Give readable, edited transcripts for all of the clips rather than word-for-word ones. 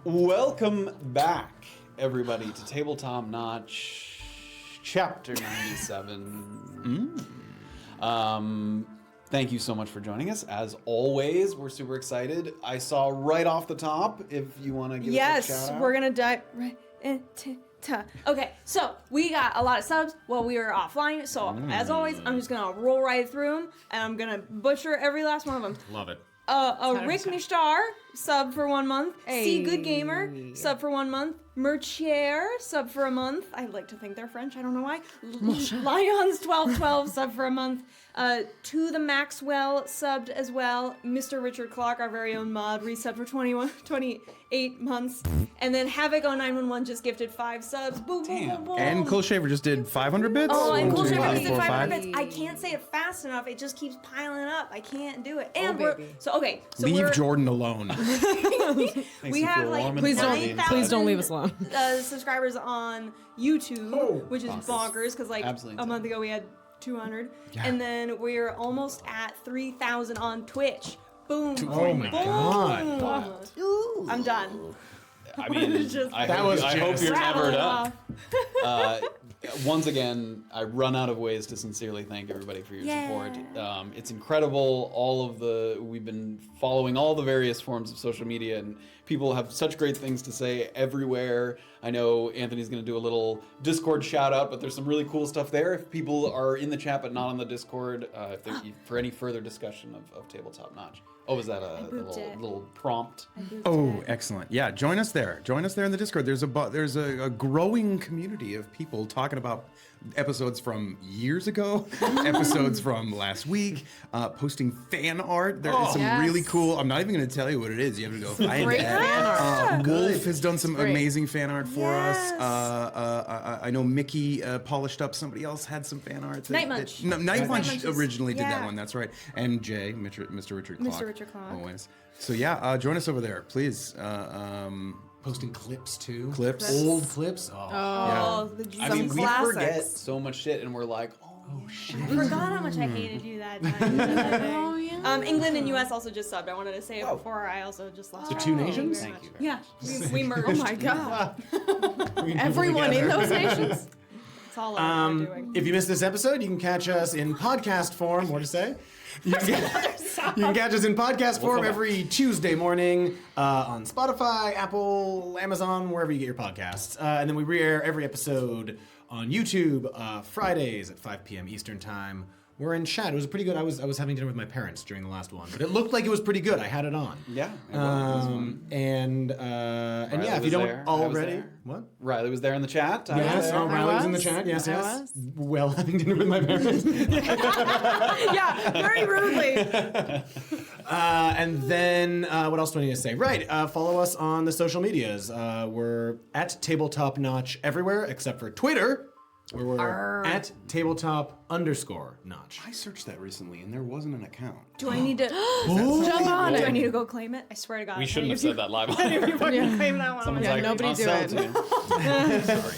Welcome back, everybody, to Tabletop Notch, Chapter 97. Thank you so much for joining us. As always, we're super excited. I saw right off the top, if you want to give us a shout out. Yes, we're going to dive right into... Okay, so we got a lot of subs while we were offline, so as always, I'm just going to roll right through them, and I'm going to butcher every last one of them. Love it. Rick Mishtar, sub for 1 month. Hey. See Good Gamer, sub for 1 month. Merchier, sub for a month. I like to think they're French, I don't know why. Lions1212, sub for a month. To the Maxwell, subbed as well. Mr. Richard Clark, our very own mod, resubbed for 28 months. And then Havoc0911 just gifted 5 subs. Boom, boom, boom, boom. And Cool Shaver just did 500 bits? Oh, and Cool Shaver just did 500 5. bits. I can't say it fast enough. It just keeps piling up. I can't do it. And Leave Jordan alone. we have like please don't leave us alone. Subscribers on YouTube, which is bonkers because like a month ago we had 200, and then we're almost at 3,000 on Twitch. Boom! Oh my god! I'm done. I mean, I hope you're never done. Once again, I run out of ways to sincerely thank everybody for your support. It's incredible. We've been following all the various forms of social media, and people have such great things to say everywhere. I know Anthony's going to do a little Discord shout out, but there's some really cool stuff there. If people are in the chat but not on the Discord, for any further discussion of Tabletop Notch. Oh, was that a little prompt? Oh, excellent. Yeah, join us there. Join us there in the Discord. There's a growing community of people talking about episodes from years ago, episodes from last week, posting fan art. There is some really cool, I'm not even going to tell you what it is. You have to go find it. Wolf has done some amazing fan art for us. I know Mickey polished up. Somebody else had some fan art. Night Munch. Night Munch originally did that one. That's right. And Jay, Mr. Richard Clark. Mr. Richard Clark. Always. So yeah, join us over there, please. Posting clips too. Clips. Old clips. I mean, we forget so much shit, and we're like, oh shit. I forgot how much I hated you that time. England and US also just subbed. I wanted to say it before. I also just lost. The two nations. Thank you. Yeah, we merged. Oh my god! Everyone in those nations. That's all I'm doing. If you missed this episode, you can catch us in podcast form. What to say? You can catch us in podcast form every Tuesday morning on Spotify, Apple, Amazon, wherever you get your podcasts. And then we re-air every episode on YouTube Fridays at 5 p.m. Eastern Time. We're in chat. It was pretty good. I was having dinner with my parents during the last one, but it looked like it was pretty good. I had it on. Yeah. And yeah, if you don't already, what? Riley was there in the chat. Yes, Riley was in the chat. Yes, yes. Well, having dinner with my parents. Yeah, very rudely. And then what else do I need to say? Right, follow us on the social medias. We're at Tabletop Notch everywhere except for Twitter, where we're at tabletop_notch. I searched that recently, and there wasn't an account. Do I need to jump on it? Do I need to go claim it? I swear to God. We shouldn't have said that live. Claim that one. Someone's like, nobody I'll do sell it. to you. Sorry.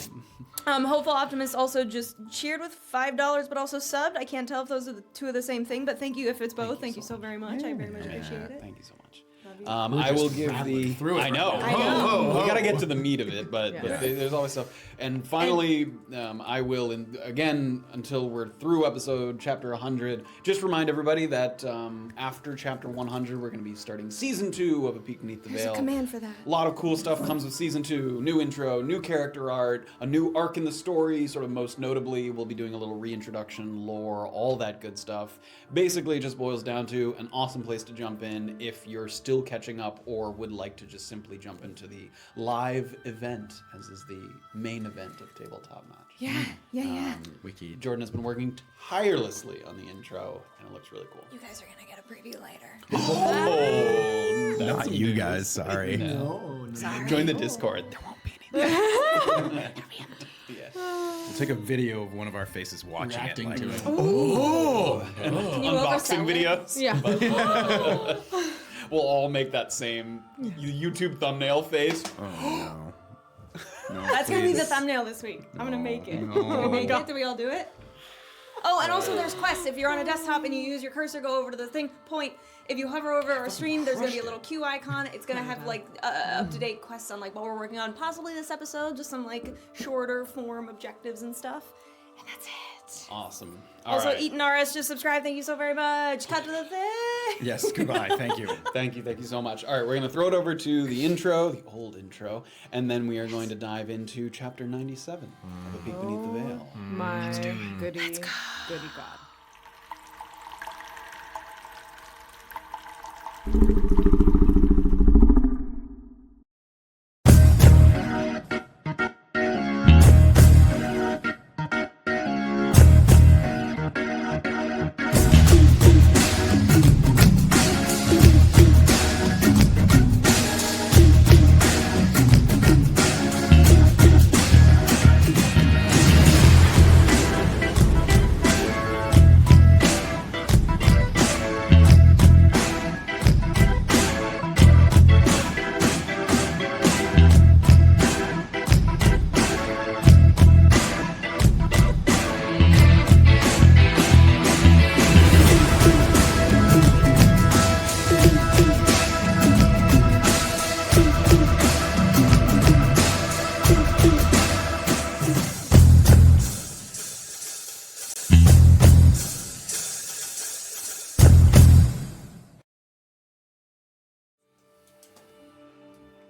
Hopeful Optimist also just cheered with $5, but also subbed. I can't tell if those are the two of the same thing, but thank you if it's both. Thank you so very much. I very much appreciate it. Thank you so much. I will give the. I know. We gotta get to the meat of it, but there's always stuff. And finally, I will, again, until we're through chapter 100, just remind everybody that after chapter 100, we're going to be starting season 2 of A Peek Beneath the Veil. There's a command for that. A lot of cool stuff comes with season 2. New intro, new character art, a new arc in the story. Sort of most notably, we'll be doing a little reintroduction, lore, all that good stuff. Basically, it just boils down to an awesome place to jump in if you're still catching up or would like to just simply jump into the live event, as is the main event of Tabletop Notch. Yeah. Wiki. Jordan has been working tirelessly on the intro, and it looks really cool. You guys are going to get a preview later. Oh, Not you guys, sorry. No. Join the Discord. There won't be anything. We'll take a video of one of our faces watching Reacting it. to it. Unboxing videos. Yeah. We'll all make that same YouTube thumbnail face. Oh, no. That's going to be the thumbnail this week. I'm going to make it. No. Make it? Do we all do it? Oh, and also there's quests. If you're on a desktop and you use your cursor, go over to the thing, point, If you hover over our stream, there's going to be a little Q icon. It's going to have like up-to-date quests on like what we're working on, possibly this episode, just some like shorter form objectives and stuff. And that's it. Awesome. Also, Eaton RS, just subscribe. Thank you so very much. Cut to the thing. Yes, goodbye. Thank you. Thank you so much. All right, we're going to throw it over to the intro, the old intro, and then we are going to dive into chapter 97 of A Peek Beneath the Veil. My goody God.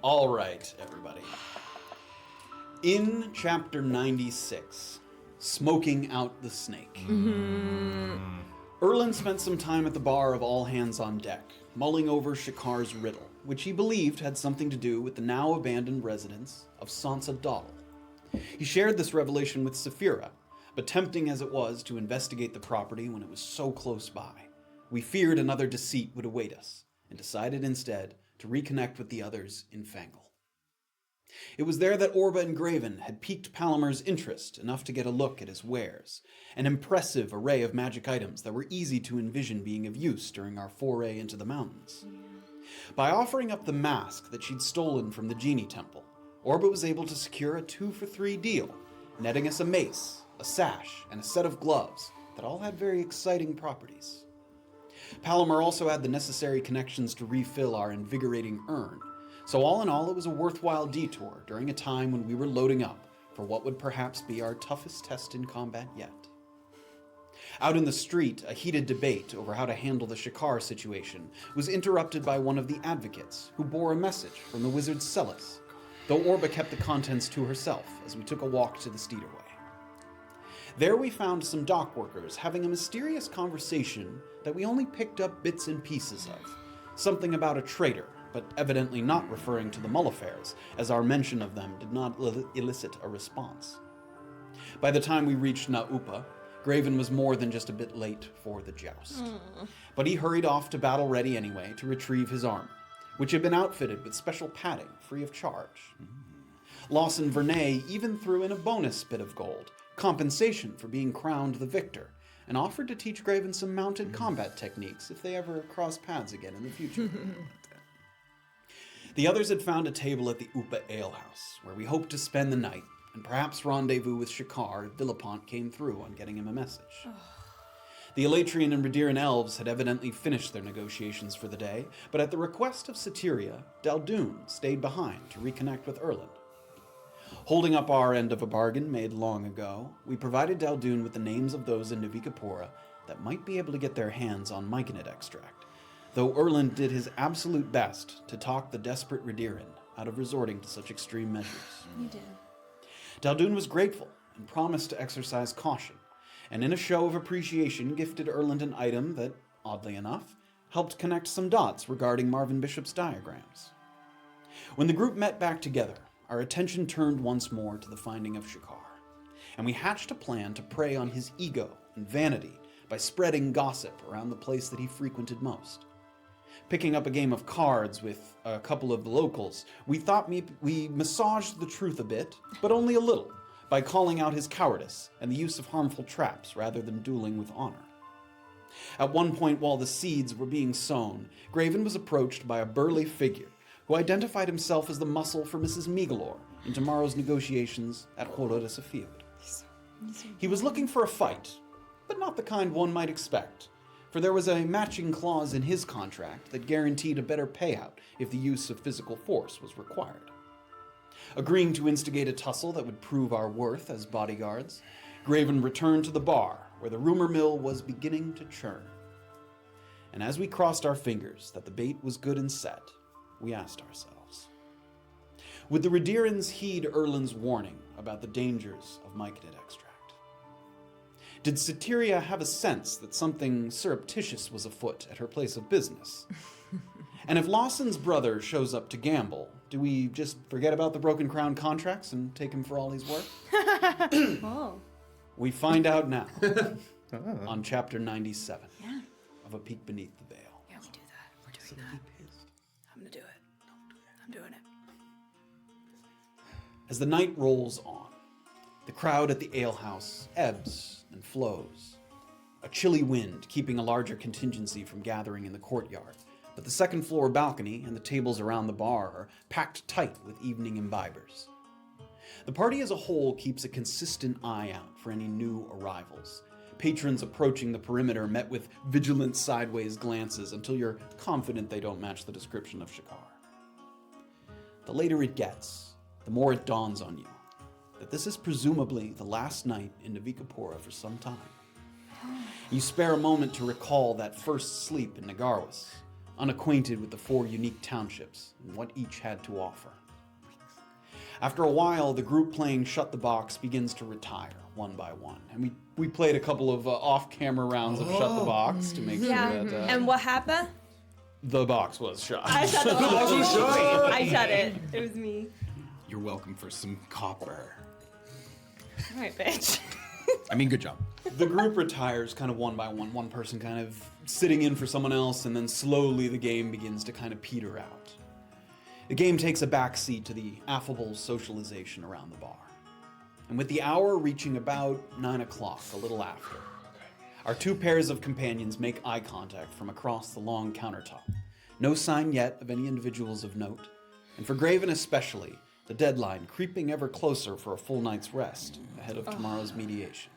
All right, everybody. In chapter 96, Smoking Out the Snake. Erland spent some time at the bar of All Hands on Deck, mulling over Shekar's riddle, which he believed had something to do with the now abandoned residence of Sansa Dottle. He shared this revelation with Safira, but tempting as it was to investigate the property when it was so close by, we feared another deceit would await us, and decided instead to reconnect with the others in Fangle. It was there that Orba and Graven had piqued Palomar's interest enough to get a look at his wares, an impressive array of magic items that were easy to envision being of use during our foray into the mountains. By offering up the mask that she'd stolen from the Genie Temple, Orba was able to secure a 2-for-3 deal, netting us a mace, a sash, and a set of gloves that all had very exciting properties. Palomar also had the necessary connections to refill our invigorating urn, so all in all it was a worthwhile detour during a time when we were loading up for what would perhaps be our toughest test in combat yet. Out in the street, a heated debate over how to handle the Shekar situation was interrupted by one of the advocates, who bore a message from the wizard Celis, though Orba kept the contents to herself as we took a walk to the Steederway. There we found some dock workers having a mysterious conversation that we only picked up bits and pieces of. Something about a traitor, but evidently not referring to the Mullifers, as our mention of them did not elicit a response. By the time we reached Naupa, Graven was more than just a bit late for the joust. But he hurried off to battle ready anyway to retrieve his armor, which had been outfitted with special padding free of charge. Lawson Vernay even threw in a bonus bit of gold, compensation for being crowned the victor, and offered to teach Graven some mounted combat techniques if they ever cross paths again in the future. The others had found a table at the Upa Alehouse, where we hoped to spend the night, and perhaps rendezvous with Shekar if Villapont came through on getting him a message. The Elatrian and Radiran elves had evidently finished their negotiations for the day, but at the request of Satiria, Daldoon stayed behind to reconnect with Erland. Holding up our end of a bargain made long ago, we provided Daldoon with the names of those in Navikapura that might be able to get their hands on myconid extract, though Erland did his absolute best to talk the desperate Radiran out of resorting to such extreme measures. You did. Daldoon was grateful and promised to exercise caution, and in a show of appreciation gifted Erland an item that, oddly enough, helped connect some dots regarding Marvin Bishop's diagrams. When the group met back together, our attention turned once more to the finding of Shekar, and we hatched a plan to prey on his ego and vanity by spreading gossip around the place that he frequented most. Picking up a game of cards with a couple of the locals, we thought we massaged the truth a bit, but only a little, by calling out his cowardice and the use of harmful traps rather than dueling with honor. At one point while the seeds were being sown, Graven was approached by a burly figure who identified himself as the muscle for Mrs. Megalore in tomorrow's negotiations at Horus Afield. He was looking for a fight, but not the kind one might expect, for there was a matching clause in his contract that guaranteed a better payout if the use of physical force was required. Agreeing to instigate a tussle that would prove our worth as bodyguards, Graven returned to the bar where the rumor mill was beginning to churn. And as we crossed our fingers that the bait was good and set, we asked ourselves, would the Redirans heed Erland's warning about the dangers of myconid extract? Did Satiria have a sense that something surreptitious was afoot at her place of business? And if Lawson's brother shows up to gamble, do we just forget about the Broken Crown contracts and take him for all he's worth? Oh. We find out now on chapter 97 of A Peek Beneath the Veil. Yeah, we do that. We're doing that. I'm gonna do it. I'm doing it. As the night rolls on, the crowd at the alehouse ebbs and flows. A chilly wind keeping a larger contingency from gathering in the courtyard, but the second floor balcony and the tables around the bar are packed tight with evening imbibers. The party as a whole keeps a consistent eye out for any new arrivals. Patrons approaching the perimeter met with vigilant sideways glances until you're confident they don't match the description of Shekar. The later it gets, the more it dawns on you that this is presumably the last night in Navikapura for some time. You spare a moment to recall that first sleep in Nagarwas, unacquainted with the 4 unique townships and what each had to offer. After a while, the group playing Shut the Box begins to retire one by one, and we played a couple of off-camera rounds of Shut the Box to make sure that And what happened? the box was shut. I shut the box. I shut it. It was me. You're welcome for some copper. All right, bitch. I mean, good job. The group retires kind of one by one person kind of sitting in for someone else, and then slowly the game begins to kind of peter out. The game takes a backseat to the affable socialization around the bar. And with the hour reaching about 9 o'clock, a little after, our 2 pairs of companions make eye contact from across the long countertop. No sign yet of any individuals of note, and for Graven especially, the deadline creeping ever closer for a full night's rest ahead of tomorrow's mediation.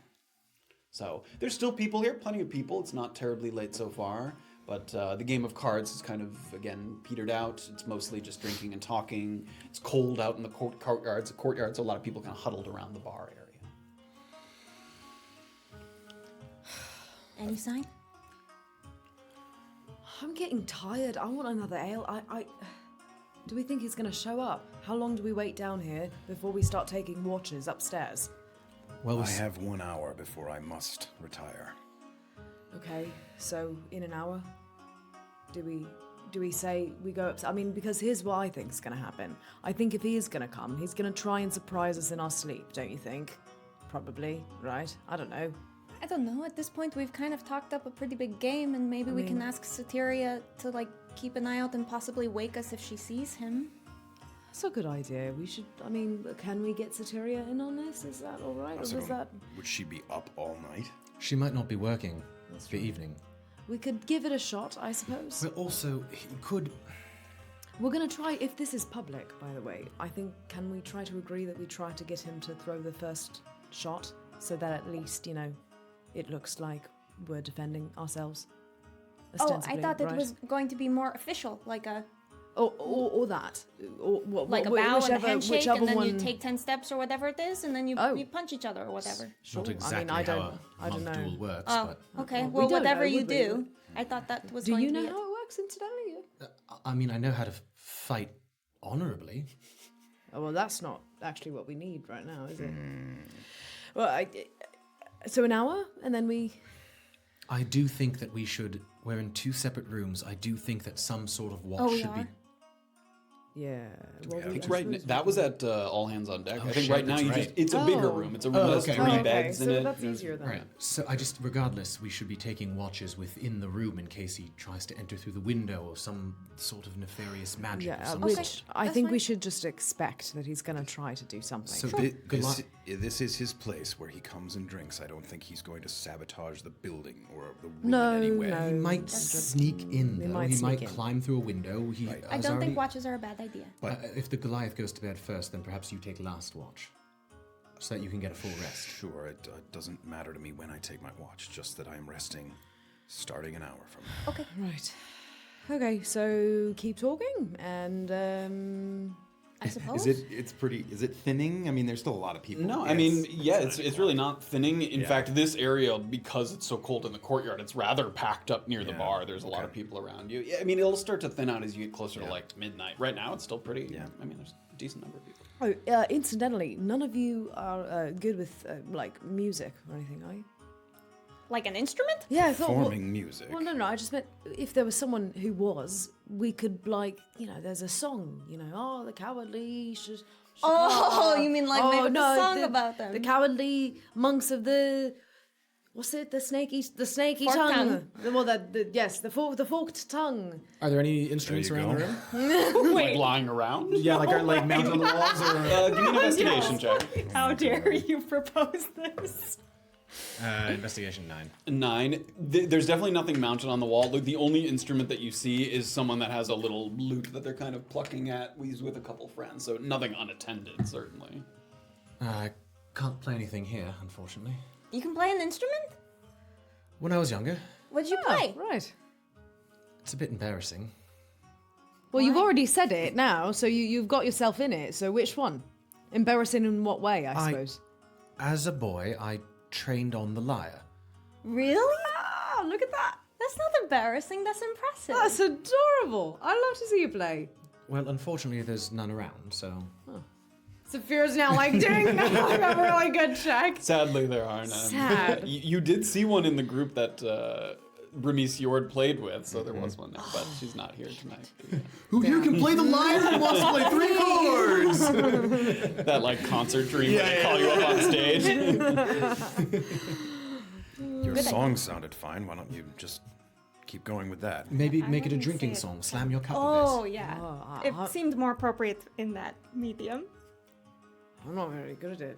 So there's still people here, plenty of people. It's not terribly late so far, but the game of cards has kind of, again, petered out. It's mostly just drinking and talking. It's cold out in the courtyards. So a lot of people kind of huddled around the bar area. Any sign? I'm getting tired. I want another ale. Do we think he's gonna show up? How long do we wait down here before we start taking watches upstairs? Well, I have 1 hour before I must retire. Okay, so in an hour, do we say we go up? I mean, because here's what I think is gonna happen. I think if he is gonna come, he's gonna try and surprise us in our sleep. Don't you think? Probably, right? I don't know. I don't know. At this point, we've kind of talked up a pretty big game, and maybe we can ask Satiria to, like, keep an eye out and possibly wake us if she sees him. That's a good idea. We should, I mean, can we get Satiria in on this? Is that all right? Or was that... Would she be up all night? She might not be working for evening. We could give it a shot, I suppose. But also, he could... We're going to try, if this is public, by the way, I think, can we try to agree that we try to get him to throw the first shot so that at least, you know, it looks like we're defending ourselves? Oh, I thought it right? was going to be more official, like a Or that. Or, like a bow and a handshake, and then one... you take 10 steps or whatever it is, and then you punch each other or whatever. Sure. Not exactly I how I don't a know. duel works, Oh, but... okay. we Well, don't whatever know, you would we? do, I thought that was Do going you to know be it. how it works, incidentally? I mean, I know how to fight honorably. Oh, well, that's not actually what we need right now, is it? Well, so an hour, and then we... I do think that we should... We're in 2 separate rooms. I do think that some sort of watch Oh, we should be... are? Yeah. Well, I think that was at All Hands on Deck. I think shit, right now that's you right. just—it's a bigger room. It's a room that has 3 beds in so it. that's easier then. Right. So I just, regardless, we should be taking watches within the room in case he tries to enter through the window or some sort of nefarious magic or Yeah, something. which I that's think we fine. should just expect that he's going to try to do something. So This is his place where he comes and drinks. I don't think he's going to sabotage the building or the room No, in any way. no. He might sneak in, though. might He sneak might in. climb through a window. He Right. I has don't already- think watches are a bad idea. But if the Goliath goes to bed first, then perhaps you take last watch, so that you can get a full rest. Sure, it doesn't matter to me when I take my watch, just that I am resting starting an hour from now. Okay. Right. Okay, so keep talking, and I suppose. Is it thinning? I mean, there's still a lot of people. No, I mean, yeah, it's really not thinning. In fact, this area, because it's so cold in the courtyard, it's rather packed up near the bar. There's a lot of people around you. Yeah, I mean, it'll start to thin out as you get closer to like midnight. Right now, it's still pretty. Yeah. I mean, there's a decent number of people. Oh, incidentally, none of you are good with like music or anything, are you? Like an instrument? Yeah, I thought. Forming music. Well, no, I just meant if there was someone who was, we could like, there's a song, oh, the cowardly. Oh, you mean like make no, a song about them? The cowardly monks of the. What's it? The snaky Forked tongue. The forked tongue. Are there any instruments There you around the room? Like lying around? Yeah, like mounted on the walls or. Give me an investigation check. How dare you propose this? Investigation 9. 9. There's definitely nothing mounted on the wall. The only instrument that you see is someone that has a little lute that they're kind of plucking at. He's with a couple friends, so nothing unattended, certainly. I can't play anything here, unfortunately. You can play an instrument? When I was younger, What'd you play? Right. it's a bit embarrassing. Well, you've already said it now, so you've got yourself in it. So which one? Embarrassing in what way, I suppose? As a boy, I trained on the lyre. Really? Ah, look at that. That's not embarrassing, that's impressive. That's adorable. I love to see you play. Well, unfortunately, there's none around, so. Safira's now like doing a really good check. Sadly, there are none. Sad. You did see one in the group that Bernice Yord played with, so there was one there, but she's not here tonight. Who here can play the lyre and wants to play 3 chords? That like concert dream where they call you up on stage. Your song sounded fine. Why don't you just keep going with that? Maybe make it a wouldn't drinking say it. song. Slam your cup Oh, a bit. yeah. Oh, It seemed more appropriate in that medium. I'm not very good at it.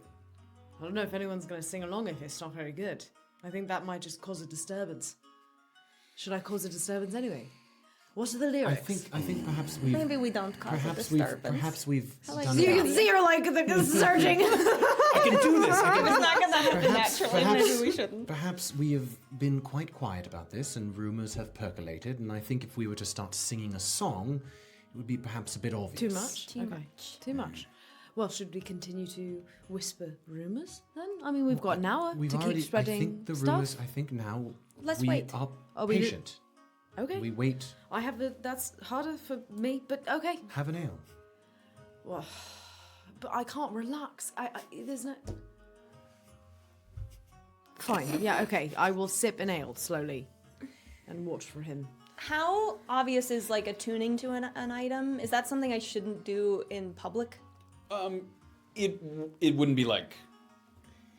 I don't know if anyone's going to sing along if it's not very good. I think that might just cause a disturbance. Should I cause a disturbance anyway? What are the lyrics? I think perhaps we've. Maybe we don't cause a disturbance. Perhaps we've like done you You it. can see her like searching. I can do this. It's not gonna happen naturally. Maybe we shouldn't. Perhaps we have been quite quiet about this, and rumors have percolated. And I think if we were to start singing a song, it would be perhaps a bit obvious. Too much? Too much. Too much. Well, should we continue to whisper rumors then? I mean, we've got an hour We've to already. keep spreading I think the stuff. rumors. I think now Let's we wait. are we do- patient. Okay. We wait. I have that's harder for me, but okay. Have an ale. Well, but I can't relax. There's no. Fine. Yeah. Okay. I will sip an ale slowly, and watch for him. How obvious is like attuning to an item? Is that something I shouldn't do in public? It wouldn't be like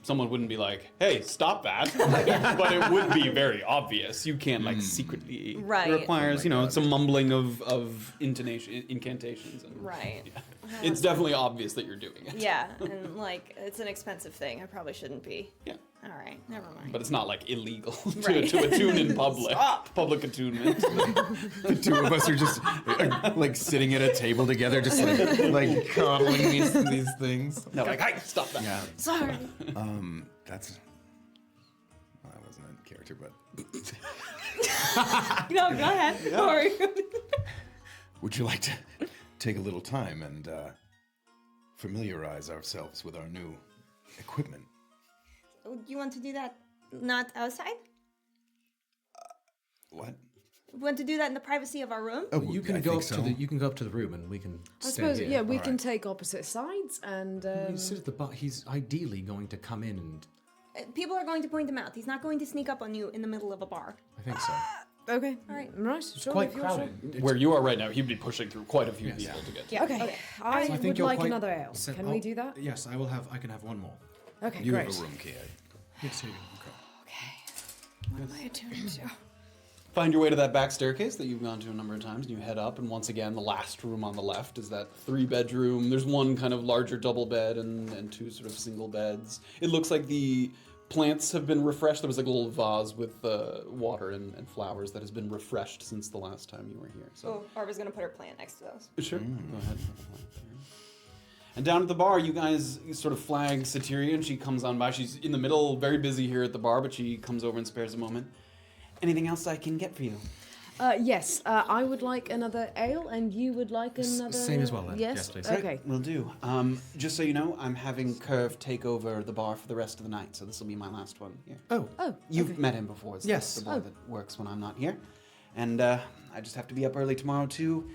someone wouldn't be like, "Hey, stop that!" But it would be very obvious. You can't like secretly. Right. It requires some mumbling of incantations. And, Right. Yeah. It's definitely obvious that you're doing it. Yeah, and like it's an expensive thing. I probably shouldn't be. Yeah. All right, never mind. But it's not like illegal to, Right. to attune in public. Public attunement. The two of us are just like sitting at a table together, just like coddling these things. No, like, hey, stop that. Yeah. Sorry. That's. Well, that wasn't in character, but. No, go ahead. Sorry. Would you like to take a little time and familiarize ourselves with our new equipment? You want to do that not outside? What? You want to do that in the privacy of our room? Oh, You can I go think up so. to the. You can go up to the room, and we can I stay suppose. here. Yeah, we All can right. take opposite sides and. You sit at the bar. He's ideally going to come in, and People are going to point him out. He's not going to sneak up on you in the middle of a bar. I think so. Okay. All right. Right. Sure. Quite if you're crowded. sure. Where you are right now, he'd be pushing through quite a few people to get to. Yeah. Okay. I So I think would you're like quite another ale. set- Can oh, we do that? Yes, I will have. I can have one more. Okay. You great. have a room key. Yes, you. What am I attuning to? Find your way to that back staircase that you've gone to a number of times, and you head up, and once again, the last room on the left is that 3-bedroom. There's one kind of larger double bed and 2 sort of single beds. It looks like the plants have been refreshed. There was like a little vase with water and flowers that has been refreshed since the last time you were here. So. Oh, Orba's gonna put her plant next to those. Sure. Go ahead. And down at the bar, you guys sort of flag Satiria, and she comes on by. She's in the middle, very busy here at the bar, but she comes over and spares a moment. Anything else I can get for you? Yes, I would like another ale, and you would like another... Same as well, then. Yes, Yes, please. Okay. Will do. Just so you know, I'm having Curve take over the bar for the rest of the night, so this will be my last one here. Oh, Oh, You've met him before. It's Yes. the boy that works when I'm not here. And I just have to be up early tomorrow to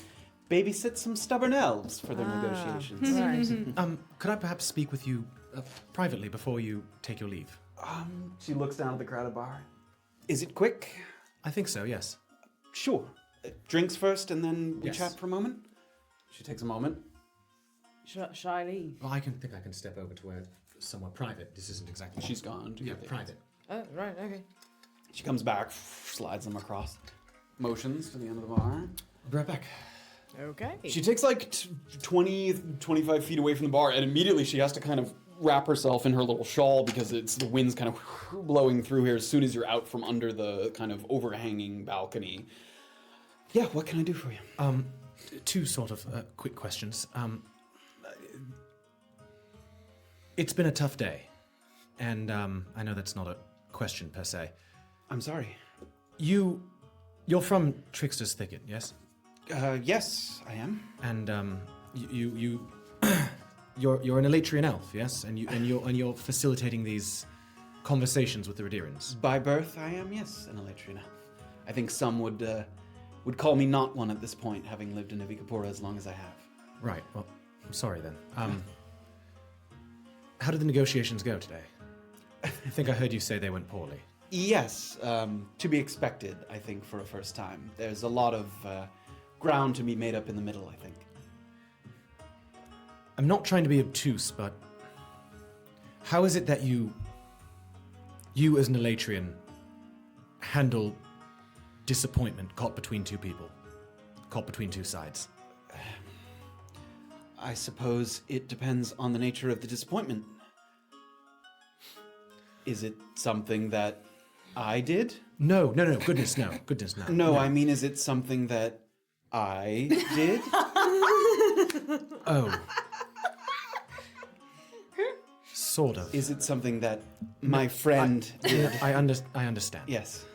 babysit some stubborn elves for their negotiations. right. could I perhaps speak with you privately before you take your leave? She looks down at the crowded bar. Is it quick? I think so, yes. Sure. Drinks first, and then we Yes. chat for a moment? She takes a moment. Shall I leave? Well, I think I can step over to where somewhere private. This isn't exactly... She's gone. To Yeah, get there. private. Oh, right, okay. She comes back, slides them across. Motions to the end of the bar. Be right back. Okay. She takes like 20, 25 feet away from the bar, and immediately she has to kind of wrap herself in her little shawl because the wind's kind of blowing through here as soon as you're out from under the kind of overhanging balcony. Yeah, what can I do for you? Two sort of quick questions. It's been a tough day, and I know that's not a question per se. I'm sorry. You're from Trickster's Thicket, yes? Yes, I am. And you're an Elatrian elf, yes? And you're facilitating these conversations with the Redirans. By birth, I am, yes, an Elatrian elf. I think some would call me not one at this point, having lived in Ivikapura as long as I have. Right. Well, I'm sorry then. How did the negotiations go today? I think I heard you say they went poorly. Yes, to be expected, I think, for a first time. There's a lot of ground to be made up in the middle, I think. I'm not trying to be obtuse, but how is it that you as an Elatrian, handle disappointment caught between two people, caught between two sides? I suppose it depends on the nature of the disappointment. Is it something that I did? No. Goodness, no. No, I mean, is it something that I did? Oh. Sort of. Is it something that my friend did? I understand. Yes.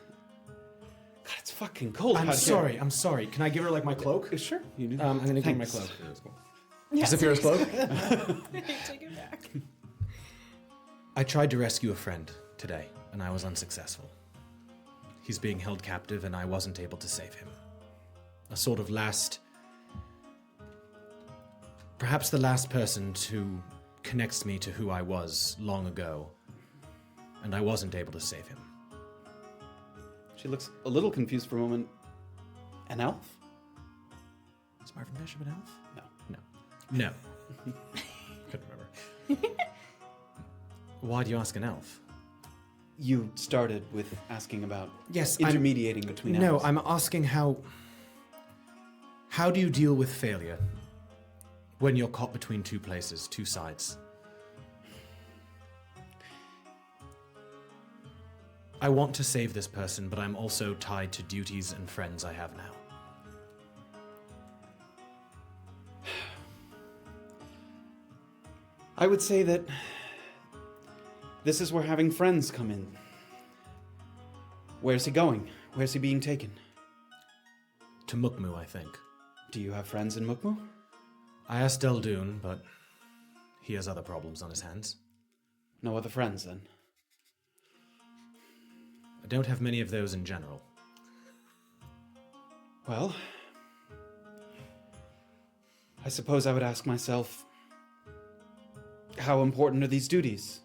God, it's fucking cold I'm out sorry. Can I give her like my cloak? here. Sure, you do. I'm gonna give her my Thanks. cloak. Safira's cloak? Take it back. I tried to rescue a friend today, and I was unsuccessful. He's being held captive, and I wasn't able to save him. A sort of perhaps the last person who connects me to who I was long ago, and I wasn't able to save him. She looks a little confused for a moment. An elf? Is Marvin Bishop an elf? No. Couldn't remember. Why do you ask an elf? You started with asking about Yes, intermediating between elves. No, I'm asking how do you deal with failure when you're caught between two places, two sides? I want to save this person, but I'm also tied to duties and friends I have now. I would say that this is where having friends come in. Where's he going? Where's he being taken? To Mukmu, I think. Do you have friends in Mukmu? I asked Eldoon, but he has other problems on his hands. No other friends, then? I don't have many of those in general. Well, I suppose I would ask myself, how important are these duties?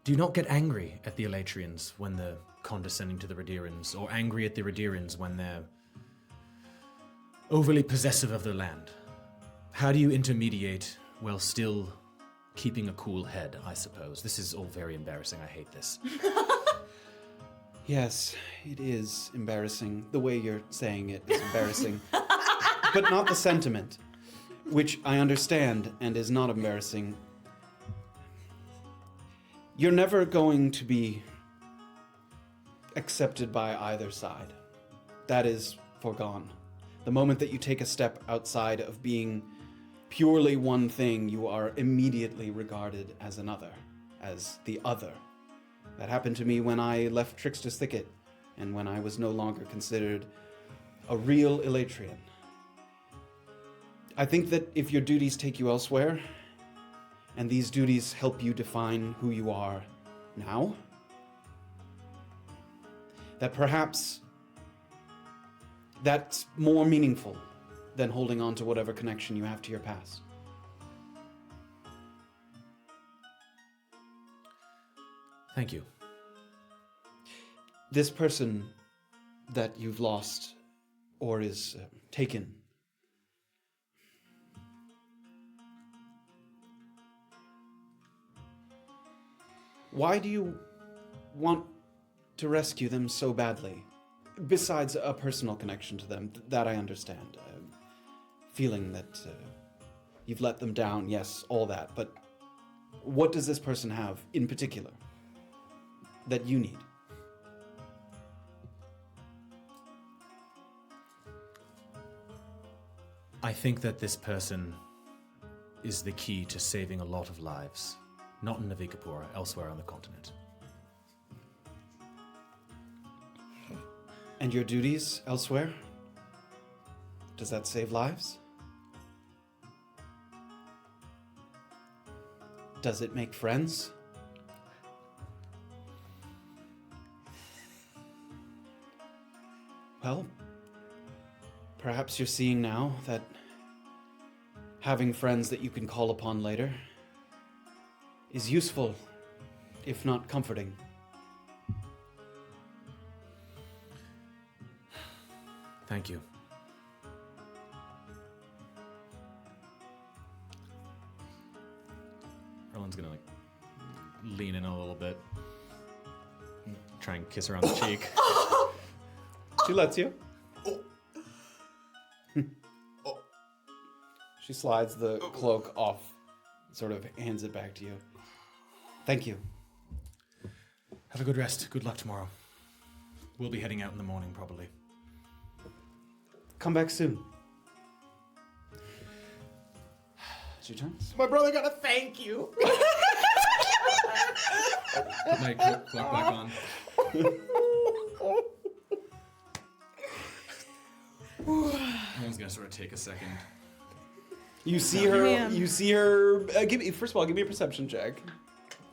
Do you not get angry at the Elatrians when they're condescending to the Redirans, or angry at the Redirans when they're overly possessive of their land? How do you intermediate while still keeping a cool head, I suppose? This is all very embarrassing. I hate this. Yes, it is embarrassing. The way you're saying it is embarrassing. But not the sentiment, which I understand and is not embarrassing. You're never going to be accepted by either side. That is foregone. The moment that you take a step outside of being purely one thing, you are immediately regarded as another, as the other. That happened to me when I left Trickster's Thicket. and when I was no longer considered a real Elatrian. I think that if your duties take you elsewhere, and these duties help you define who you are now, that perhaps that's more meaningful than holding on to whatever connection you have to your past. Thank you. This person that you've lost or is taken, why do you want to rescue them so badly? Besides a personal connection to them, that I understand. Feeling that you've let them down, yes, all that. But what does this person have in particular that you need? I think that this person is the key to saving a lot of lives. Not in Navikapur, elsewhere on the continent. And your duties elsewhere? Does that save lives? Does it make friends? Well, perhaps you're seeing now that having friends that you can call upon later is useful, if not comforting. Thank you. Erland's gonna lean in a little bit, try and kiss her on the cheek. She lets you. She slides the cloak off, sort of hands it back to you. Thank you. Have a good rest. Good luck tomorrow. We'll be heading out in the morning, probably. Come back soon. It's your turn. My brother got a thank you. Put my cloak back on. Everyone's gonna sort of take a second. You see her. Man. You see her. First of all, give me a perception check.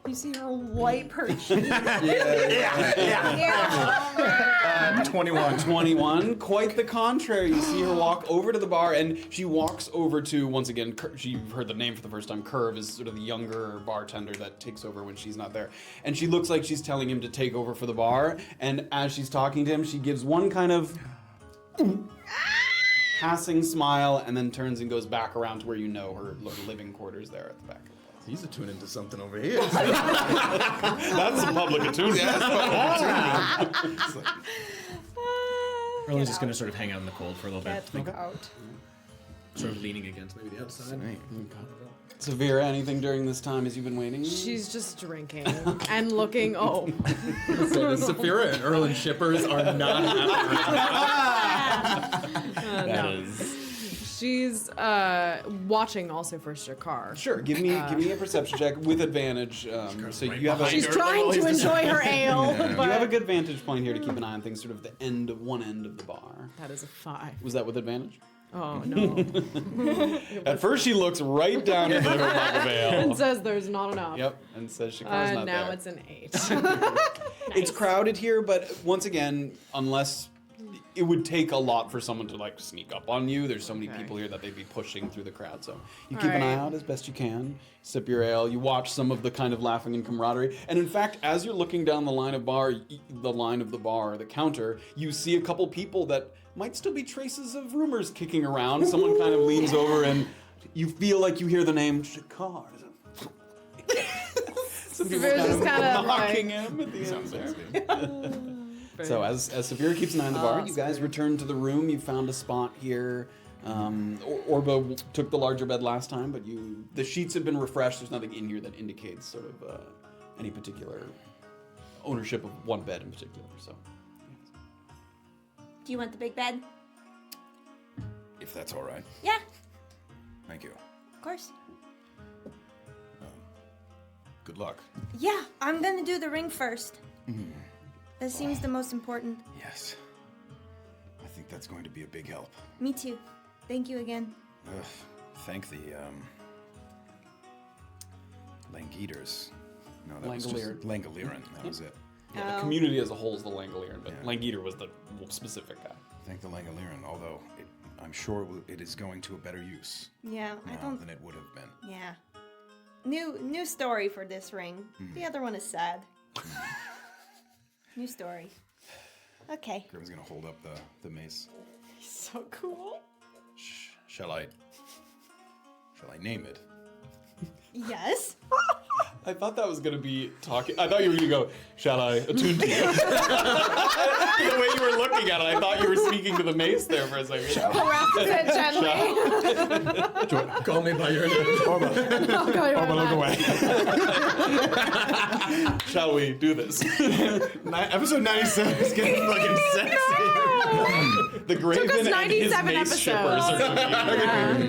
You see her white perch. 21. 21. Quite the contrary. You see her walk over to the bar, and she walks over to, once again, she heard the name for the first time. Curve is sort of the younger bartender that takes over when she's not there. And she looks like she's telling him to take over for the bar. And as she's talking to him, she gives one kind of passing smile, and then turns and goes back around to where you know her living quarters there at the back. He's attuning to something over here. That's a public attunement. Erland's just gonna sort of hang out in the cold for a little bit. Get out. Sort of leaning against maybe the outside. Severa, anything during this time as you've been waiting? She's just drinking and looking. Oh, So the Safira and Erland shippers are not happy. no. She's watching also for Shekar. Sure, give me a perception check with advantage. So you have She's trying to enjoy her ale, you but have a good vantage point here to keep an eye on things, sort of the one end of the bar. that is a 5. Was that with advantage? Oh no! At first, she looks right down into her mug of ale. And says there's not enough. Yep, and says Shakar's not now there. it's an 8. It's crowded here, but once again, unless it would take a lot for someone to like sneak up on you. There's so many people here that they'd be pushing through the crowd. So you keep an eye out as best you can. Sip your ale. You watch some of the kind of laughing and camaraderie. And in fact, as you're looking down the line of the counter, you see a couple people that might still be traces of rumors kicking around. Someone kind of leans over and you feel like you hear the name Shekar. Some people just kind of mocking like, him at the end there. So as Safira keeps an eye on the bar, you guys return to the room. You found a spot here. Orba took the larger bed last time, but the sheets have been refreshed. There's nothing in here that indicates sort of any particular ownership of one bed in particular. So, Do you want the big bed? If that's all right. Yeah, Thank you. of course. Good luck. Yeah, I'm gonna do the ring first. That seems the most important. Yes. I think that's going to be a big help. Me too. Thank you again. Thank the, Langeaters. No, that was Langolier. just Langoliran. That was it. Yeah, the community as a whole is the Langolier, but Langeater was the specific guy. Thank the Langoliran, although I'm sure it is going to a better use Yeah, now than it would have been. Yeah. New story for this ring. The other one is sad. New story. Okay. Graven's gonna hold up the mace. So cool. Shall I name it? Yes. I thought that was going to be talking. I thought you were going to go, shall I attune to you? The way you were looking at it, I thought you were speaking to the mace there for a second. Caresses it gently. Call me by your name. Orba. Orba, Look away. Shall we do this? Episode 97 is getting fucking sexy. The Graven us and his 97 mace episodes. shippers are going to be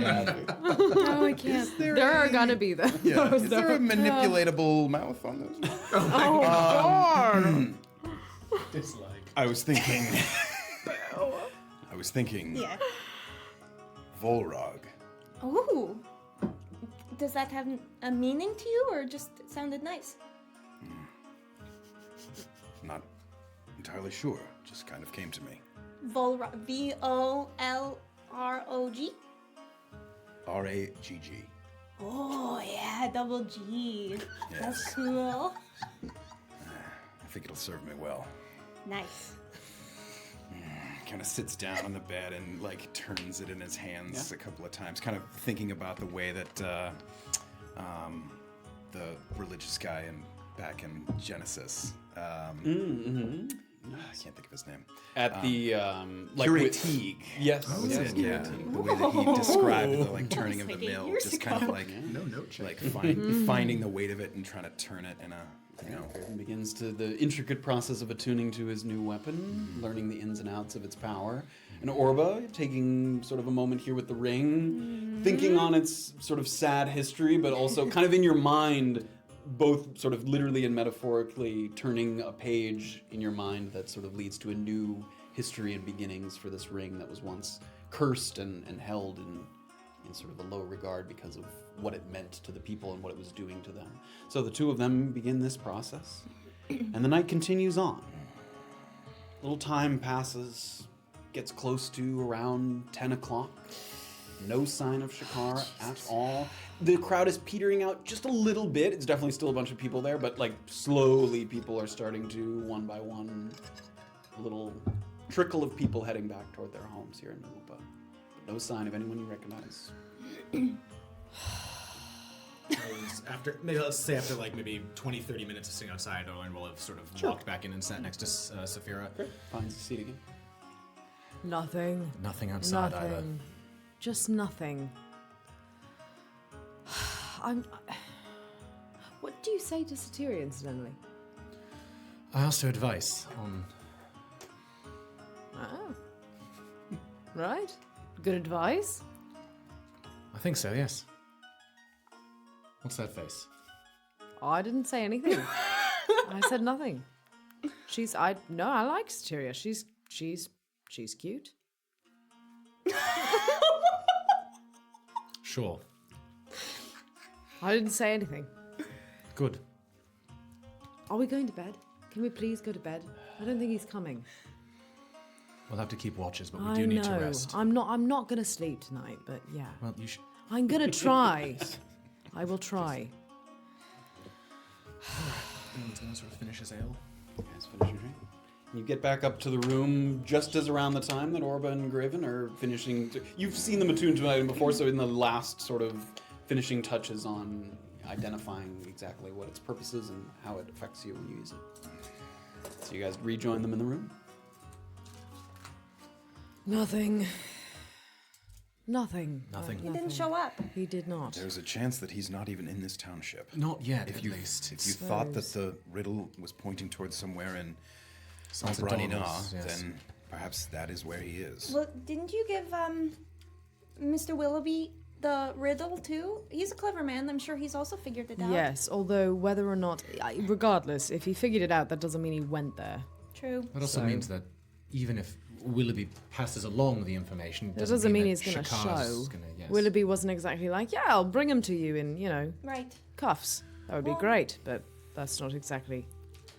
No, I can't. There are gonna be them. Yeah. Is there a manipulatable mouth on those? Dislike. I was thinking. Yeah. Volrog. Ooh. Does that have a meaning to you, or just sounded nice? Not entirely sure. Just kind of came to me. Volrog. V-O-L-R-O-G? R-A-G-G. Oh, yeah, double G. That's Yes. cool. I think it'll serve me well. Nice. Kind of sits down on the bed and like turns it in his hands a couple of times, kind of thinking about the way that the religious guy back in Genesis. I can't think of his name. At the Curateague. Yes. The way that he described the like turning of the mill, just kind of like finding the weight of it and trying to turn it in a Graven begins the intricate process of attuning to his new weapon, learning the ins and outs of its power. And Orba, taking sort of a moment here with the ring, thinking on its sort of sad history, but also kind of in your mind, both sort of literally and metaphorically turning a page in your mind that sort of leads to a new history and beginnings for this ring that was once cursed and held in sort of a low regard because of what it meant to the people and what it was doing to them. So the two of them begin this process, and the night continues on. A little time passes, gets close to around 10 o'clock. No sign of Shekar at all. The crowd is petering out just a little bit. It's definitely still a bunch of people there, but like slowly people are starting to, one by one, a little trickle of people heading back toward their homes here in Orba. But no sign of anyone you recognize. Let's say after like maybe 20-30 minutes of sitting outside, Erland will have sort of walked back in and sat next to Safira. Finds the seat again. Nothing. Nothing outside Nothing. either. Just nothing. What do you say to Satiria, incidentally? I asked her advice on. Oh. Right. Good advice. I think so, yes. What's that face? I didn't say anything. I said nothing. I like Satiria. She's cute. Sure. I didn't say anything. Good. Are we going to bed? Can we please go to bed? I don't think he's coming. We'll have to keep watches, but we do need to rest. I'm not gonna sleep tonight, but yeah. Well, you should. I'm gonna try. I will try. Everyone's gonna sort of finish his ale. You guys finish your drink. You get back up to the room just as around the time that Orba and Graven are finishing. You've seen them attuned to an item before, so in the last sort of finishing touches on identifying exactly what its purpose is and how it affects you when you use it. So you guys rejoin them in the room. Nothing. Nothing. He didn't show up. He did not. There's a chance that he's not even in this township. Not yet, If at you least. if you thought that the riddle was pointing towards somewhere in Salted Branina, Dollars, yes. then perhaps that is where he is. Well, didn't you give Mr. Willoughby the riddle too? He's a clever man. I'm sure he's also figured it out. Yes, although whether or not, regardless, if he figured it out, that doesn't mean he went there. True. That also means that even if Willoughby passes along the information, That doesn't mean he's that going to Shakar's show. gonna- yes. Willoughby wasn't exactly like, yeah, I'll bring him to you in, Right. cuffs. That would be Well- great, but that's not exactly.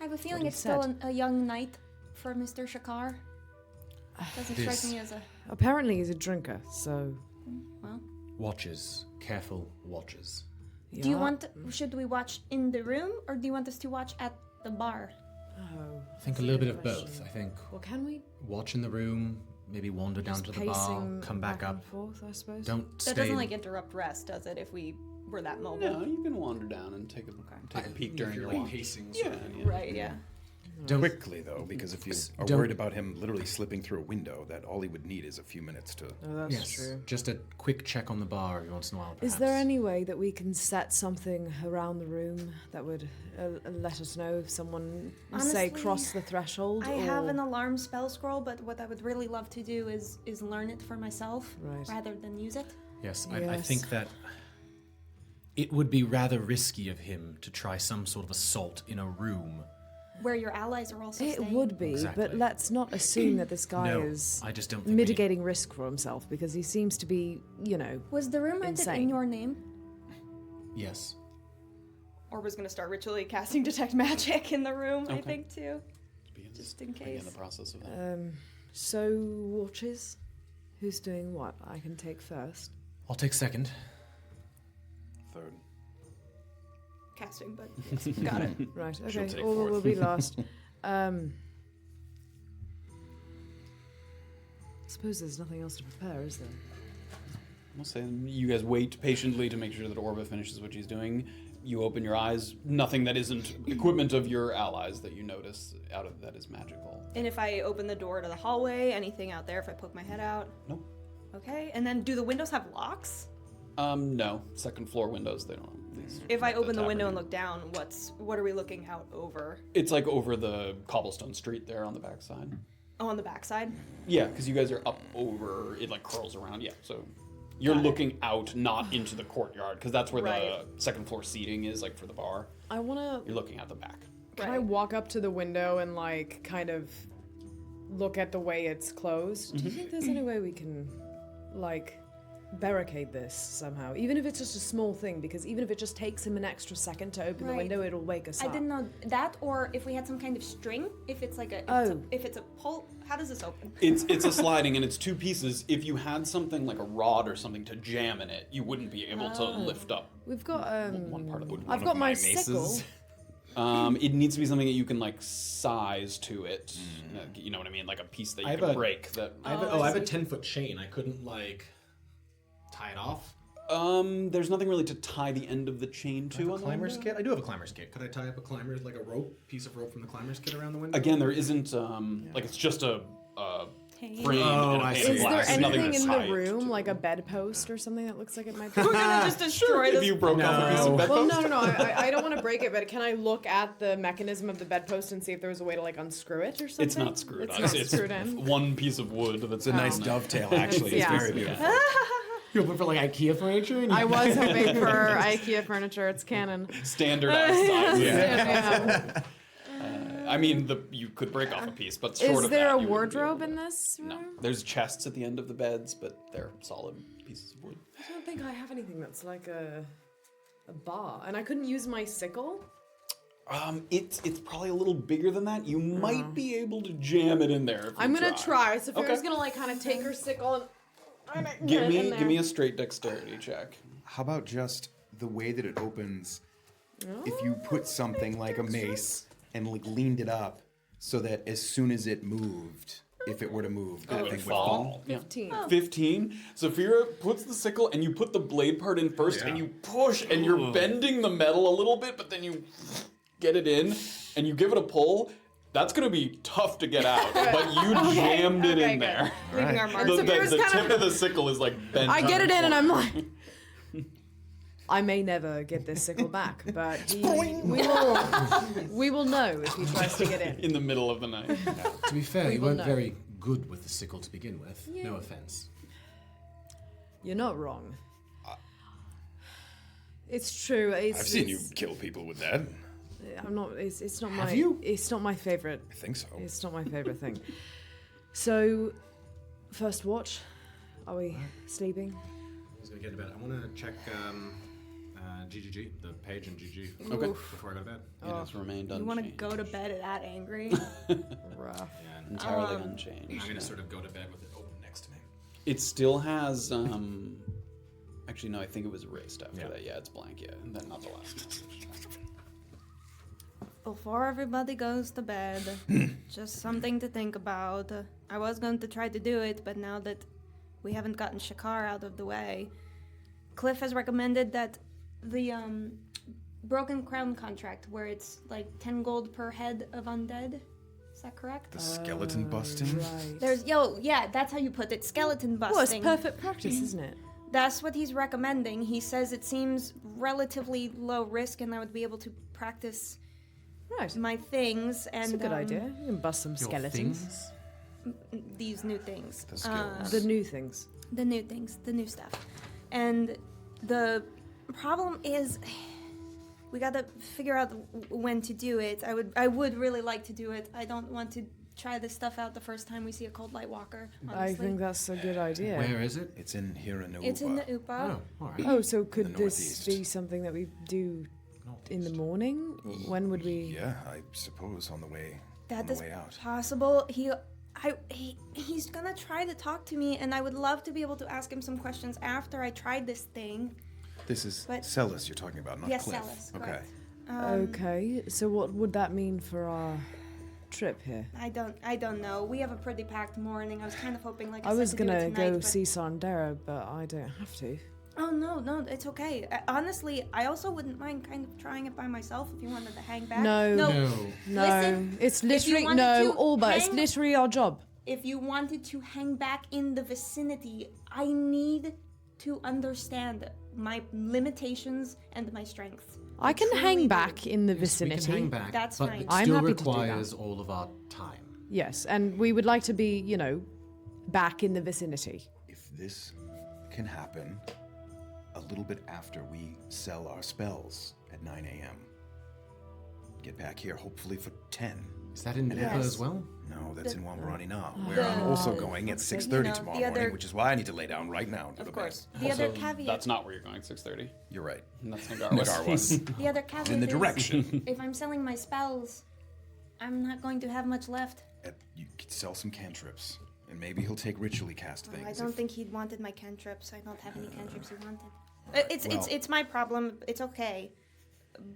I have a feeling he it's still said. a young night for Mr. Shakar. Doesn't This- strike me as a Apparently, he's a drinker, so. well. Watches, careful watches. Do you yeah. want? Should we watch in the room, or do you want us to watch at the bar? Oh. I think a little bit of both. I think Well, can we? watch in the room, maybe wander down Just to the bar, pacing come back and up. forth, I suppose. Don't That stay. doesn't interrupt rest, does it? If we were that mobile. No, you can wander down and take a peek during your walk. pacing. Yeah, yeah. Right. Yeah. Quickly, though, because if you are Don't- worried about him literally slipping through a window, that all he would need is a few minutes to... Oh, that's Yes, true. just a quick check on the bar every once in a while. Is there perhaps. any way that we can set something around the room that would let us know if someone, say, Honestly, crossed the threshold? I have or- an alarm spell scroll, but what I would really love to do is learn it for myself Right. rather than use it. Yes, I Yes. think that it would be rather risky of him to try some sort of assault in a room. Where your allies are also It staying. would be, Exactly. but let's not assume that this guy No, is I just don't think we- mitigating risk for himself because he seems to be, Was the room rented Insane. in your name? Yes. Orba's gonna start ritually casting detect magic in the room. I Okay. think too. Begin- Just in begin case. the process of that. So watches. Who's doing what? I can take first. I'll take second. Third. Casting, but yes, got it. Right. She'll Okay. take All fourth. will be last. Suppose there's nothing else to prepare, is there? We'll say you guys wait patiently to make sure that Orba finishes what she's doing. You open your eyes. Nothing that isn't equipment of your allies that you notice out of that is magical. And if I open the door to the hallway, anything out there? If I poke my head out? Nope. Okay. And then, do the windows have locks? No. Second floor windows. They don't. These If I open the window and tavern. look down, what are we looking out over? It's like over the cobblestone street there on the backside. Oh, on the backside. Yeah, because you guys are up over. It like curls around. Yeah, so you're looking out, not into the courtyard, because that's where Right. the second floor seating is, like for the bar. I wanna. You're looking at the back. Can I walk up to the window and kind of look at the way it's closed? Do you think there's any way we can barricade this somehow? Even if it's just a small thing, because even if it just takes him an extra second to open the Right. window, it'll wake us I up. didn't know that, or if we had some kind of string. If it's If it's a pull, how does this open? It's a sliding and it's two pieces. If you had something like a rod or something to jam in it, you wouldn't be able to lift up We've got one part of the. I've got my sickle. It needs to be something that you can size to it. You know what I mean? Like a piece that you have can a- break. That I have a 10-foot chain. I couldn't tie it off. there's nothing really to tie the end of the chain Do I to. have a on the climber's window. kit? I do have a climber's kit. Could I tie up a climber's a piece of rope from the climber's kit around the window? Again, there isn't it's just a frame Oh, and a I pane see. of Is glass. there There's nothing anything in to the tie it room, to. like a bedpost or something that looks like it might be? We're gonna just destroy If this. you broke off a piece of Well, bedpost. no. I don't want to break it, but can I look at the mechanism of the bedpost and see if there was a way to unscrew it or something? It's not screwed It's on. not It's screwed in. one piece of wood that's It's a nice dovetail, actually. Yeah. It's very beautiful. You're hoping for IKEA furniture? And I was hoping for IKEA furniture. It's canon. standardized size. Yeah. I mean, you could break off a piece, but short Is of there that, a you wouldn't be able wardrobe to. in this room? No, there's chests at the end of the beds, but they're solid pieces of wood. I don't think I have anything that's like a bar, and I couldn't use my sickle. It's probably a little bigger than that. You might be able to jam it in there. If you I'm gonna try. Safira's Okay. gonna kind of take her sickle and Give me a straight dexterity check. How about just the way that it opens? If you put something like a mace and leaned it up so that as soon as it moved, if it were to move, that would thing would fall. fall. 15. 15. Safira puts the sickle and you put the blade part in first and you push and you're bending the metal a little bit, but then you get it in and you give it a pull. That's gonna be tough to get out, but you jammed it in there. Leaving our mark. The Safira's tip kinda- of the sickle is bent. I get on it the in and I'm corner. like, I may never get this sickle back, but we will know if he tries to get in. in the middle of the night. To be fair, you will weren't know. very good with the sickle to begin with. No offense. You're not wrong. It's true. I've seen you kill people with that. I'm not. It's not my. Have you? It's not my favorite. I think so. It's not my favorite thing. So, first watch. Are we sleeping? I was gonna get to bed. I want to check GGG, the page in GG. Okay. Before I go to bed. It has remained unchanged. You want to go to bed that angry? Rough. Yeah, Entirely unchanged. I'm gonna sort of go to bed with it open next to me. It still has. Actually, no. I think it was erased after that. Yeah, it's blank. Yeah, and then not the last. Before everybody goes to bed, just something to think about. I was going to try to do it, but now that we haven't gotten Shekar out of the way, Cliff has recommended that the Broken Crown contract, where it's like 10 gold per head of undead. Is that correct? The skeleton busting? Right. There's that's how you put it, skeleton busting. Well, it's perfect practice, isn't it? That's what he's recommending. He says it seems relatively low risk, and I would be able to practice Right. my things. And That's a good idea. You can bust some skeletons. These new things. The skills. The new things. The new things, the new stuff. And the problem is, we gotta figure out when to do it. I would really like to do it. I don't want to try this stuff out the first time we see a cold light walker. Honestly. I think that's a good idea. Where is it? It's in here in Orba. It's in the Upa. Oh, all right. Oh, so could the this northeast. be something that we do in the morning? When would we? Yeah, I suppose on the way. That on the is way out. possible. He's gonna try to talk to me, and I would love to be able to ask him some questions after I tried this thing. This is But- Celis you're talking about, not Yes, Cliff. Celis, Okay. correct. Okay. So what would that mean for our trip here? I don't know. We have a pretty packed morning. I was kind of hoping, like I I said, was to do it gonna tonight, go but- see Sandera, but I don't have to. Oh no, it's okay. Honestly, I also wouldn't mind kind of trying it by myself if you wanted to hang back. No. No. No, Listen, it's if you literally wanted to Orba. It's hang- literally our job. If you wanted to hang back in the vicinity, I need to understand my limitations and my strengths. I can truly hang do. back in the We vicinity. can hang back, That's but fine. it I'm still happy to do that. requires all of our time. Yes, and we would like to be, back in the vicinity. If this can happen a little bit after we sell our spells at 9 a.m., get back here hopefully for 10. Is that in Orba Yes. as well? No, that's in Wambaranina, where I'm also going at 6:30 You know, tomorrow the other- morning, which is why I need to lay down right now and go to Of course. bed. The other Also, caveat. That's not where you're going. 6:30. You're right. That's Nagar Nagar was. The other caveat in the is, direction. if I'm selling my spells, I'm not going to have much left. You could sell some cantrips, and maybe he'll take ritually cast things. I don't if- think he'd wanted my cantrips. I don't have any cantrips he wanted. Well- It's my problem. It's okay,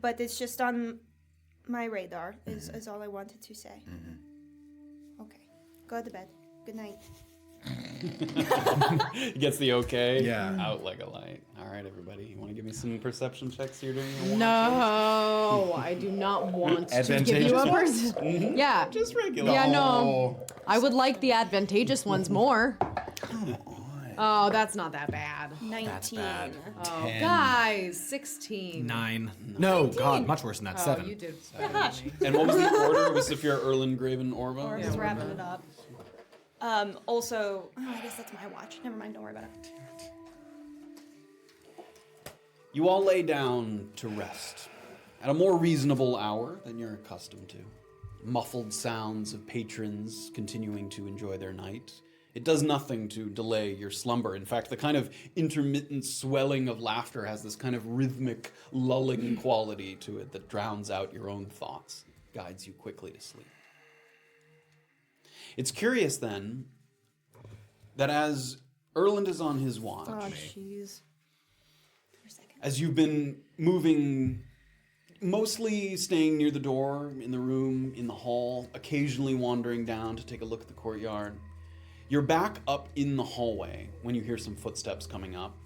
but it's just on my radar. Is all I wanted to say. Okay, go to bed. Good night. He gets the okay. Yeah. Out like a light. All right, everybody. You want to give me some perception checks? You're doing a No, I do not want to give Advantageous you a ones? person. Yeah. Just regular. Yeah, no. I would like the advantageous ones more. Come on. Oh, that's not that bad. 19. bad. Oh, 10. guys, 16. 9. No, God, much worse than that. Oh, 7. you did. Hush. And what was the order? It was Safira, Erland, Graven, Orba? Just wrapping it up. Also, I guess that's my watch. Never mind. Don't worry about it. You all lay down to rest at a more reasonable hour than you're accustomed to. Muffled sounds of patrons continuing to enjoy their night. It does nothing to delay your slumber. In fact, the kind of intermittent swelling of laughter has this kind of rhythmic, lulling quality to it that drowns out your own thoughts, guides you quickly to sleep. It's curious, then, that as Erland is on his watch, Oh, jeez. For a second. as you've been moving, mostly staying near the door, in the room, in the hall, occasionally wandering down to take a look at the courtyard, you're back up in the hallway when you hear some footsteps coming up,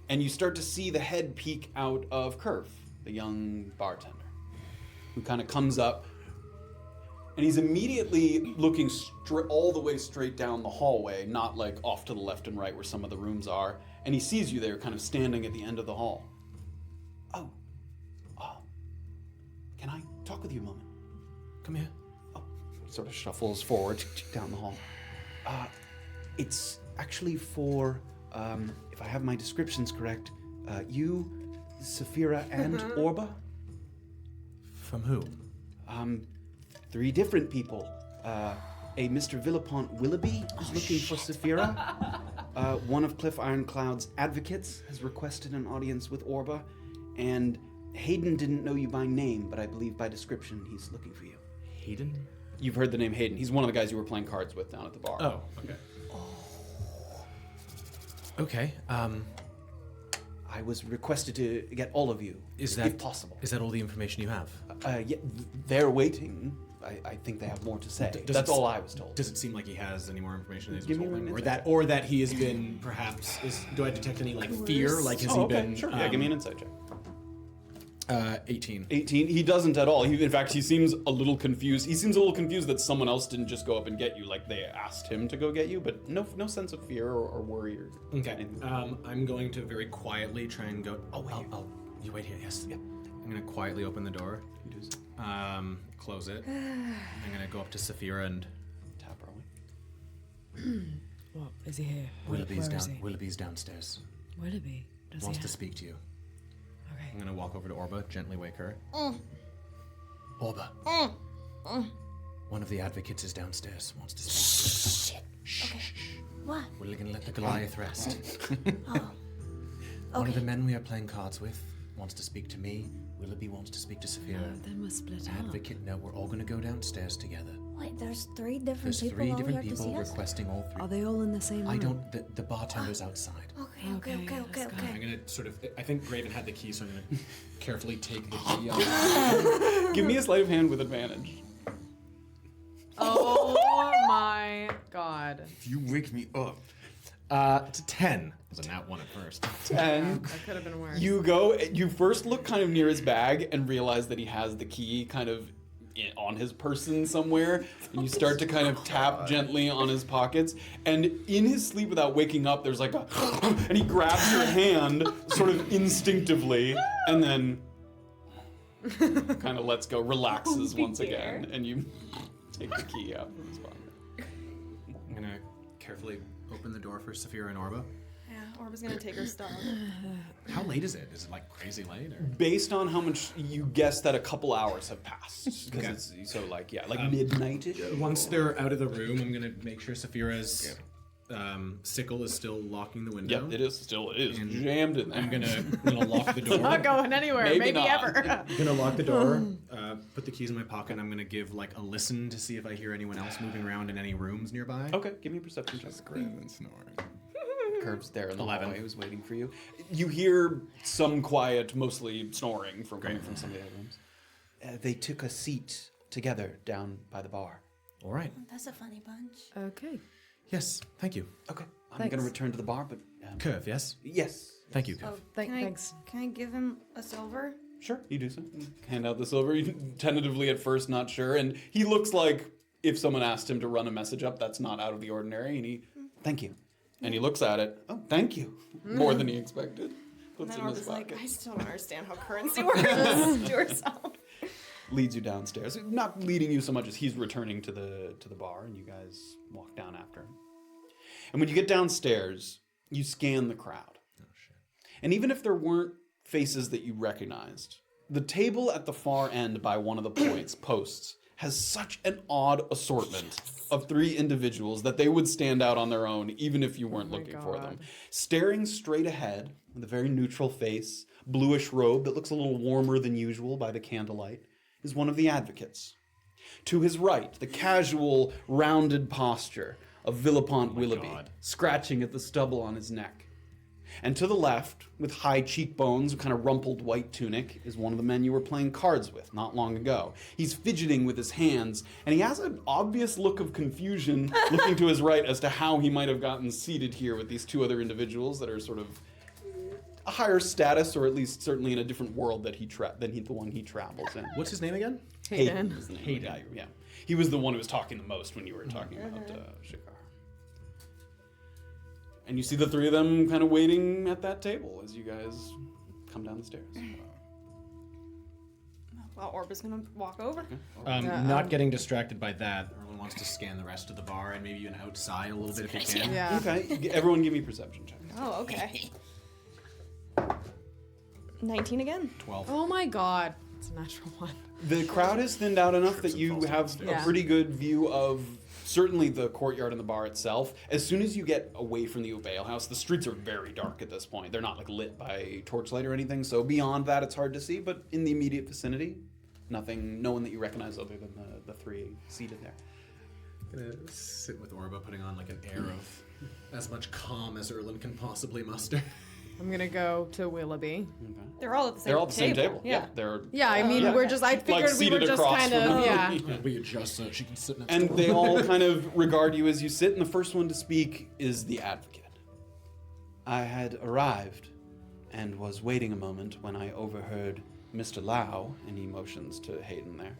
and you start to see the head peek out of Curve, the young bartender, who kind of comes up, and he's immediately looking all the way straight down the hallway, not like off to the left and right where some of the rooms are, and he sees you there kind of standing at the end of the hall. Oh, can I talk with you a moment? Come here. Sort of shuffles forward down the hall. It's actually for, if I have my descriptions correct, you, Safira, and Orba? From who? 3 different people. A Mr. Villapont Willoughby is looking for Safira. One of Cliff Ironcloud's advocates has requested an audience with Orba. And Hayden didn't know you by name, but I believe by description he's looking for you. Hayden? You've heard the name Hayden. He's one of the guys you were playing cards with down at the bar. Oh, okay. Okay, I was requested to get all of you, if possible. Is that all the information you have? Yeah, they're waiting. I think they have more to say. That's all I was told. Does it seem like he has any more information that he's Give me withholding? an Or insight that he has been perhaps do I detect any fear? Like has he been Sure. Yeah, give me an insight check. 18. 18. He doesn't at all. In fact, he seems a little confused. He seems a little confused that someone else didn't just go up and get you, like they asked him to go get you, but no sense of fear or worry or Okay. anything. I'm going to very quietly try and go. Oh wait. You wait here, yes. Yep. I'm gonna quietly open the door. You do so. Close it. I'm gonna go up to Safira and Tap early. What? Is he here? Willoughby's Where is he? Willoughby's downstairs. Willoughby? Does Wants he to have... speak to you. Okay. I'm gonna walk over to Orba, gently wake her. Orba. One of the advocates is downstairs. Wants to speak. Okay. What? We're gonna let the Goliath rest. Oh. One of the men we are playing cards with wants to speak to me. Willoughby wants to speak to Safira. Then we're split up. Advocate, no, we're all gonna go downstairs together. Wait, there's 3 different There's people 3 all different here to see people us? requesting all 3. Are they all in the same room? I don't. The bartender's outside. Okay. I'm gonna sort of. I think Graven had the key, so I'm gonna carefully take the key off. Give me a sleight of hand with advantage. Oh my god. If you wake me up. It's a 10. It was a nat 1 at first. 10. That could have been worse. You first look kind of near his bag and realize that he has the key kind of on his person somewhere, and you start to kind of tap gently on his pockets, and in his sleep without waking up there's like a and he grabs your hand sort of instinctively and then kind of lets go, relaxes once again, and you take the key out from his pocket. I'm gonna carefully open the door for Safira and Orba. Yeah, Orba's gonna take her stuff. How late is it? Is it like crazy late? Or? Based on how much you guess that a couple hours have passed, because it's so like midnight-ish. Once they're out of the room, I'm gonna make sure Safira's sickle is still locking the window. Yep, it is And jammed in there. I'm gonna lock the door. Not going anywhere. Maybe Maybe not. ever. I'm gonna lock the door, put the keys in my pocket, and I'm gonna give like a listen to see if I hear anyone else moving around in any rooms nearby. Okay, give me a perception check. Graven snoring. Curves there in the 11. hallway, who's waiting for you. You hear some quiet, mostly snoring coming from some of the other rooms. They took a seat together down by the bar. All right. That's a funny bunch. Okay. Yes. Thank you. Okay, I'm Thanks. going to return to the bar, but Curve. Yes. yes. Thank you, Curve. Thanks. Can I give him a silver? Sure, you do so. Hand out the silver, tentatively at first, not sure, and he looks like if someone asked him to run a message up, that's not out of the ordinary, and thank you. And he looks at it. Oh, thank you. More than he expected. And Puts then it in his Orba's like, pocket. I still don't understand how currency works to herself. Leads you downstairs. Not leading you so much as he's returning to the bar, and you guys walk down after him. And when you get downstairs, you scan the crowd. Oh shit. And even if there weren't faces that you recognized, the table at the far end by one of the posts has such an odd assortment of 3 individuals that they would stand out on their own even if you weren't looking for them. Staring straight ahead with a very neutral face, bluish robe that looks a little warmer than usual by the candlelight, is one of the advocates. To his right, the casual, rounded posture of Villapont Willoughby, scratching at the stubble on his neck. And to the left, with high cheekbones, kind of rumpled white tunic, is one of the men you were playing cards with not long ago. He's fidgeting with his hands, and he has an obvious look of confusion looking to his right as to how he might have gotten seated here with these 2 other individuals that are sort of a higher status, or at least certainly in a different world that the one he travels in. What's his name again? Hayden is the name of the guy. Yeah. He was the one who was talking the most when you were talking about Shekar. And you see the 3 of them kind of waiting at that table as you guys come down the stairs. Well, Orba's gonna walk over. Not getting distracted by that. Erland wants to scan the rest of the bar and maybe even outside a little bit if he can. Yeah. Okay, everyone give me a perception check. Oh, okay. 19 again. 12. Oh my god. It's a natural one. The crowd is thinned out enough that you have a Yeah. pretty good view of certainly the courtyard and the bar itself. As soon as you get away from the old alehouse, the streets are very dark at this point. They're not like lit by torchlight or anything, so beyond that it's hard to see, but in the immediate vicinity, no one that you recognize other than the three seated there. Gonna sit with Orba, putting on like an air of as much calm as Erland can possibly muster. I'm gonna go to Willoughby. They're all at the same table. They're all at the same table. Yeah. They're Yeah, I mean, Yeah. we're just, I figured we were seated just across kind from of, the- yeah. We adjust so she can sit next And to they all kind of regard you as you sit, and the first one to speak is the advocate. I had arrived and was waiting a moment when I overheard Mr. Lau, and he motions to Hayden there,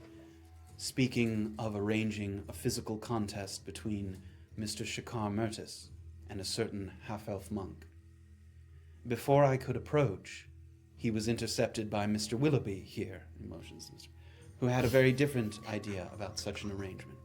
speaking of arranging a physical contest between Mr. Shekar Mertis and a certain half-elf monk. Before I could approach, he was intercepted by Mr. Willoughby here, he motions to Mr. who had a very different idea about such an arrangement.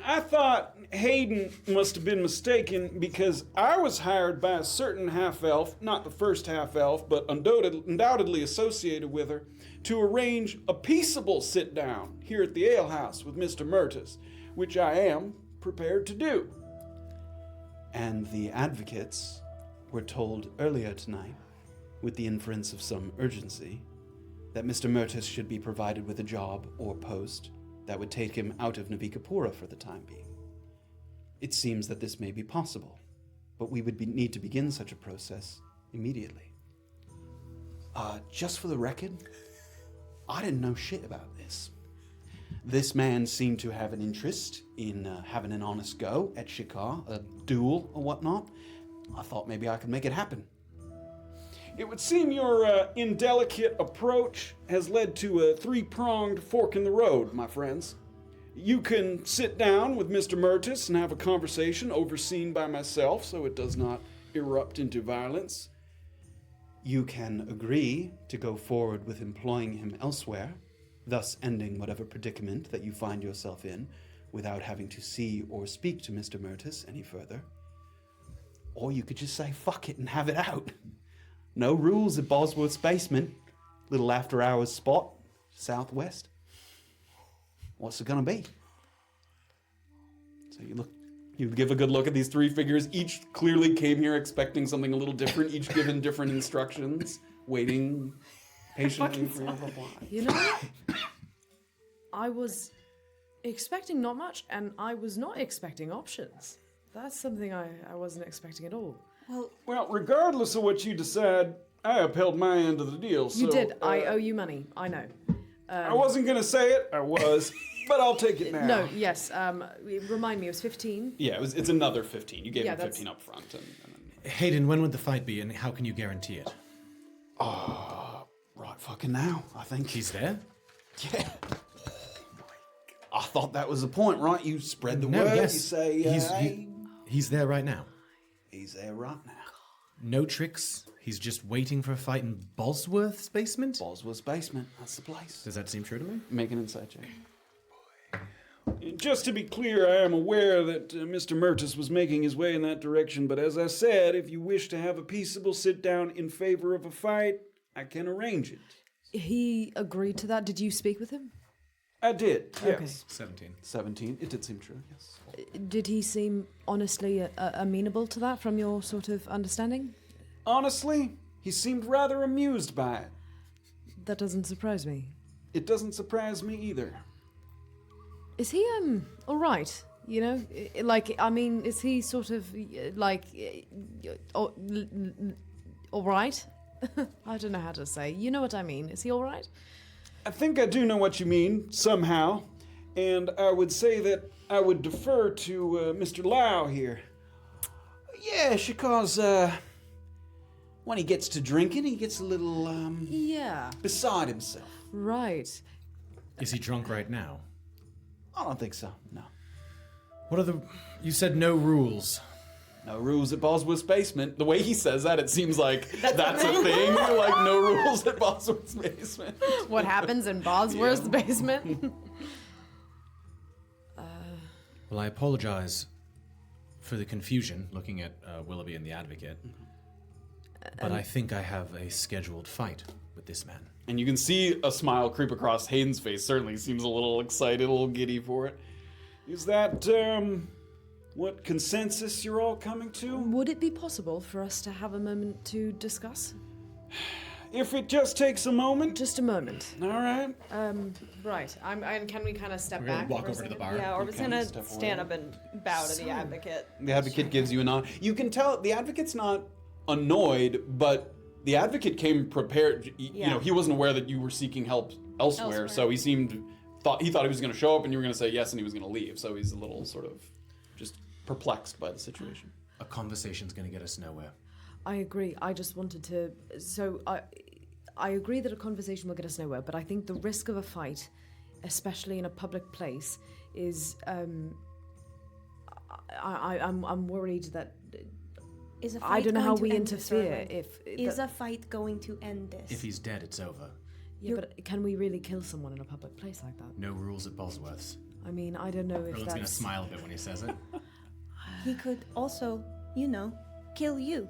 I thought Hayden must have been mistaken because I was hired by a certain half-elf, not the first half-elf, but undoubtedly associated with her, to arrange a peaceable sit-down here at the alehouse with Mr. Mertis, which I am prepared to do. And the advocates were told earlier tonight, with the inference of some urgency, that Mr. Mertis should be provided with a job or post that would take him out of Navikapura for the time being. It seems that this may be possible, but we would need to begin such a process immediately. Just for the record, I didn't know shit about this. This man seemed to have an interest in having an honest go at Shekar, a duel or whatnot. I thought maybe I could make it happen. It would seem your indelicate approach has led to a three-pronged fork in the road, my friends. You can sit down with Mr. Mertis and have a conversation overseen by myself so it does not erupt into violence. You can agree to go forward with employing him elsewhere, thus ending whatever predicament that you find yourself in without having to see or speak to Mr. Mertis any further. Or you could just say fuck it and have it out. No rules at Bosworth's basement. Little after-hours spot, southwest. What's it gonna be? So you give a good look at these three figures. Each clearly came here expecting something a little different. Each given different instructions, waiting patiently for your reply. You know, I was expecting not much, and I was not expecting options. That's something I wasn't expecting at all. Well, regardless of what you decide, I upheld my end of the deal. You so, did. I owe you money. I know. I wasn't going to say it. I was. But I'll take it now. No, yes. Remind me, it was 15. Yeah, it's another 15. You gave Yeah, him 15 up front. And Hayden, when would the fight be, and how can you guarantee it? right fucking now, I think. He's there? Yeah. I thought that was the point, right? You spread the word. Yes. You say, He's there right now. he's there right now. No tricks. He's just waiting for a fight in Bosworth's basement? Bosworth's basement. That's the place. Does that seem true to me? Make an insight check. Just to be clear, I am aware that Mr. Mertis was making his way in that direction, but as I said, if you wish to have a peaceable sit-down in favor of a fight, I can arrange it. He agreed to that. Did you speak with him? I did, Okay. yes. 17. 17. It did seem true, yes. Did he seem honestly amenable to that from your sort of understanding? Honestly, he seemed rather amused by it. That doesn't surprise me. It doesn't surprise me either. Is he, all right? You know, is he sort of, all right? I don't know how to say. You know what I mean. Is he all right? I think I do know what you mean, somehow, and I would say that I would defer to Mr. Lau here. Yeah, Shekar's, when he gets to drinking, he gets a little, Yeah. beside himself. Right. Is he drunk right now? I don't think so, no. What are the... You said no rules. No rules at Bosworth's basement. The way he says that, it seems like that's a thing. Like, no rules at Bosworth's basement. What happens in Bosworth's basement? Well, I apologize for the confusion looking at Willoughby and the Advocate, but I think I have a scheduled fight with with this man. And you can see a smile creep across Hayden's face. Certainly he seems a little excited, a little giddy for it. Is that, what consensus you're all coming to? Would it be possible for us to have a moment to discuss? If it just takes a moment. Just a moment. All right. Right. And can we kind of step We're gonna back? walk for a over to the second? bar. Yeah, Orba's gonna step away. stand up and bow to the advocate. The advocate gives you a nod. You can tell the advocate's not annoyed, but the advocate came prepared. You know, he wasn't aware that you were seeking help elsewhere. So he thought he was going to show up and you were going to say yes and he was going to leave. So he's a little sort of just perplexed by the situation. A conversation's going to get us nowhere. I agree. I just wanted to. So I agree that a conversation will get us nowhere, but I think the risk of a fight, especially in a public place, is. I'm worried that. Is a fight I don't know how going to we end this, interfere Erland? Is a fight going to end this? If he's dead, it's over. Yeah, but can we really kill someone in a public place like that? No rules at Bosworth's. I mean, I don't know if Erland's that's. going to smile a bit when he says it. He could also, kill you.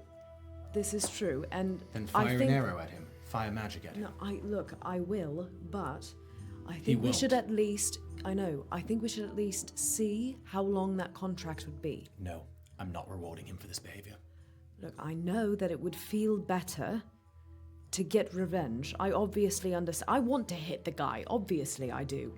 This is true, and Then I fire think, an arrow at him. Fire magic at him. No, I will, but I think we should at least. I know. I think we should at least see how long that contract would be. No, I'm not rewarding him for this behavior. Look, I know that it would feel better to get revenge. I obviously understand. I want to hit the guy. Obviously, I do.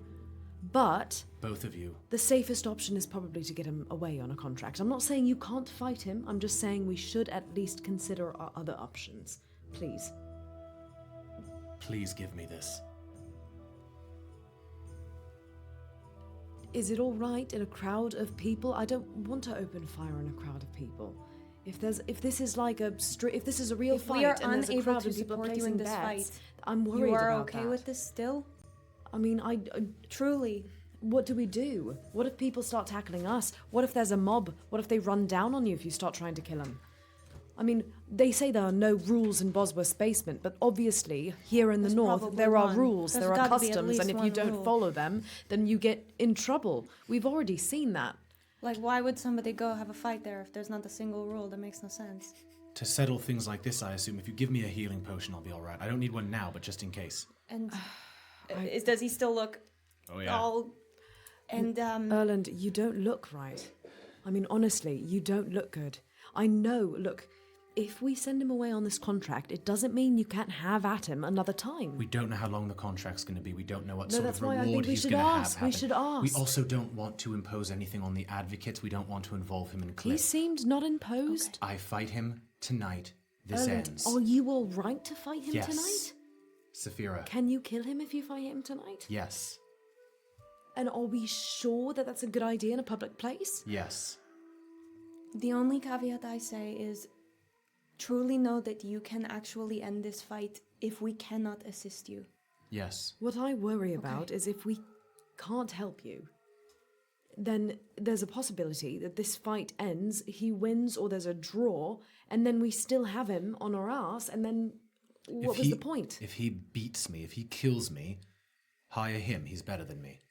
But Both of you. the safest option is probably to get him away on a contract. I'm not saying you can't fight him. I'm just saying we should at least consider our other options. Please. Please give me this. Is it all right in a crowd of people? I don't want to open fire in a crowd of people. If this is like if this is a real If fight we are and there's a unable crowd to of people support you placing in this bets, fight, I'm worried You are about okay that. with this still? I mean, I Truly. what do we do? What if people start tackling us? What if there's a mob? What if they run down on you if you start trying to kill them? I mean, they say there are no rules in Bosworth's basement, but obviously here in the There's north probably there are one. rules, There's there are gotta be at customs, and least if you one don't rule. follow them, then you get in trouble. We've already seen that. Like, why would somebody go have a fight there if there's not a single rule? That makes no sense. To settle things like this, I assume if you give me a healing potion, I'll be all right. I don't need one now, but just in case. And does he still look Oh, yeah. all... And, Erland, you don't look right. I mean, honestly, you don't look good. I know, look, if we send him away on this contract, it doesn't mean you can't have at him another time. We don't know how long the contract's going to be. We don't know what No, sort that's of why I reward think we he's should going to have ask. We happen. should ask. We also don't want to impose anything on the advocates. We don't want to involve him in He cliff. seemed not imposed. I fight him tonight. This Erland, ends. are you all right to fight him Yes. tonight? Safira. Can you kill him if you fight him tonight? Yes. And are we sure that that's a good idea in a public place? Yes. the only caveat I say is truly know that you can actually end this fight if we cannot assist you. Yes. What I worry about is if we can't help you, then there's a possibility that this fight ends, he wins, or there's a draw, and then we still have him on our ass, and then what was the point? If he beats me, if he kills me, hire him. He's better than me.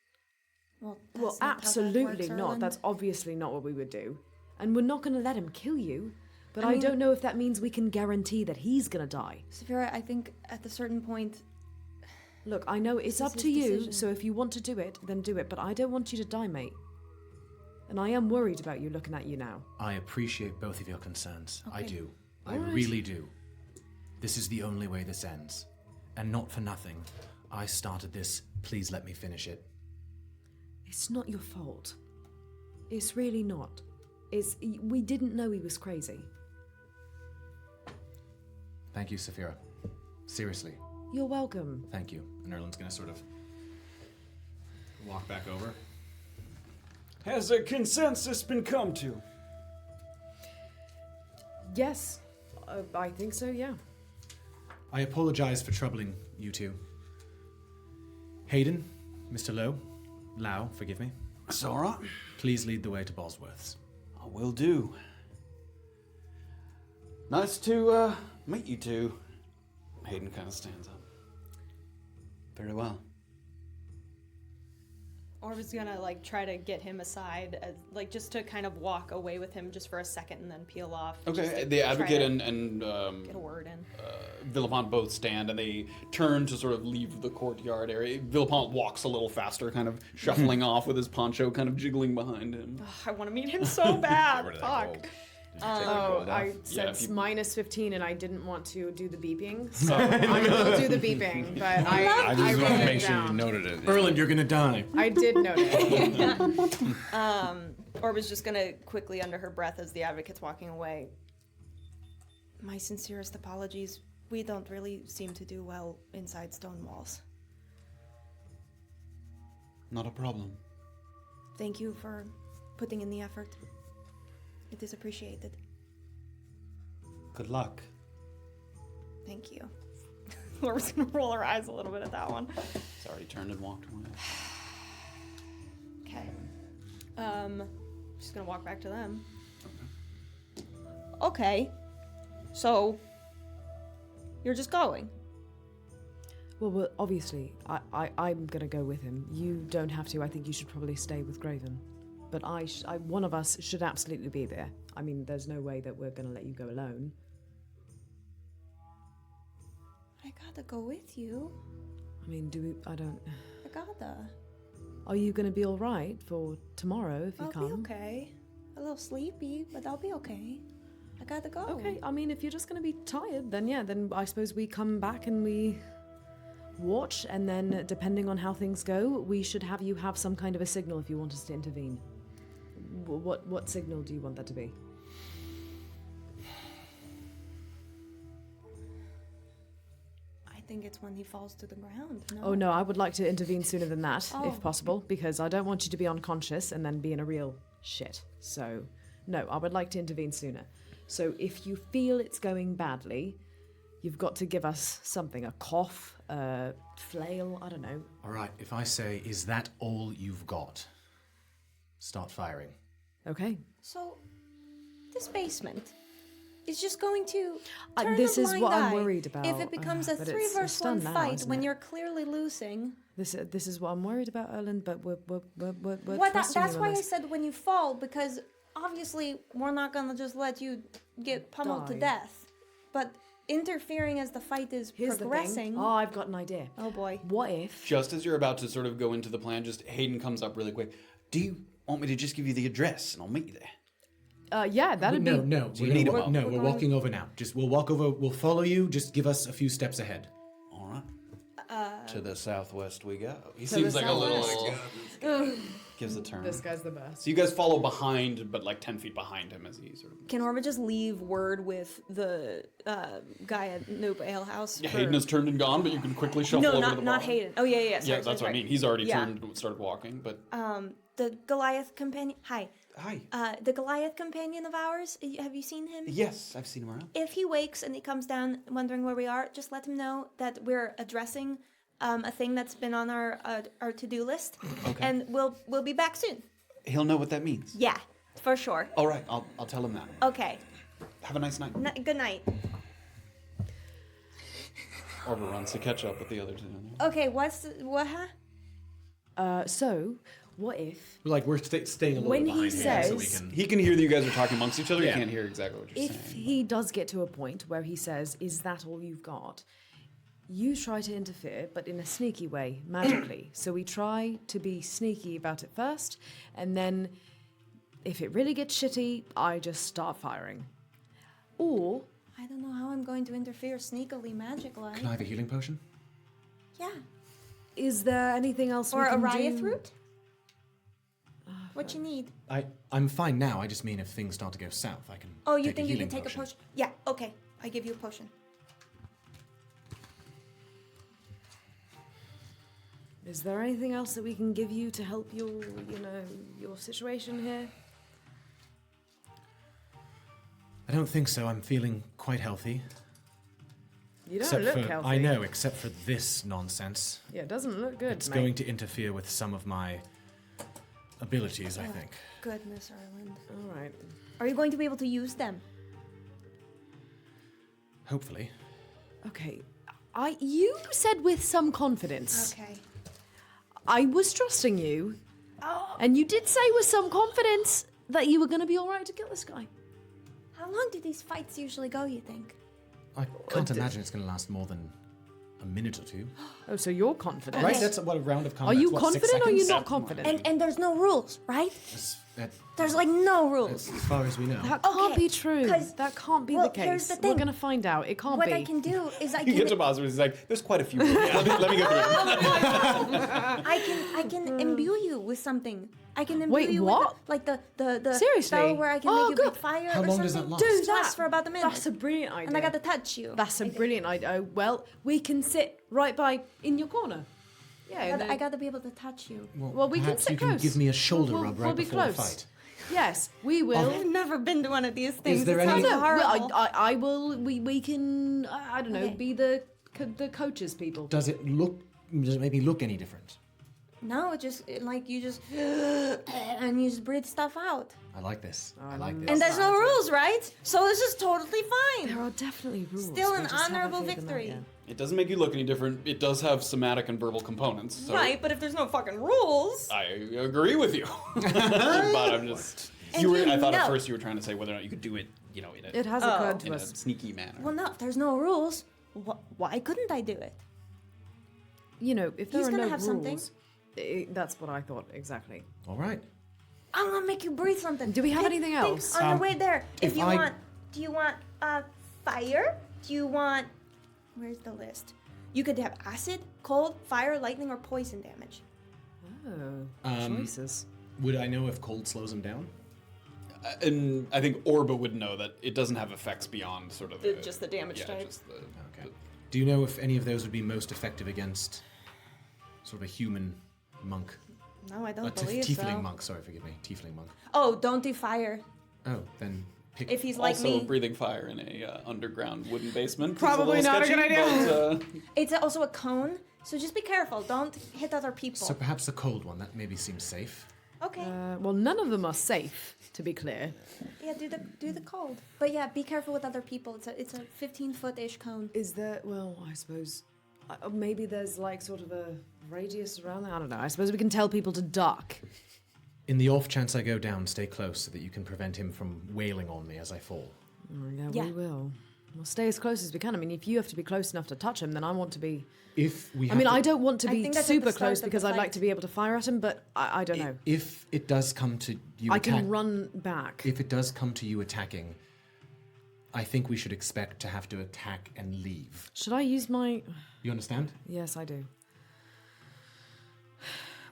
Well, Well, that's not how that absolutely works, not. Erland. That's obviously not what we would do. And we're not going to let him kill you. But I I mean- don't know if that means we can guarantee that he's going to die. Safira, I think at a certain point, Look, I know it's This up is to his you, decision. so if you want to do it, then do it. But I don't want you to die, mate. And I am worried about you looking at you now. I appreciate both of your concerns. I Okay. do. I All right. really do. This is the only way this ends. And not for nothing. I started this. Please let me finish it. It's not your fault. It's really not. We didn't know he was crazy. Thank you, Safira. Seriously, You're welcome. thank you. And Erland's gonna sort of walk back over. Has a consensus been come to? Yes, I think so, yeah. I apologize for troubling you two. Hayden, Mr. Lau, forgive me. It's all right. Please lead the way to Bosworth's. I will do. Nice to meet you two. Hayden kind of stands up. Very well. Orba's gonna like try to get him aside, like just to kind of walk away with him just for a second and then peel off. Okay, the advocate and get a word in. Villapont both stand and they turn to sort of leave the courtyard area. Villapont walks a little faster, kind of shuffling off with his poncho kind of jiggling behind him. Ugh, I want to meet him so bad. Fuck. I said if you- minus 15 and I didn't want to do the beeping, so I will do the beeping, but I just wrote want to it make sure you down. noted it. Erland, you're gonna die. I did note it. Orba's just gonna quickly, under her breath, as the advocate's walking away. My sincerest apologies. We don't really seem to do well inside stone walls. Not a problem. Thank you for putting in the effort. It is appreciated. Good luck. Thank you. Orba's gonna roll her eyes a little bit at that one. It's already turned and walked away. Okay. Just gonna walk back to them. Okay. So, you're just going? Well, obviously, I'm gonna go with him. You don't have to. I think you should probably stay with Graven. But one of us should absolutely be there. I mean, there's no way that we're gonna let you go alone. I gotta go with you. I mean, I don't... I gotta. Are you gonna be all right for tomorrow if you I'll come? be okay. A little sleepy, but I'll be okay. I gotta go. Okay, I mean, if you're just gonna be tired, then yeah, then I suppose we come back and we watch, and then depending on how things go, we should have you have some kind of a signal if you want us to intervene. What signal do you want that to be? I think it's when he falls to the ground. No? Oh no, I would like to intervene sooner than that, Oh. if possible, because I don't want you to be unconscious and then be in a real shit. So, no, I would like to intervene sooner. So if you feel it's going badly, you've got to give us something, a cough, a flail, I don't know. All right, if I say, is that all you've got? Start firing. Okay. So, this basement is just going to turn this a is blind what I'm eye worried about. If it becomes a But 3 it's versus 1 done now, fight isn't when it? you're clearly losing. This is what I'm worried about, Erland, but we're That's trusting you on why I this. said when you fall, because obviously we're not gonna just let you get pummeled to Die. death. But interfering as the fight is Here's progressing. the thing. Oh, I've got an idea. Oh boy. What if... Just as you're about to sort of go into the plan, just Hayden comes up really quick. Do you want me to just give you the address and I'll meet you there? Yeah, that'd be... No, you need a we're, bump? no, we're walking over now. We'll walk over, we'll follow you, just give us a few steps ahead. All right. To the southwest we go. He To seems the like a little... southwest. Gives a turn. This guy's the best. So you guys follow behind, but like 10 feet behind him as he sort of... Can Orba just leave word with the guy at Noob Ale House? Yeah, for- Hayden has turned and gone, but you can quickly shuffle No, over to not the not bottom. Hayden. Oh yeah, yeah. Sorry, Yeah, sorry, that's what I sorry. mean. He's already Yeah. turned and started walking, but... The Goliath companion. Hi. Hi. The Goliath companion of ours. Have you seen him? Yes, I've seen him around. If he wakes and he comes down wondering where we are, just let him know that we're addressing a thing that's been on our to-do list, Okay. and we'll be back soon. He'll know what that means. Yeah, for sure. All right, I'll tell him that. Okay. Have a nice night. Good night. Orba runs to catch up with the other two. Okay, what? Huh? So, what if... We're staying a little When bit he behind him. says... So we can. He can hear that you guys are talking amongst each other. Yeah. He can't hear exactly what you're If saying. he does get to a point where he says, is that all you've got? You try to interfere, but in a sneaky way, magically. So we try to be sneaky about it first, and then if it really gets shitty, I just start firing. Or, I don't know how I'm going to interfere sneakily, magic-like. Can I have a healing potion? Yeah. is there anything else Or we a can riot do? root? What you need? I'm fine now. I just mean if things start to go south, I can. Oh, you take think a you can healing take a potion? Yeah, okay. I give you a potion. Is there anything else that we can give you to help your, your situation here? I don't think so. I'm feeling quite healthy. You don't except look for, healthy. I know, except for this nonsense. Yeah, it doesn't look good, It's mate. going to interfere with some of my abilities, I think. Goodness, Erland. All right. Are you going to be able to use them? Hopefully. Okay. You said with some confidence. Okay. I was trusting you, And you did say with some confidence that you were going to be all right to kill this guy. How long do these fights usually go, you think? I can't imagine it's going to last more than a minute or two. Oh, so you're confident. Right, that's what a round of combat. Are you what, confident or are you 6 not seconds? confident? And there's no rules, right? That, There's like no rules. As far as we know. That can't Okay, be true. 'cause- That can't be well, the case. here's the We're thing. going to find out. It can't What be. I can do is I You get to can Bosworth, he's like, there's quite a few. let me go through them. I can imbue you with something. I can imbue Wait, you what? with the Seriously? spell where I can Oh, make you breathe good. fire How or long something. does that last? Dude, lasts for about a minute. That's a brilliant idea. and I got to touch you. That's a brilliant idea. Well, we can sit right by in your corner. Yeah, I got to be able to touch you. Well, we can Perhaps sit you can close. give me a shoulder We'll- rub we'll right be before the close. fight. Yes, we will. I've never been to one of these things. there it any- sounds No, horrible. I will. We can. I don't know. Okay. Be the coaches people. Does it maybe look any different? No, it just like you just and you just breathe stuff out. I like this. I love like this. this. And there's no rules, right? So this is totally fine. There are definitely rules. Still we an just haven't honorable figured them out victory. yet. It doesn't make you look any different. It does have somatic and verbal components. So Right, but if there's no fucking rules. I agree with you. But I'm just. And You were, you I thought at know- first you were trying to say whether or not you could do it, in It has Oh. occurred in to a us. sneaky manner. Well, no, if there's no rules, why couldn't I do it? You know, if there He's are gonna no have rules, something. That's what I thought exactly. All right. I'm gonna make you breathe something. Do we have anything think else? on the way there? if Do you want fire? Do you want? Where's the list? You could have acid, cold, fire, lightning, or poison damage. Oh, choices. Would I know if cold slows him down? And I think Orba would know that it doesn't have effects beyond sort of Just the damage yeah, type. just the, Okay. Do you know if any of those would be most effective against sort of a human monk? No, I A don't believe so. tiefling monk, sorry, forgive me. Tiefling monk. Oh, don't do fire. Oh, then pick. If he's like also me. breathing fire in a underground wooden basement. is Probably little not a sketchy, good idea. But, It's also a cone, so just be careful. Don't hit other people. So perhaps the cold one, that maybe seems safe. Okay. Well, none of them are safe, to be clear. Yeah, do the cold. But yeah, be careful with other people. It's a 15-foot-ish cone. Is there? Well, I suppose maybe there's like sort of a radius around there. I don't know. I suppose we can tell people to duck. In the off chance I go down, stay close so that you can prevent him from wailing on me as I fall. Yeah, we will. We'll stay as close as we can. I mean, if you have to be close enough to touch him, then I want to be. If we I have mean, to- I don't want to I be think that's at the super start close of the because I'd like fight. to be able to fire at him, but I don't know. If it does come to you I attack, can run back. if it does come to you attacking, I think we should expect to have to attack and leave. Should I use my? You understand? Yes, I do.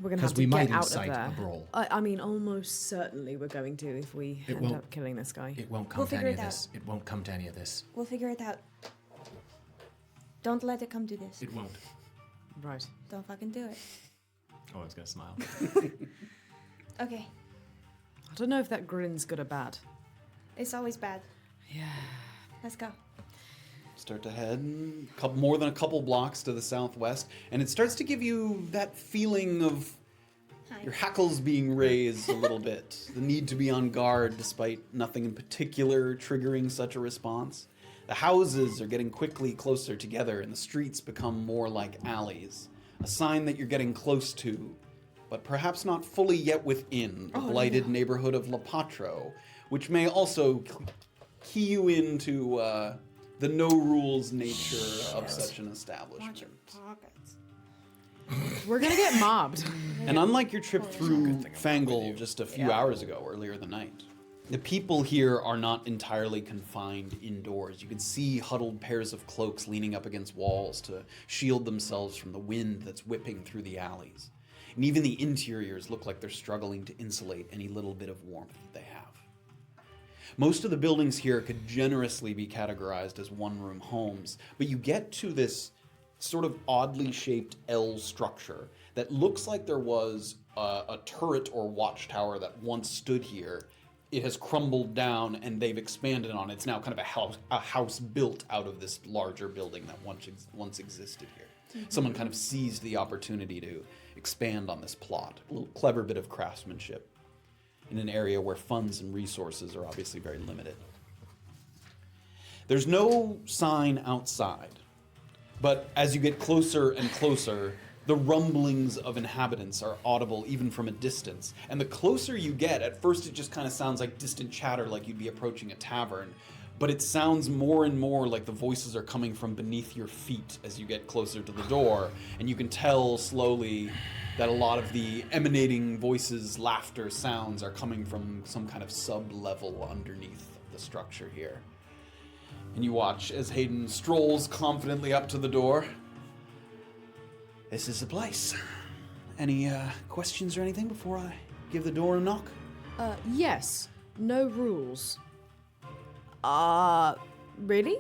We're going to 'Cause have to we might get out of incite there. a brawl. I mean, almost certainly we're going to if we end won't- up killing this guy. It won't come We'll to figure any of it this. It won't come to any of this. We'll figure it out. Don't let it come to this. It won't. Right. Don't fucking do it. Oh, I was going to smile. Okay. I don't know if that grin's good or bad. It's always bad. Yeah. Let's go. start to head more than a couple blocks to the southwest, and it starts to give you that feeling of your hackles being raised a little bit. The need to be on guard despite nothing in particular triggering such a response. The houses are getting quickly closer together and the streets become more like alleys. A sign that you're getting close to, but perhaps not fully yet within the blighted neighborhood of La Patro, which may also key you into the no-rules nature of such an establishment. We're gonna get mobbed. And unlike your trip through Fangle just a few hours ago, earlier in the night, the people here are not entirely confined indoors. You can see huddled pairs of cloaks leaning up against walls to shield themselves from the wind that's whipping through the alleys. And even the interiors look like they're struggling to insulate any little bit of warmth that they have. Most of the buildings here could generously be categorized as one-room homes, but you get to this sort of oddly shaped L structure that looks like there was a turret or watchtower that once stood here. It has crumbled down and they've expanded on it. It's now kind of a house built out of this larger building that once existed here. Someone kind of seized the opportunity to expand on this plot. A little clever bit of craftsmanship in an area where funds and resources are obviously very limited. There's no sign outside, but as you get closer and closer, The rumblings of inhabitants are audible even from a distance. And the closer you get, at first it just kind of sounds like distant chatter, like you'd be approaching a tavern. But it sounds more and more like the voices are coming from beneath your feet as you get closer to the door. And you can tell slowly that a lot of the emanating voices, laughter, sounds are coming from some kind of sub-level underneath the structure here. And you watch as Hayden strolls confidently up to the door. This is the place. Any questions or anything before I give the door a knock? Yes. No rules. Really?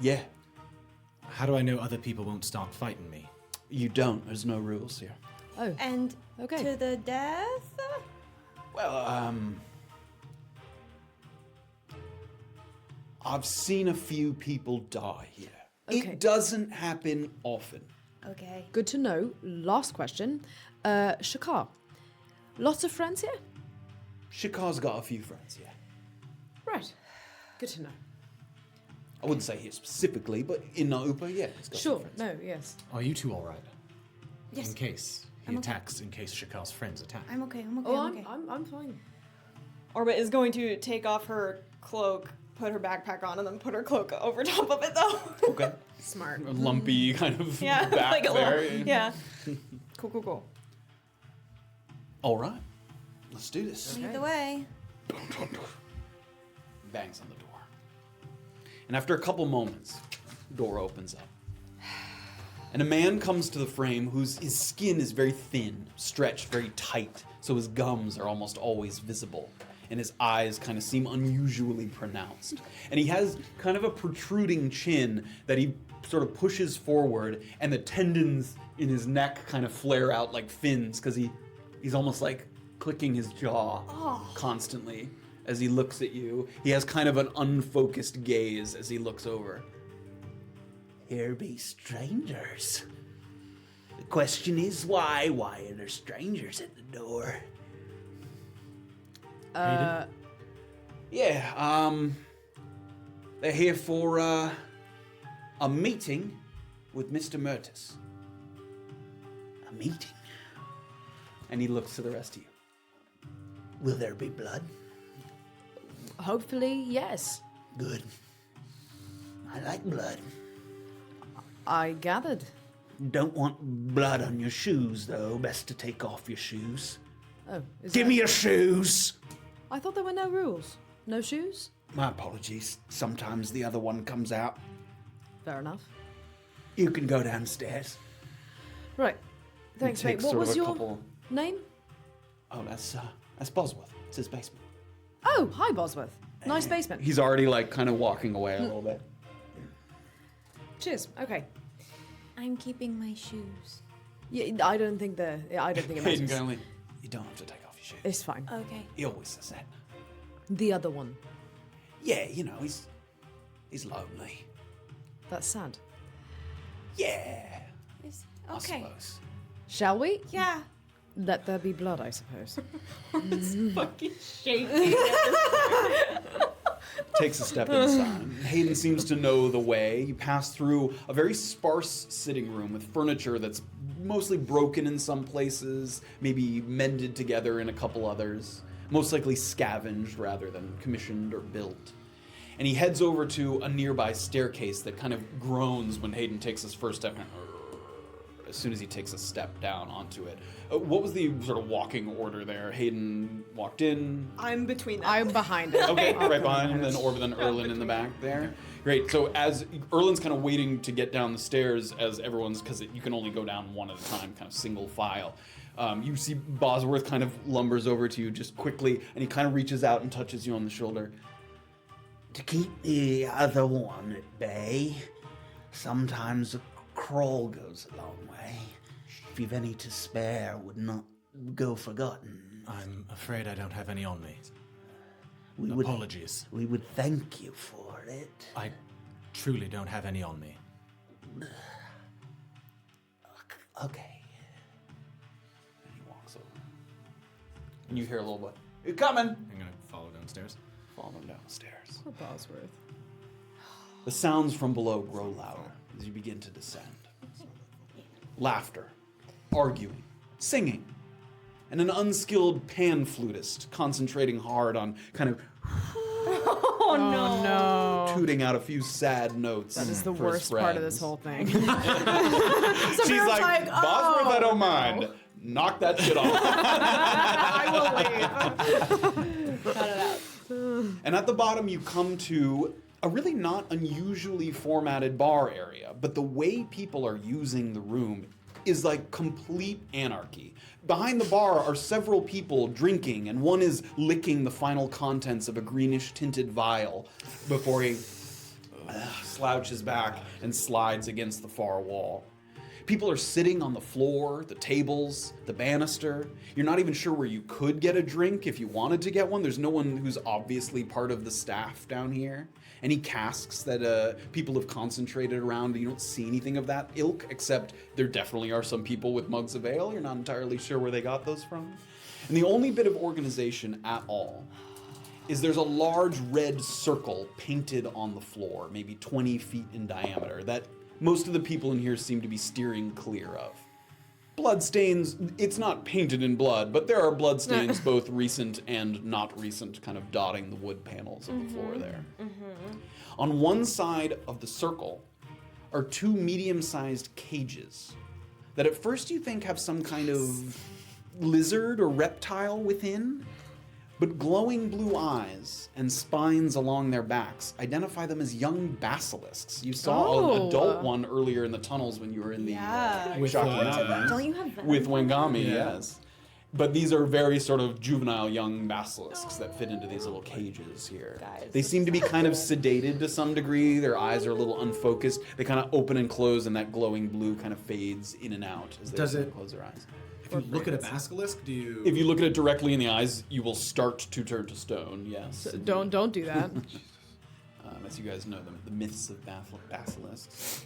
Yeah. How do I know other people won't start fighting me? You don't. There's no rules here. Oh. And Okay. to the death? Well, I've seen a few people die here. Okay. It doesn't happen often. Okay. Good to know. Last question. Shekar. Lots of friends here? Shekar's got a few friends, yeah. Right. Good to know. I wouldn't say here specifically, but in Naupa, yeah, he's got some Sure. friends. No, yes. Are you two all right? Yes. In case he attacks, in case Shakar's friends attack. I'm okay. I'm okay. Oh, I'm okay. I'm fine. Orba is going to take off her cloak, put her backpack on, and then put her cloak over top of it, though. Okay. Smart. A lumpy kind of Yeah, back like a there. little. Yeah. Cool. All right. Let's do this. Lead the way. Bangs on the door. And after a couple moments, the door opens up. And a man comes to the frame his skin is very thin, stretched very tight, so his gums are almost always visible. And his eyes kind of seem unusually pronounced. And he has kind of a protruding chin that he sort of pushes forward, and the tendons in his neck kind of flare out like fins, because he's almost like clicking his jaw constantly as he looks at you. He has kind of an unfocused gaze as he looks over. Here be strangers. The question is why? Why are there strangers at the door? Yeah, they're here for a meeting with Mr. Mertis. A meeting? And he looks to the rest of you. Will there be blood? Hopefully, yes. Good. I like blood. I gathered. Don't want blood on your shoes, though. Best to take off your shoes. Oh, Give me your shoes! I thought there were no rules. No shoes? My apologies. Sometimes the other one comes out. Fair enough. You can go downstairs. Right. Thanks, He mate. takes What sort of was a your couple- name? Oh, that's Bosworth. It's his basement. Oh, hi, Bosworth. Nice basement. He's already like kind of walking away a little bit. Cheers. Okay. I'm keeping my shoes. Yeah, I don't think it Hayden matters. Conley, you don't have to take off your shoes. It's fine. Okay. He always says that. The other one. Yeah, you know, he's lonely. That's sad. Yeah. I Okay. suppose. Shall we? Yeah. Let there be blood, I suppose. Fucking shaking. Takes a step inside. Hayden seems to know the way. You pass through a very sparse sitting room with furniture that's mostly broken in some places, maybe mended together in a couple others, most likely scavenged rather than commissioned or built. And he heads over to a nearby staircase that kind of groans when Hayden takes his first step. As soon as he takes a step down onto it. What was the sort of walking order there? Hayden walked in. I'm between them. I'm behind it. Okay, right behind him, then Orba, then Erland in the back there. Great, so as Erland's kind of waiting to get down the stairs as everyone's, because you can only go down one at a time, kind of single file. You see Bosworth kind of lumbers over to you just quickly, and he kind of reaches out and touches you on the shoulder. To keep the other one at bay, sometimes a crawl goes a long way. If you've any to spare, would not go forgotten. I'm afraid I don't have any on me. Apologies. We would thank you for it. I truly don't have any on me. Okay. And he walks over. And you hear a little bit, "You're coming!" I'm gonna follow downstairs. Follow him downstairs. Poor Bosworth. The sounds from below grow louder as you begin to descend. laughter, arguing, singing, and an unskilled pan flutist concentrating hard on kind of Oh no. tooting out a few sad notes. That is the for his worst part of friends. this whole thing. She's like, Bosworth, I don't mind. Knock that shit off. I will leave. Cut it out. And at the bottom, you come to a really not unusually formatted bar area, but the way people are using the room is like complete anarchy. Behind the bar are several people drinking, and one is licking the final contents of a greenish tinted vial before he slouches back and slides against the far wall. People are sitting on the floor, the tables, the banister. You're not even sure where you could get a drink if you wanted to get one. There's no one who's obviously part of the staff down here. Any casks that people have concentrated around, you don't see anything of that ilk, except there definitely are some people with mugs of ale. You're not entirely sure where they got those from. And the only bit of organization at all is there's a large red circle painted on the floor, maybe 20 feet in diameter, that most of the people in here seem to be steering clear of. Bloodstains, it's not painted in blood, but there are bloodstains both recent and not recent kind of dotting the wood panels of the floor there. On one side of the circle are two medium-sized cages that at first you think have some kind of lizard or reptile within, but glowing blue eyes and spines along their backs identify them as young basilisks. You saw an adult one earlier in the tunnels when you were in the Shakar Don't you have that? with Wengami, yes. But these are very sort of juvenile young basilisks that fit into these little cages here. They seem to be kind of sedated to some degree. Their eyes are a little unfocused. They kind of open and close, and that glowing blue kind of fades in and out as they close their eyes. If you look at a basilisk, If you look at it directly in the eyes, you will start to turn to stone, yes. Don't do that. As you guys know, the myths of basilisks.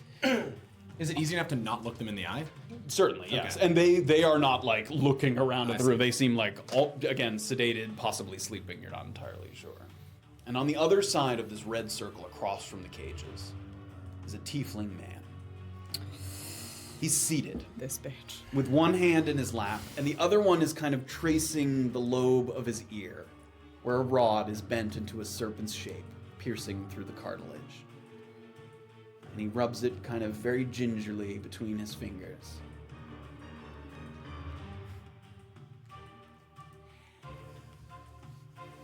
Is it easy enough to not look them in the eye? Certainly, yes. Okay. And they are not like looking around at the room. They seem like, again, sedated, possibly sleeping. You're not entirely sure. And on the other side of this red circle across from the cages is a tiefling man. He's seated. This bitch. With one hand in his lap, and the other one is kind of tracing the lobe of his ear, where a rod is bent into a serpent's shape, piercing through the cartilage. And he rubs it kind of very gingerly between his fingers.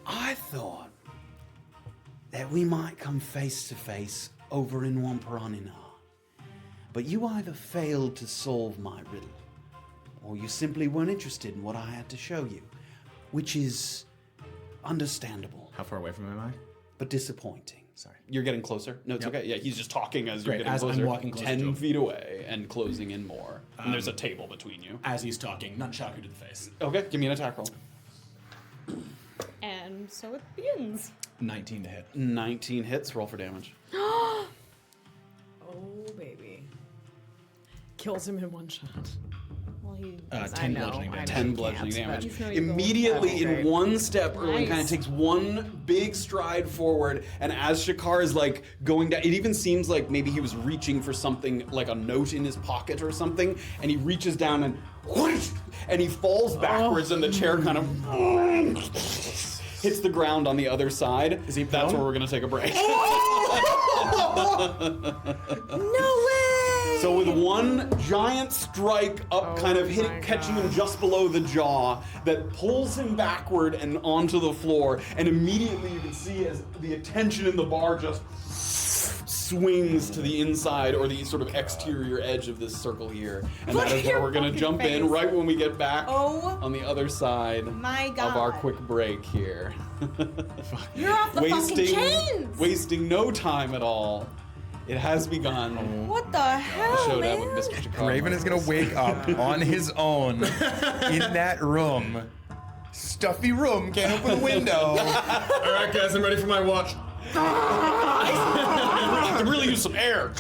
I thought that we might come face to face over in Wamparaninar. But you either failed to solve my riddle, or you simply weren't interested in what I had to show you, which is understandable. How far away from him am I? But disappointing. Sorry. You're getting closer? No, it's okay. Yeah, he's just talking as you're Great, getting as I'm closer. walking closer to 10 him. feet away and closing in more. And there's a table between you. As he's talking, nunchaku to the face. Okay, give me an attack roll. And so it begins. 19 to hit. 19 hits, roll for damage. Oh, baby. Kills him in one shot. Well, he 10 bludgeoning damage. 10 bludgeoning damage. He's gonna be Immediately, That's in great. one step, Erland kind of Nice. takes one big stride forward, and as Shekar is like going down, it even seems like maybe he was reaching for something, like a note in his pocket or something, and he reaches down and whoosh, and he falls backwards, and the chair kind of hits the ground on the other side. Is he That's prone? where we're gonna take a break. No way! So with one giant strike up, kind of catching him just below the jaw, that pulls him backward and onto the floor, and immediately you can see as the attention in the bar just swings to the inside or the sort of exterior edge of this circle here. And that is where we're gonna jump in right when we get back on the other side my of God. our quick break here. You're off the fucking chains! Wasting no time at all. It has begun. What the hell, Showdown man? with Mr. Shekar. Raven is gonna wake up on his own in that room. Stuffy room, can't open a window. All right, guys, I'm ready for my watch. I could really use some air.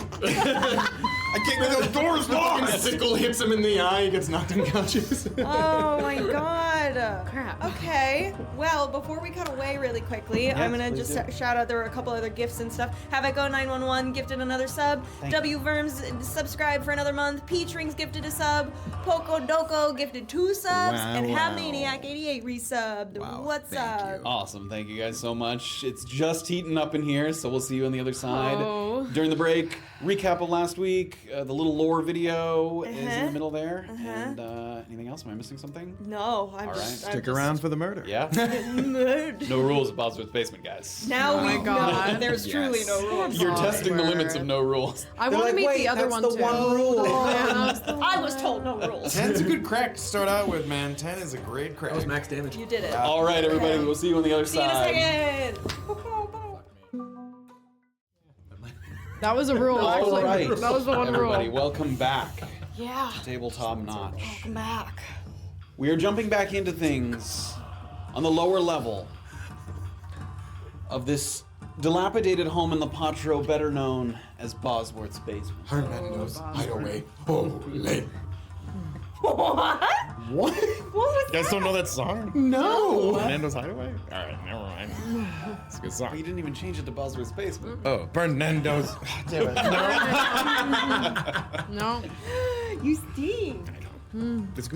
I can't get those doors locked. The sickle hits him in the eye. He gets knocked unconscious. Oh my god. Crap. Okay. Well, before we cut away really quickly, I'm gonna just shout out there were a couple other gifts and stuff. Have It Go 911 gifted another sub. W Verms subscribed for another month. Peach Rings gifted a sub. Poco Doco gifted 2 subs. And Have Maniac 88 resubbed. What's up? Awesome. Thank you guys so much. It's just heating up in here, so we'll see you on the other side. During the break, recap of last week, the little lore video is in the middle there. And anything else? Am I missing something? No, I'm All just. right. Stick around for the murder. Yeah? No rules at Bosworth Basement, guys. Now we God. know there's truly no rules. You're testing the limits of no rules. I want to meet the other one too. rule. I was told no rules. 10's a good crack to start out with, man. 10 is a great crack. That was max damage. You did it. All right, everybody. We'll see you on the other See you in a side. second. That was a rule, actually. All right. That was the one Everybody, rule. welcome back. Yeah. Tabletop Notch. Welcome back. We are jumping back into things on the lower level of this dilapidated home in the Patro, better known as Bosworth's basement. Hernando's hideaway. Holy. What? What? What was You guys don't know that song? No. Fernando's Hideaway? Alright, never mind. It's a good You song. didn't even change it to Bosworth's basement. Oh, Fernando's. Damn it. No. You stink.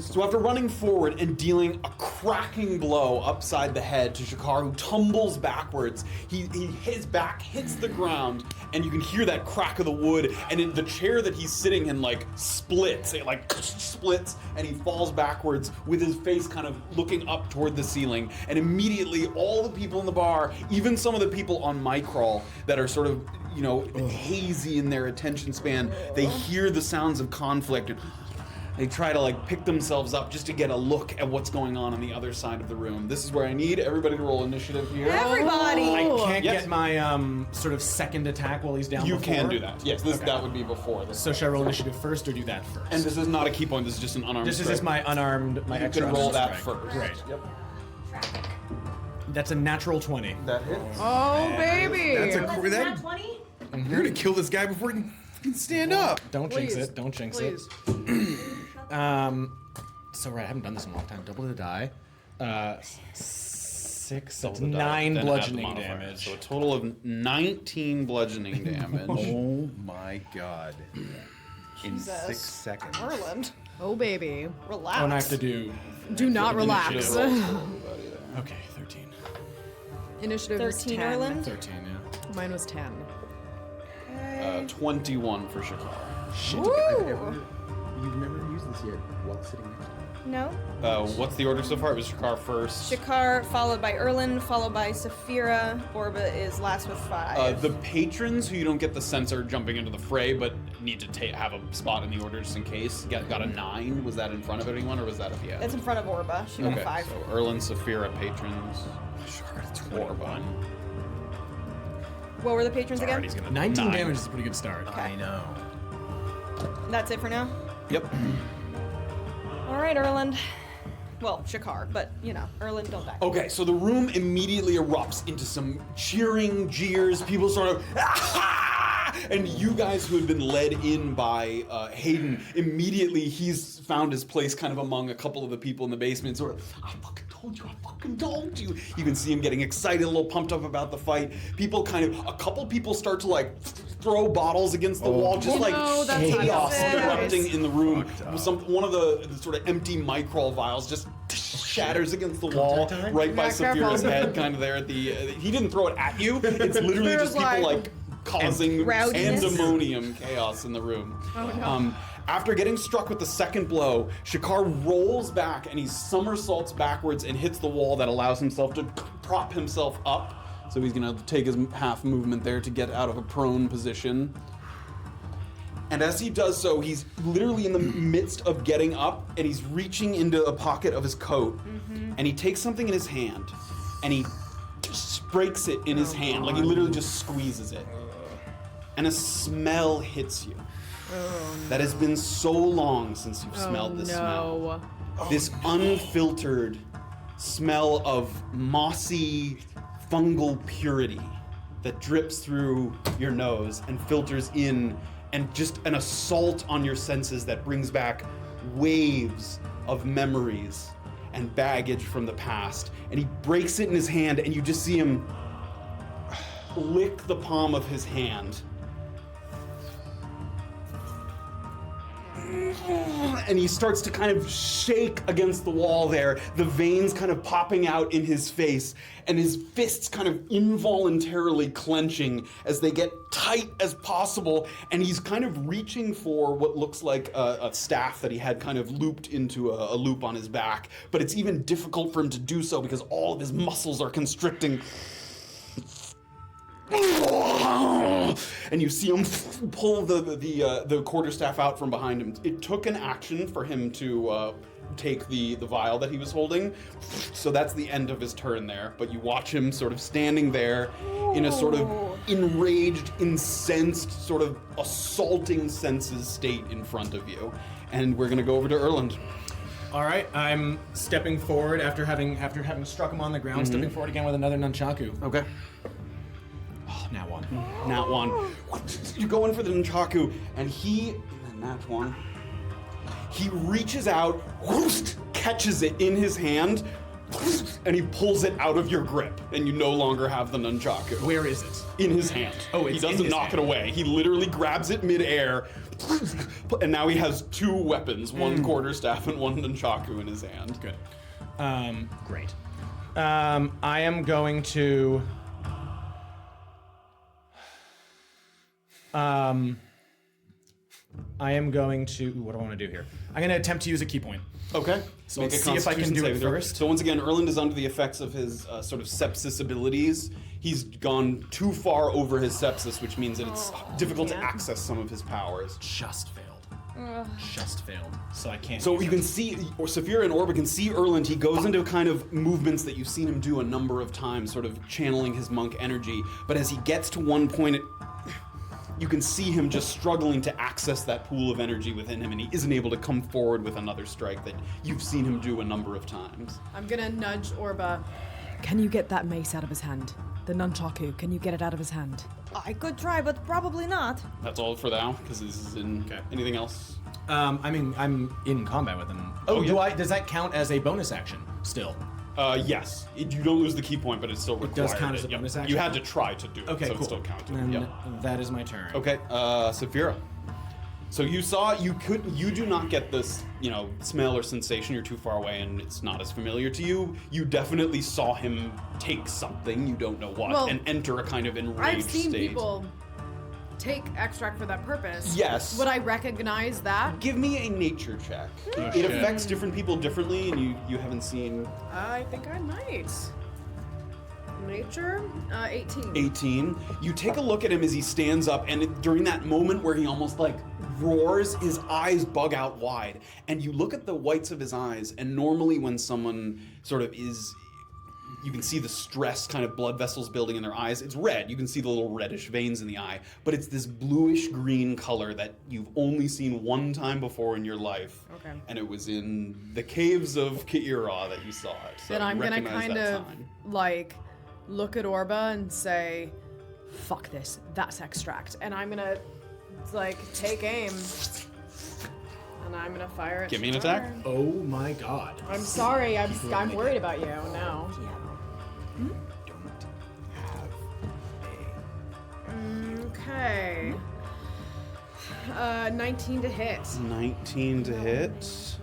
So after running forward and dealing a cracking blow upside the head to Shekar, who tumbles backwards, his back hits the ground, and you can hear that crack of the wood, and the chair that he's sitting in splits. It splits, and he falls backwards with his face kind of looking up toward the ceiling. And immediately, all the people in the bar, even some of the people on my crawl that are sort of hazy in their attention span, they hear the sounds of conflict. And they try to pick themselves up just to get a look at what's going on the other side of the room. This is where I need everybody to roll initiative here. Everybody. I can't Yes. get my sort of second attack while he's down. You before? can do that. Yes, that would be before this. So should I roll initiative first or do that first? And this is not a key point. This is just an unarmed. This is strike. just my unarmed, my You extra. can roll unarmed that strike. first. Great. Yep. That's a natural 20. That hits. Oh, baby. That's a Was it not 20? You're gonna kill this guy before he can stand up. Don't jinx Please. it. Don't jinx Please. it. So right, I haven't done this in a long time. Double the die. 6, that's 9 Then add the bludgeoning modifier. damage. So a total of 19 bludgeoning damage. Oh my god. In Jesus. 6 seconds. Erland. Oh, baby. Relax. Oh, and I have to do. Do not relax. Initiative rolls for everybody there. Okay, 13. Initiative was 13 10. Erland. 13, yeah. Mine was 10. 21 for Shekar. You've never used this yet while sitting next to him. No. What's the order so far? It was Shekar first. Shakar, followed by Erland, followed by Safira. Orba is last with 5. The patrons, who you don't get the sense are jumping into the fray, but need to have a spot in the order just in case, got a 9. Was that in front of anyone, or was that at the end? That's in front of Orba. She got a 5. So Erland, Safira, patrons. Orba. What were the patrons again? 19 9. damage is a pretty good start. I know. That's it for now? Yep. All right, Erland. Well, Shakar, but, Erland, don't die. Okay, so the room immediately erupts into some cheering jeers. People sort of, ah! And you guys who had been led in by Hayden, immediately he's found his place kind of among a couple of the people in the basement. Sort of, I fucking told you. You can see him getting excited, a little pumped up about the fight. People a couple people start to throw bottles against the wall, just that's chaos not good. erupting in the room. One of the sort of empty microl vials just shatters against the wall right by Yeah, careful. Safira's head, kind of there at the. He didn't throw it at you. It's literally just people causing Rowdiness. pandemonium chaos in the room. After getting struck with the second blow, Shekar rolls back and he somersaults backwards and hits the wall that allows himself to prop himself up. So he's gonna take his half movement there to get out of a prone position. And as he does so, he's literally in the midst of getting up and he's reaching into a pocket of his coat and he takes something in his hand and he just breaks it in his hand. He literally just squeezes it. And a smell hits you. That has been so long since you've smelled this smell. This unfiltered smell of mossy fungal purity that drips through your nose and filters in and just an assault on your senses that brings back waves of memories and baggage from the past. And he breaks it in his hand, and you just see him lick the palm of his hand. And he starts to kind of shake against the wall there, the veins kind of popping out in his face, and his fists kind of involuntarily clenching as they get tight as possible, and he's kind of reaching for what looks like a staff that he had kind of looped into a loop on his back, but it's even difficult for him to do so because all of his muscles are constricting. And you see him pull the quarterstaff out from behind him. It took an action for him to take the vial that he was holding, so that's the end of his turn there. But you watch him sort of standing there in a sort of enraged, incensed, sort of assaulting senses state in front of you. And we're gonna go over to Erland. All right, I'm stepping forward after having struck him on the ground. Stepping forward again with another nunchaku. Okay. Nat one. Nat one. You go in for the nunchaku, and nat one. He reaches out, catches it in his hand, and he pulls it out of your grip, and you no longer have the nunchaku. Where is it? In his hand. Oh, it's he doesn't knock it away. He literally grabs it midair, and now he has two weapons, one quarterstaff and one nunchaku in his hand. Good. Great. I am going to... what do I want to do here? I'm going to attempt to use a key point. Okay. So let's see if I can do it first. So once again, Erland is under the effects of his sort of sepsis abilities. He's gone too far over his sepsis, which means that it's difficult to access some of his powers. Just failed. Just failed. So I can't. So you can see, or Safira and Orba can see Erland. He goes into kind of movements that you've seen him do a number of times, sort of channeling his monk energy. But as he gets to one point, you can see him just struggling to access that pool of energy within him, and he isn't able to come forward with another strike that you've seen him do a number of times. I'm gonna nudge Orba. Can you get that mace out of his hand? The nunchaku, can you get it out of his hand? I could try, but probably not. That's all for now, because this is in... Okay. Anything else? I mean, I'm in combat with him. Does that count as a bonus action still? Yes. You don't lose the key point, but it's still required. It does count as a bonus action? You had to try to do it, okay, so cool. it's still counted. Then that is my turn. Okay, Safira. So you saw, you do not get this, smell or sensation. You're too far away and it's not as familiar to you. You definitely saw him take something, you don't know what, and enter a kind of enraged I've seen state. people take extract for that purpose. Yes. Would I recognize that? Give me a nature check. It affects different people differently, and you haven't seen... I think I might. Nature? 18. 18. You take a look at him as he stands up, and during that moment where he almost roars, his eyes bug out wide. And you look at the whites of his eyes, and normally when someone sort of is... You can see the stress kind of blood vessels building in their eyes. It's red. You can see the little reddish veins in the eye. But it's this bluish green color that you've only seen one time before in your life. Okay. And it was in the caves of Kaira that you saw it. So then I'm gonna recognize kind that of sign. look at Orba and say, fuck this, that's extract. And I'm gonna take aim. And I'm gonna fire it. Give me an attack. Oh my god. I'm sorry, I'm worried about you now. Okay. 19 to hit. 19 to hit.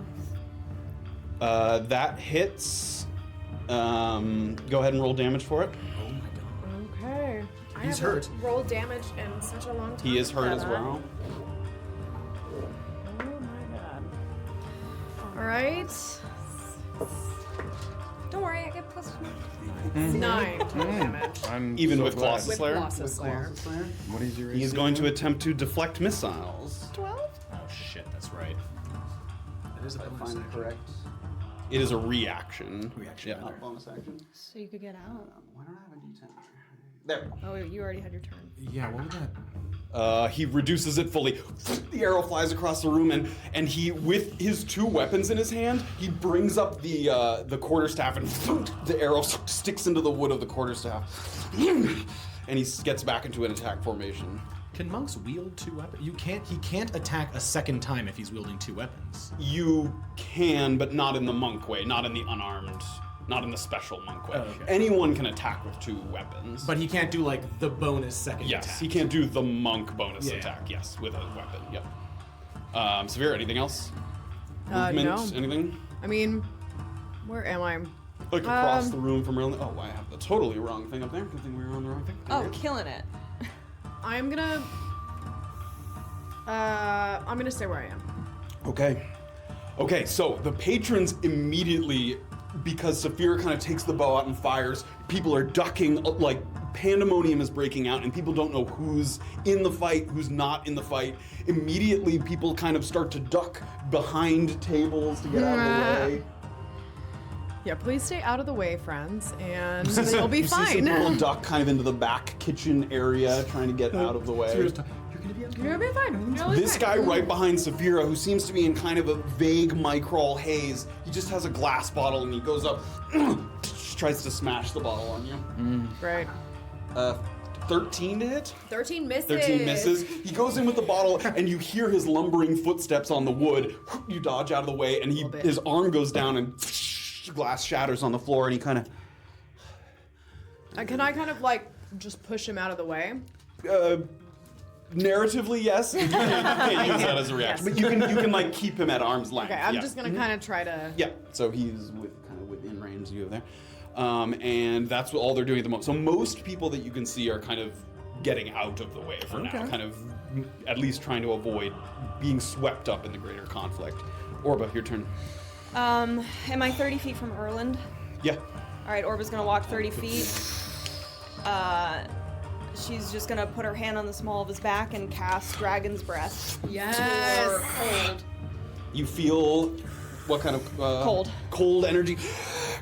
That hits. Go ahead and roll damage for it. Oh my god. Okay. He's hurt. Rolled damage in such a long time. He is hurt as well. Oh my god. Alright. Don't worry, I get plus 9 total damage. I'm Even so with glad. Colossus Slayer? Colossus Slayer. What is your He is AC going to again? attempt to deflect missiles. 12? Oh shit, that's right. That is a bonus action. Correct. It is a reaction. Reaction, Yeah, okay. not bonus action. So you could get out. Why don't I have a D10? There. Oh, you already had your turn. Yeah, what was that? He reduces it fully. The arrow flies across the room, and he, with his two weapons in his hand, he brings up the quarterstaff, and the arrow sticks into the wood of the quarterstaff, and he gets back into an attack formation. Can monks wield 2 weapons? He can't attack a second time if he's wielding 2 weapons. You can, but not in the monk way, not in the unarmed, not in the special monk way. Okay. Anyone can attack with 2 weapons. But he can't do like the bonus second yes, attack. he can't do the monk bonus attack. Yes, with a weapon. Yep. Safira, anything else? Movement? No. Anything? I mean, where am I? Like across the room from Erland? Oh, I have the totally wrong thing up there. Good thing we were on the wrong thing. Oh, killing it. I'm gonna stay where I am. Okay, so the patrons immediately, because Safira kind of takes the bow out and fires, people are ducking, like pandemonium is breaking out, and people don't know who's in the fight, who's not in the fight. Immediately, people kind of start to duck behind tables to get out of the way. Yeah, please stay out of the way, friends, and you'll be You see fine. some people duck kind of into the back kitchen area, trying to get out of the way. You're gonna be fine. You'll be This fine. guy right behind Safira, who seems to be in kind of a vague microl haze, he just has a glass bottle and he goes up, tries to smash the bottle on you. Great. 13 to hit? 13 misses. 13 misses. He goes in with the bottle and you hear his lumbering footsteps on the wood. You dodge out of the way and his arm goes down and glass shatters on the floor and he kind of... Can I kind of like just push him out of the way? Narratively, yes. You can't use that as a reaction, but you can like keep him at arm's length. Okay, I'm just gonna kind of try to. Yeah. So he's kind of within range of you there, and that's what all they're doing at the moment. So most people that you can see are kind of getting out of the way for now, kind of at least trying to avoid being swept up in the greater conflict. Orba, your turn. Am I 30 feet from Erland? Yeah. All right, Orba's gonna walk 30 feet. She's just gonna put her hand on the small of his back and cast Dragon's Breath. Yes. Cold. You feel what kind of cold energy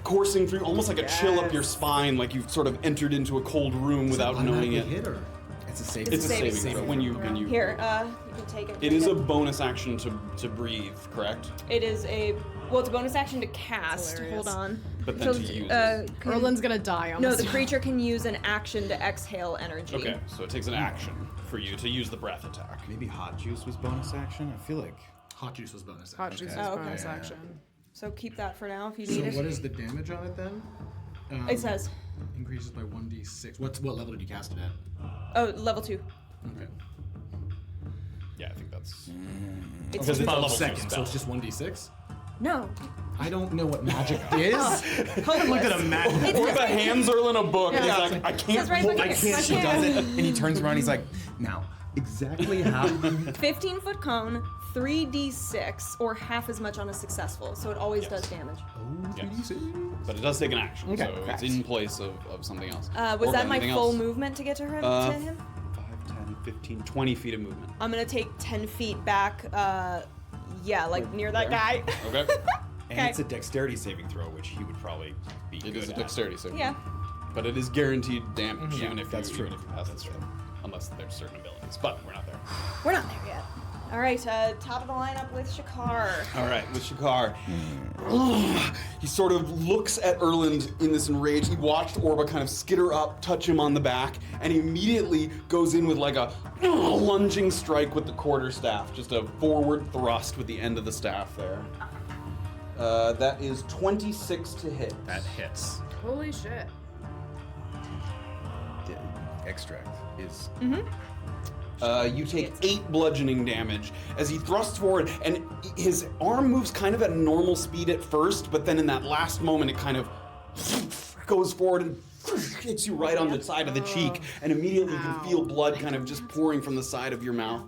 coursing through, almost like a chill up your spine, like you've sort of entered into a cold room without knowing it. It's a saving. It's a saving throw. When you Here, you can take it. It is a bonus action to breathe, correct? It is it's a bonus action to cast. Hold on. But then to use it. Erland's gonna die on No, this. the creature can use an action to exhale energy. Okay, so it takes an action for you to use the breath attack. Maybe hot juice was bonus action? I feel like hot juice was bonus action. Hot juice was bonus action. So keep that for now if you So need it. what is the damage on it then? It says. Increases by 1d6. What level did you cast it at? Oh, level 2. Okay. Yeah, I think that's... It's Because it's not above level 2 second, so spell. it's just 1d6? No. I don't know what magic is. I looked at a magic. Or the hands are in a book, and he's Yeah. like, I can't... That's right, I can't. She does it, and he turns around. He's like, now, exactly how? 15-foot cone, 3d6, or half as much on a successful, so it always does damage. Yes. But it does take an action, Okay, so correct. it's in place of something else. Was Orba, that my anything full else? movement to get to him? 5, 10, 15, 20 feet of movement. I'm gonna take 10 feet back, near that guy. Okay. And it's a dexterity saving throw, which he would probably be It good is a at. dexterity save. Yeah. But it is guaranteed damage, even if that's you, true. even if you pass it. Unless there's certain abilities, but we're not there. We're not there yet. All right, top of the lineup with Shekar. All right, with Shakar. He sort of looks at Erland in this enrage. He watched Orba kind of skitter up, touch him on the back, and he immediately goes in with like a lunging strike with the quarterstaff, just a forward thrust with the end of the staff there. That is 26 to hit. That hits. Holy shit. The extract is. You take 8 bludgeoning damage as he thrusts forward, and his arm moves kind of at normal speed at first, but then in that last moment it kind of goes forward and hits you right on the side of the cheek, and immediately you can feel blood kind of just pouring from the side of your mouth.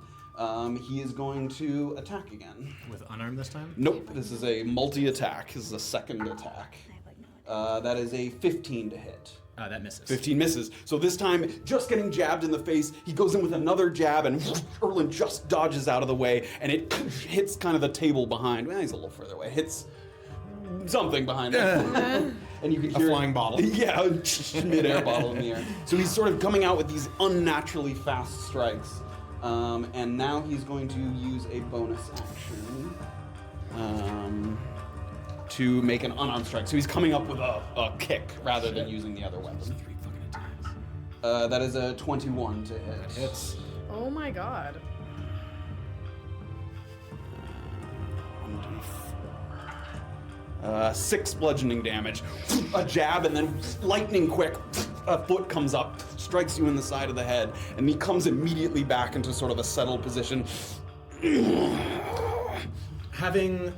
He is going to attack again. With unarmed this time? Nope, this is a multi-attack. This is a second attack. That is a 15 to hit. That misses. 15 misses. So this time, just getting jabbed in the face, he goes in with another jab, and Erland just dodges out of the way, and it hits kind of the table behind. Well, he's a little further away. Hits something behind him. And you can hear A flying bottle. Yeah, mid-air bottle in the air. So he's sort of coming out with these unnaturally fast strikes. And now he's going to use a bonus action to make an unarmed strike. So he's coming up with a kick rather than using the other weapon. That is a 21 to hit. Hits. Oh my god. 1d4. 6 bludgeoning damage. A jab, and then lightning quick, a foot comes up, strikes you in the side of the head, and he comes immediately back into sort of a settled position. Having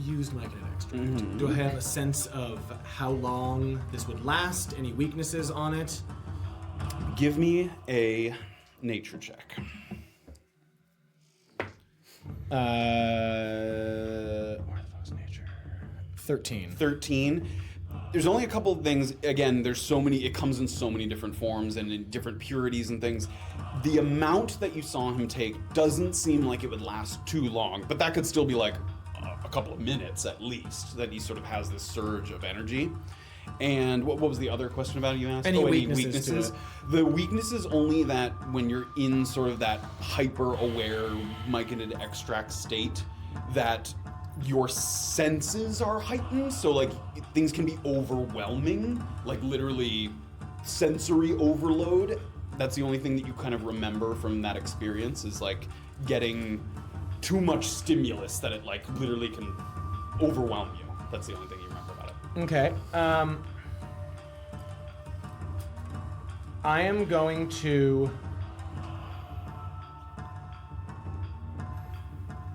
used my kinetic extract, do I have a sense of how long this would last? Any weaknesses on it? Give me a nature check. 13. There's only a couple of things. Again, there's so many. It comes in so many different forms and in different purities and things. The amount that you saw him take doesn't seem like it would last too long, but that could still be like a couple of minutes at least. That he sort of has this surge of energy. And what was the other question about it you asked? Any weaknesses to it? The weakness is only that when you're in sort of that hyper-aware myconid extract state, that your senses are heightened, so like things can be overwhelming, like literally sensory overload. That's the only thing that you kind of remember from that experience is like getting too much stimulus that it like literally can overwhelm you. That's the only thing you remember about it. Okay. I am going to.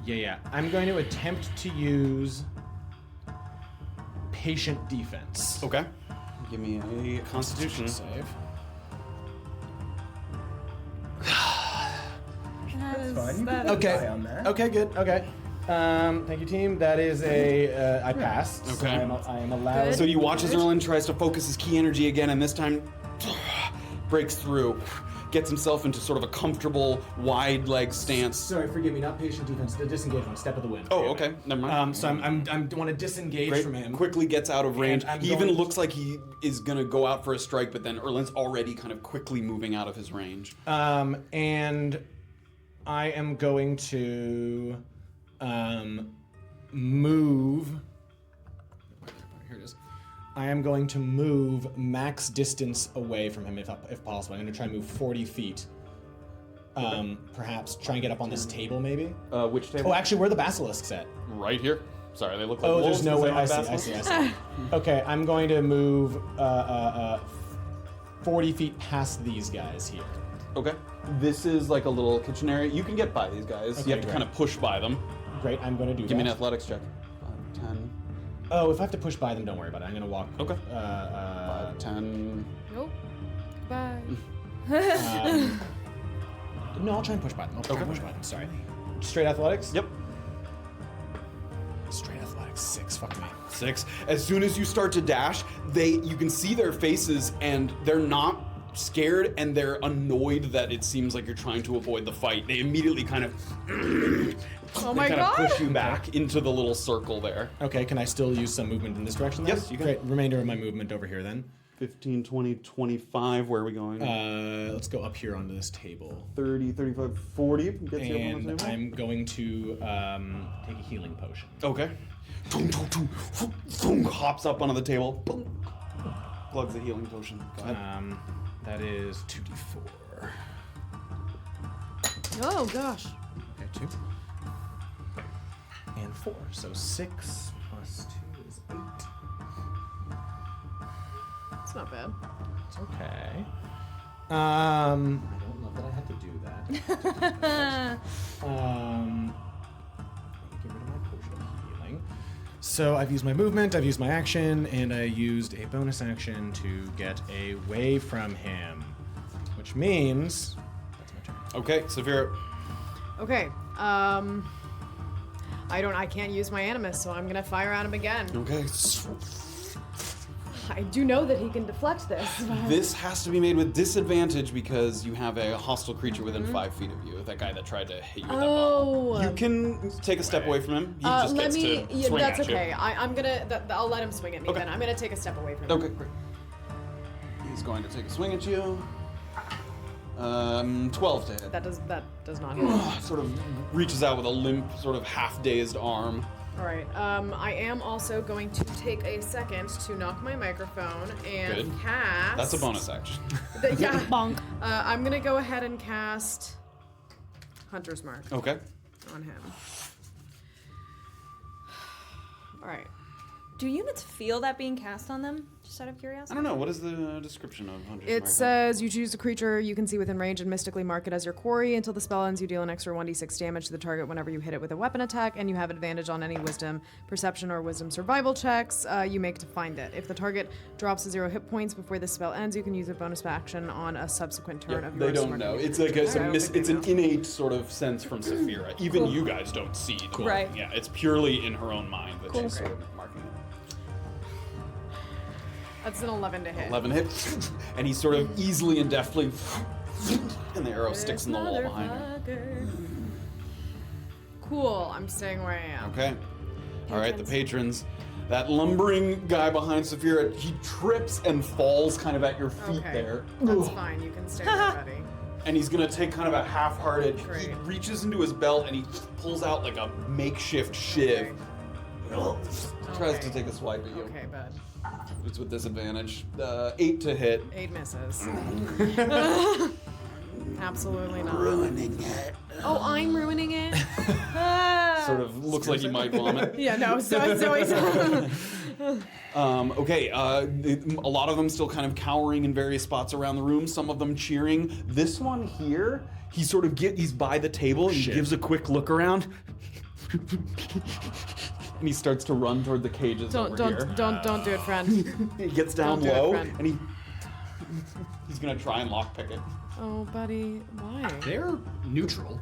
Yeah. I'm going to attempt to use patient defense. Okay. Give me a Constitution save. Okay. Okay, good. Okay. Thank you, team. That is a I passed. Okay. So I am allowed. So you watch as Erland tries to focus his key energy again, and this time breaks through, gets himself into sort of a comfortable, wide leg stance. Sorry, forgive me. Not patient defense. The disengagement. Step of the wind. Oh, okay. Never mind. So I'm want to disengage from him. Quickly gets out of range. And He even looks like he is gonna go out for a strike, but then Erland's already kind of quickly moving out of his range. And I am going to move. Here it is. I am going to move max distance away from him if possible. I'm going to try and move 40 feet. Perhaps try and get up on this table, maybe. Which table? Oh, actually, where are the basilisks at? Right here. Sorry, they look like Oh, wolves. there's no way. because they I don't have see. basilisks. Okay, I'm going to move 40 feet past these guys here. Okay. This is like a little kitchen area. You can get by these guys. Okay, You have to great. kind of push by them. Great, I'm going to do that. Give me an athletics check. 5, 10. Oh, if I have to push by them, don't worry about it. I'm going to walk. Okay. 5, 10. Nope. Goodbye. No, I'll try and push by them. I'll try and Okay. push by them. Sorry. Straight athletics? Yep. Straight athletics. 6. Fuck me. 6. As soon as you start to dash, you can see their faces, and they're not scared, and they're annoyed that it seems like you're trying to avoid the fight. They immediately kind of Oh my kind of god! push you back into the little circle there. Okay, can I still use some movement in this direction then? Yes, you can. Great. Remainder of my movement over here then. 15, 20, 25. Where are we going? Let's go up here onto this table. 30, 35, 40. Gets you up on And the table. I'm going to take a healing potion. Okay. Hops up onto the table. Plugs the healing potion. Go ahead. That is 2d4. Oh gosh. Okay, 2. And 4. So 6 plus 2 is 8. It's not bad. It's okay. I don't love that I had to do that. Get rid of my potion of healing. So I've used my movement, I've used my action, and I used a bonus action to get away from him. Which means that's my turn. Okay, Safira. Okay. I can't use my animus, so I'm gonna fire at him again. Okay. I do know that he can deflect this. This has to be made with disadvantage because you have a hostile creature within 5 feet of you. That guy that tried to hit you with that ball. You can take a step away from him. He just gets to swing that's at you. okay. I'm gonna. I'll let him swing at me then. I'm gonna take a step away from him. Okay, great. He's going to take a swing at you. 12 to hit. That does not hit. Sort of reaches out with a limp, sort of half-dazed arm. All right. I am also going to take a second to knock my microphone and Good. cast. That's a bonus action. Yeah. Bonk. I'm gonna go ahead and cast Hunter's Mark Okay. on him. All right. Do units feel that being cast on them? Just out of I curiosity. don't know. What is the description of Hunter's It Mark? says you choose a creature you can see within range and mystically mark it as your quarry. Until the spell ends, you deal an extra 1d6 damage to the target whenever you hit it with a weapon attack, and you have advantage on any wisdom, perception, or wisdom survival checks you make to find it. If the target drops to 0 hit points before the spell ends, you can use a bonus action on a subsequent turn of They yours. don't know. It's like it's an innate sort of sense from Safira. Even you guys don't see the Right. Yeah, it's purely in her own mind that she's sort of marking it. That's an 11 to hit. 11 hits, and he sort of easily and deftly, and the arrow sticks in the wall behind him. Cool. I'm staying where I am. Okay. All right, the patrons. That lumbering guy behind Safira, he trips and falls kind of at your feet Okay. there. That's fine. You can stay there, buddy. And he's gonna take kind of a half-hearted. He Great. reaches into his belt and he pulls out like a makeshift shiv. Tries to take a swipe at you. Okay, bud. It's with disadvantage. 8 to hit. 8 misses. Absolutely not. Ruining it. Oh, I'm ruining it? Sort of looks like you might vomit. Yeah, no, so Okay, a lot of them still kind of cowering in various spots around the room, some of them cheering. This one here, he sort of he's by the table, he gives a quick look around. And he starts to run toward the cages over here. Don't do it, friend. He gets down Don't do it, low, friend. and he's gonna try and lockpick it. Oh, buddy, why? They're neutral.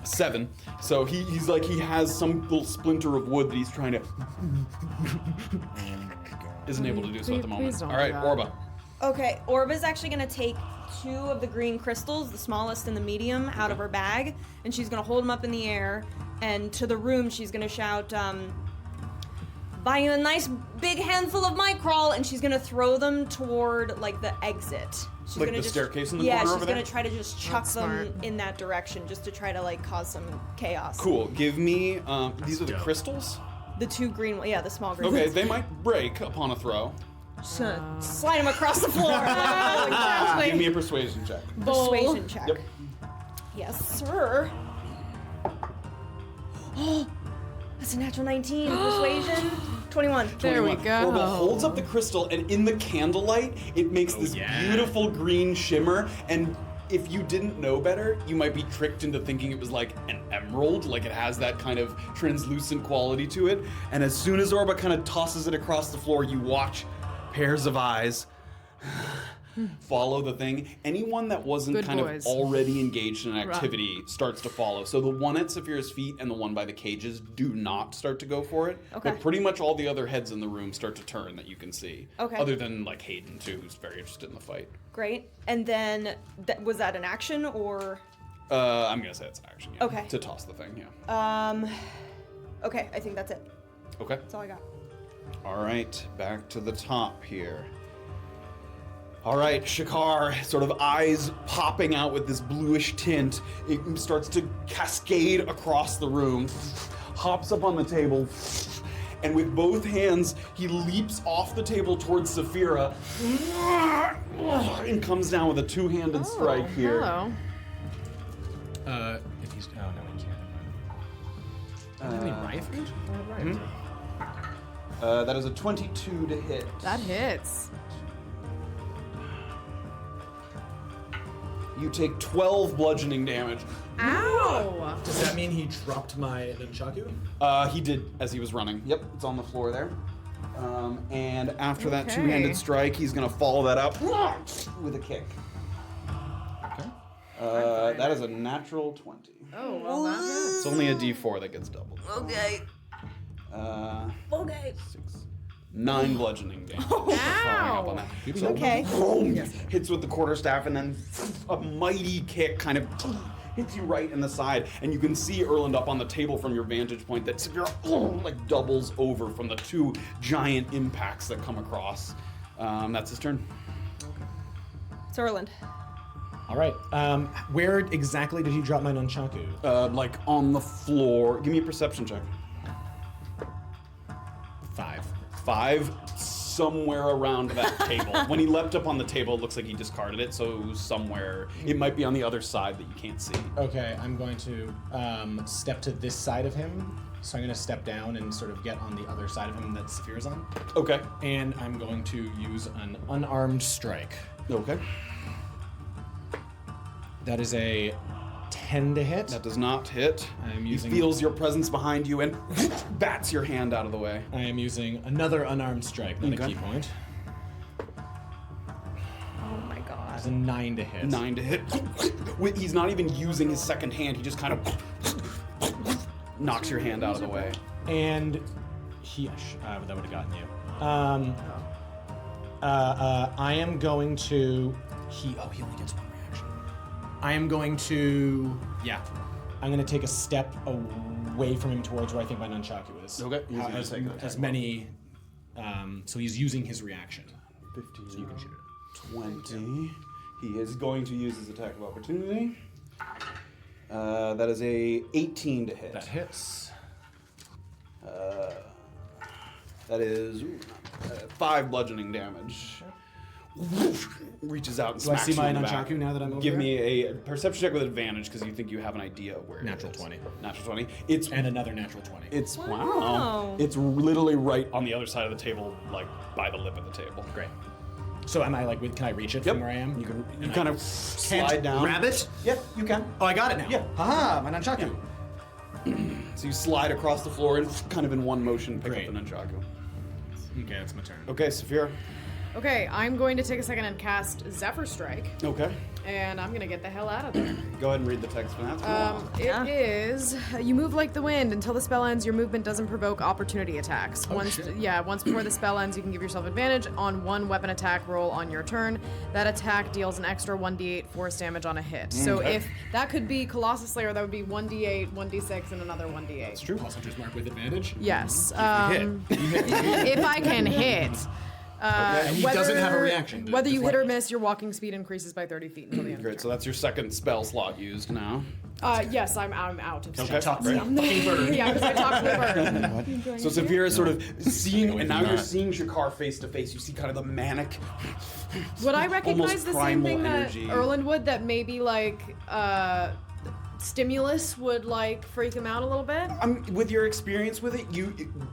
7. So he's like, he has some little splinter of wood that he's trying to... Isn't able to do so at the moment. Please don't All right, do that. Orba. Okay, Orba's actually gonna take 2 of the green crystals, the smallest and the medium, out of her bag, and she's gonna hold them up in the air, and to the room she's gonna shout, buy you a nice big handful of my crawl, and she's gonna throw them toward like the exit. She's Like gonna the staircase in the yeah, corner she's over gonna there? try to just chuck That's them smart. in that direction, just to try to like cause some chaos. Cool. Give me, these are the crystals? The 2 green, yeah, the small green. Okay, they might break upon a throw. Just gonna slide them across the floor. Exactly. Give me a persuasion check. Persuasion check. Yep. Yes, sir. Oh, that's a natural 19. Persuasion. 21. There we 21. go. Orba holds up the crystal, and in the candlelight, it makes this beautiful green shimmer. And if you didn't know better, you might be tricked into thinking it was like an emerald, like it has that kind of translucent quality to it. And as soon as Orba kind of tosses it across the floor, you watch pairs of eyes follow the thing. Anyone that wasn't Good kind boys. of already engaged in an activity starts to follow. So the one at Safira's feet and the one by the cages do not start to go for it. Okay. But pretty much all the other heads in the room start to turn that you can see. Okay. Other than like Hayden too, who's very interested in the fight. Great. And then, was that an action or? I'm gonna say it's an action. Yeah. Okay. To toss the thing. Yeah. Okay, I think that's it. Okay. That's all I got. All right, back to the top here. All right, Shekar, sort of eyes popping out with this bluish tint. It starts to cascade across the room, hops up on the table, and with both hands, he leaps off the table towards Safira and comes down with a two-handed strike here. Hello. If he's no, he can't. Any rifles? That is a 22 to hit. That hits. You take 12 bludgeoning damage. Ow! Does that mean he dropped my nunchaku? He did as he was running. Yep, it's on the floor there. And after that Okay. two-handed strike, he's gonna follow that up with a kick. Okay. That is a natural 20. Oh, well, that hits. It's only a D4 that gets doubled. Okay. Okay. 9 bludgeoning damage. Following up on that. So, Okay. boom, hits with the quarterstaff, and then a mighty kick kind of hits you right in the side, and you can see Erland up on the table from your vantage point that Safira like doubles over from the 2 giant impacts that come across. That's his turn. It's Erland. All right. Where exactly did he drop my nunchaku? Like on the floor. Give me a perception check. 5. 5. somewhere around that table. When he leapt up on the table, it looks like he discarded it, so somewhere. It might be on the other side that you can't see. Okay, I'm going to step to this side of him. So I'm going to step down and sort of get on the other side of him that Safira's on. Okay. And I'm going to use an unarmed strike. Okay. That is a 10 to hit. That does not hit. He feels your presence behind you and bats your hand out of the way. I am using another unarmed strike, not a key point. Oh my god. That's a 9 to hit. 9 to hit. He's not even using his second hand. He just kind of knocks your hand out of the way. And that would have gotten you. I am going to. He only gets one reaction. I am going to. Yeah. I'm going to take a step away from him towards where I think my nunchaku is. Okay. As many. So he's using his reaction. 15. So you can shoot it. 20. He is going to use his attack of opportunity. That is a 18 to hit. That hits. That is 5 bludgeoning damage. Whoosh, reaches out and Do I smacks see you my in the back. nunchaku now that I'm over Give here? me a perception check with advantage because you think you have an idea of where Natural it is. 20. Natural 20. It's And another natural 20. It's Wow. It's literally right on the other side of the table, like by the lip of the table. Great. So am I can I reach it from where I am? You can. You And kind I of can't slide down. grab it? Yep, you can. Oh, I got it now. Yeah. Haha, my nunchaku. So you slide across the floor and kind of in one motion pick Great. up the nunchaku. Okay, that's my turn. Okay, Safira. Okay, I'm going to take a second and cast Zephyr Strike, Okay. and I'm gonna get the hell out of there. Go ahead and read the text for that. It is, you move like the wind. Until the spell ends, your movement doesn't provoke opportunity attacks. Once before the spell ends, you can give yourself advantage on one weapon attack roll on your turn. That attack deals an extra 1d8 force damage on a hit. So if that could be Colossus Slayer, that would be 1d8, 1d6, and another 1d8. It's true. Plus Hunter's Mark with advantage. Yes. You hit. If I can hit. And he doesn't have a reaction. Whether you hit or miss, your walking speed increases by 30 feet until the end. Great. So that's your second spell slot used now. Yes, I'm out of Okay. stuff. Great. Yeah, because I talked to the bird. So Safira is sort of seeing, and now you're seeing Shekar face to face. You see kind of the manic. Would I recognize almost the same primal thing energy. that Erland would? That maybe like stimulus would like freak him out a little bit? With your experience with it,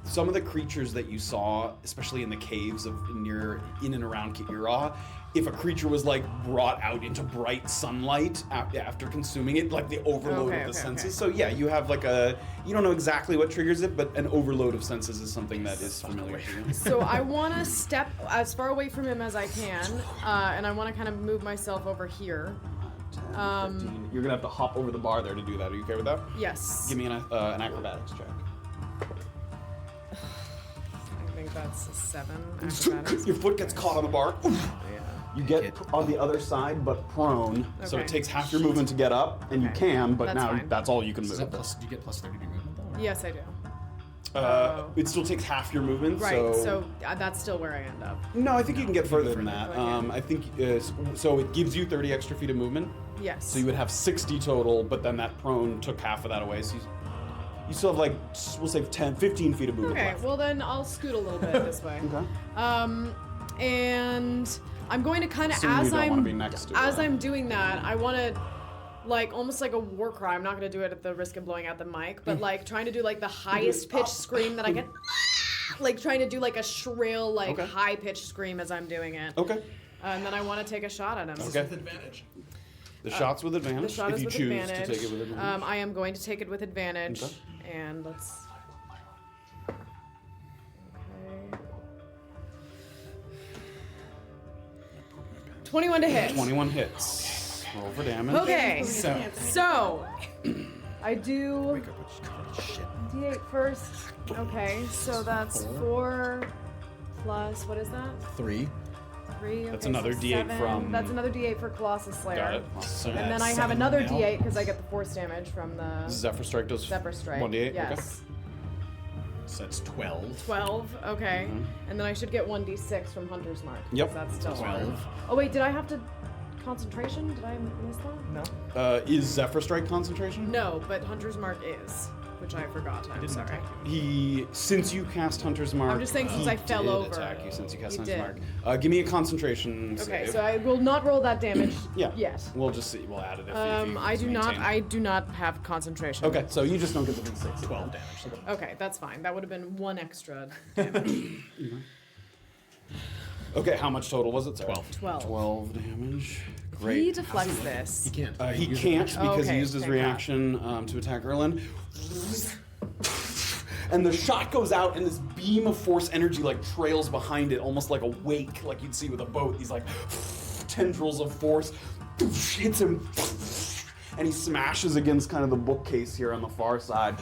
some of the creatures that you saw, especially in the caves of in and around Ki'Ira, if a creature was like brought out into bright sunlight after consuming it, like the overload of the senses. So yeah, you have like you don't know exactly what triggers it, but an overload of senses is something that is familiar to you. So I want to step as far away from him as I can, and I want to kind of move myself over here. 15. You're gonna have to hop over the bar there to do that. Are you okay with that? Yes. Give me an acrobatics check. I think that's a 7. Acrobatics. Your foot gets caught on the bar. Yeah. You get on the other side, but prone. So Okay. it takes half your movement to get up, and you can, but That's now fine. that's all you can move. Do you get plus 30 to your movement though? Yes, I do. It still takes half your movement. Right. So that's still where I end up. No, I think you can get further than that. Okay. I think so. It gives you 30 extra feet of movement. Yes. So you would have 60 total, but then that prone took half of that away. So you still have like, we'll say 15 feet of movement Okay, left. well then I'll scoot a little bit this way. Okay. And I'm going to kind of Assuming you don't wanna be next to as her. I'm doing that, I want to like almost like a war cry. I'm not going to do it at the risk of blowing out the mic, but like trying to do like the highest pitched scream that I can. Like trying to do like a shrill, like high pitched scream as I'm doing it. Okay. And then I want to take a shot at him. Okay. With advantage. The shot's with advantage. The shot if is you with choose advantage. to take it with advantage. I am going to take it with advantage. Okay. And let's. Okay. 21 to hit. 21 hits. Roll for damage. Okay. So I do D8 first. Okay, so that's 4 plus what is that? 3. 3. That's okay, another so D8 7. from- That's another D8 for Colossus Slayer. Got it. So And then that's I have 7 another now. D8 because I get the force damage from the Zephyr Strike does Zephyr Strike. 1d8. Yes. So that's 12. 12. Okay. And then I should get 1d6 from Hunter's Mark. 'cause Yep. That's still 12. Oh wait, did I have to concentration? Did I miss that? No. Is Zephyr Strike concentration? No, but Hunter's Mark is. which I forgot. I'm sorry. Since you cast Hunter's Mark, I'm just saying since I fell over. Attack you since you cast He Hunter's did. Mark. Give me a concentration Okay, save. so I will not roll that damage Yeah. yet. We'll just see. We'll add it if you I do not. maintain. I do not have concentration. Okay, so you just don't get the d6. 12 damage. Okay, that's fine. That would have been 1 extra damage. Okay, how much total was it? Sorry. 12. 12 damage. He Great. deflects this. He can't. He can't because Okay, he used his thank God. reaction to attack Erland. And the shot goes out, and this beam of force energy like trails behind it, almost like a wake, like you'd see with a boat. These like tendrils of force hits him, and he smashes against kind of the bookcase here on the far side.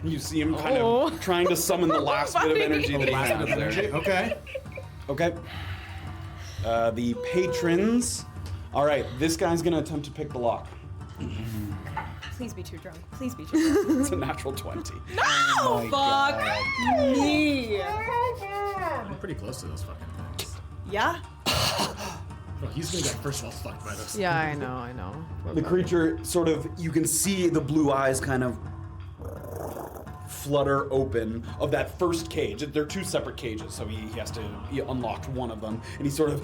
You see him kind of trying to summon the last bit of energy that he has there. Okay. Okay. The patrons. All right, this guy's gonna attempt to pick the lock. Please be too drunk. Please be too drunk. It's a natural 20. No! Fuck me! I'm pretty close to those fucking things. Yeah? Well, he's gonna get first of all fucked by those. Yeah, I know. The creature sort of, you can see the blue eyes kind of flutter open of that first cage. They're two separate cages, so he has to unlock one of them, and he sort of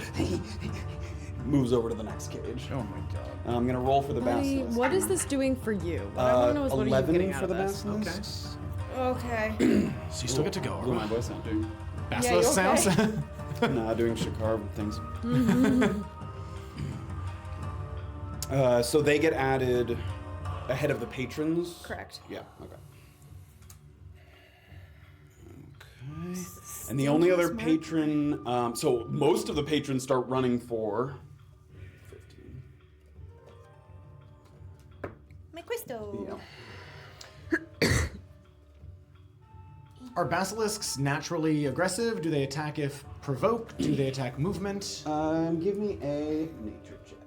moves over to the next cage. Oh my god. I'm gonna roll for the Buddy, basilisk. what is this doing for you? What I want to know is what are you 11 getting out for of the this? basilisk. Okay. So you still get to go. Blew my voice out, dude. Basilisk Yeah, you sounds. Nah, doing Shekar things. So they get added ahead of the patrons? Correct. Yeah, okay. Okay. And the only other patron, so most of the patrons start running for 15. My Quisto. Yeah. Are basilisks naturally aggressive? Do they attack if provoked? Do they attack movement? Give me a nature check.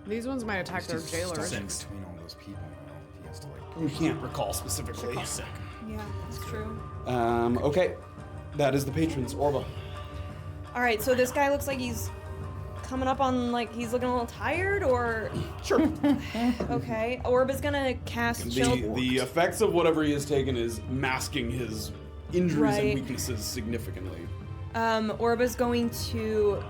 These ones might attack their jailers. Between all those people now, he has to like. You can't recall specifically. Yeah, that's true. Okay. That is the patrons. Orba. All right, so this guy looks like he's coming up on, like, he's looking a little tired, or... Sure. Okay. Orba's gonna cast Chill. The effects of whatever he has taken is masking his injuries and Right. weaknesses significantly. Orba's going to,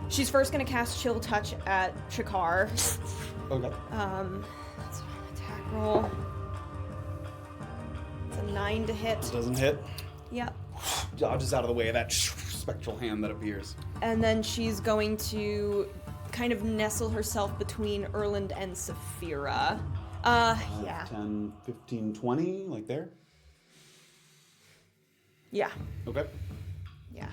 she's first gonna cast Chill Touch at Shekar. Okay. That's an attack roll. It's a 9 to hit. Doesn't hit. Yep. Dodges out of the way of that spectral hand that appears. And then she's going to kind of nestle herself between Erland and Safira. Yeah. 10, 15, 20, like there? Yeah. Okay. Yeah.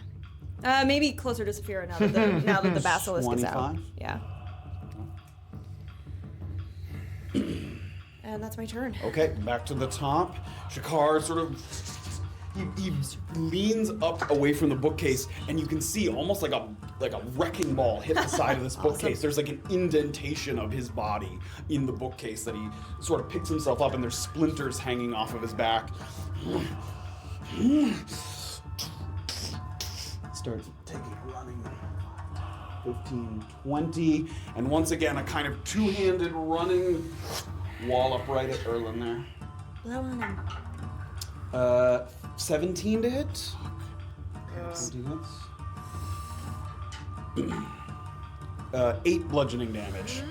Maybe closer to Safira now that the basilisk is out. 25? Yeah. And that's my turn. Okay, back to the top. Shekar sort of he leans up away from the bookcase, and you can see almost like a wrecking ball hit the side of this bookcase. There's like an indentation of his body in the bookcase that he sort of picks himself up, and there's splinters hanging off of his back. Starts taking running. 15, 20, and once again a kind of two-handed running wall up right at Erland there. Blow on him. 17 to hit. 8 bludgeoning damage.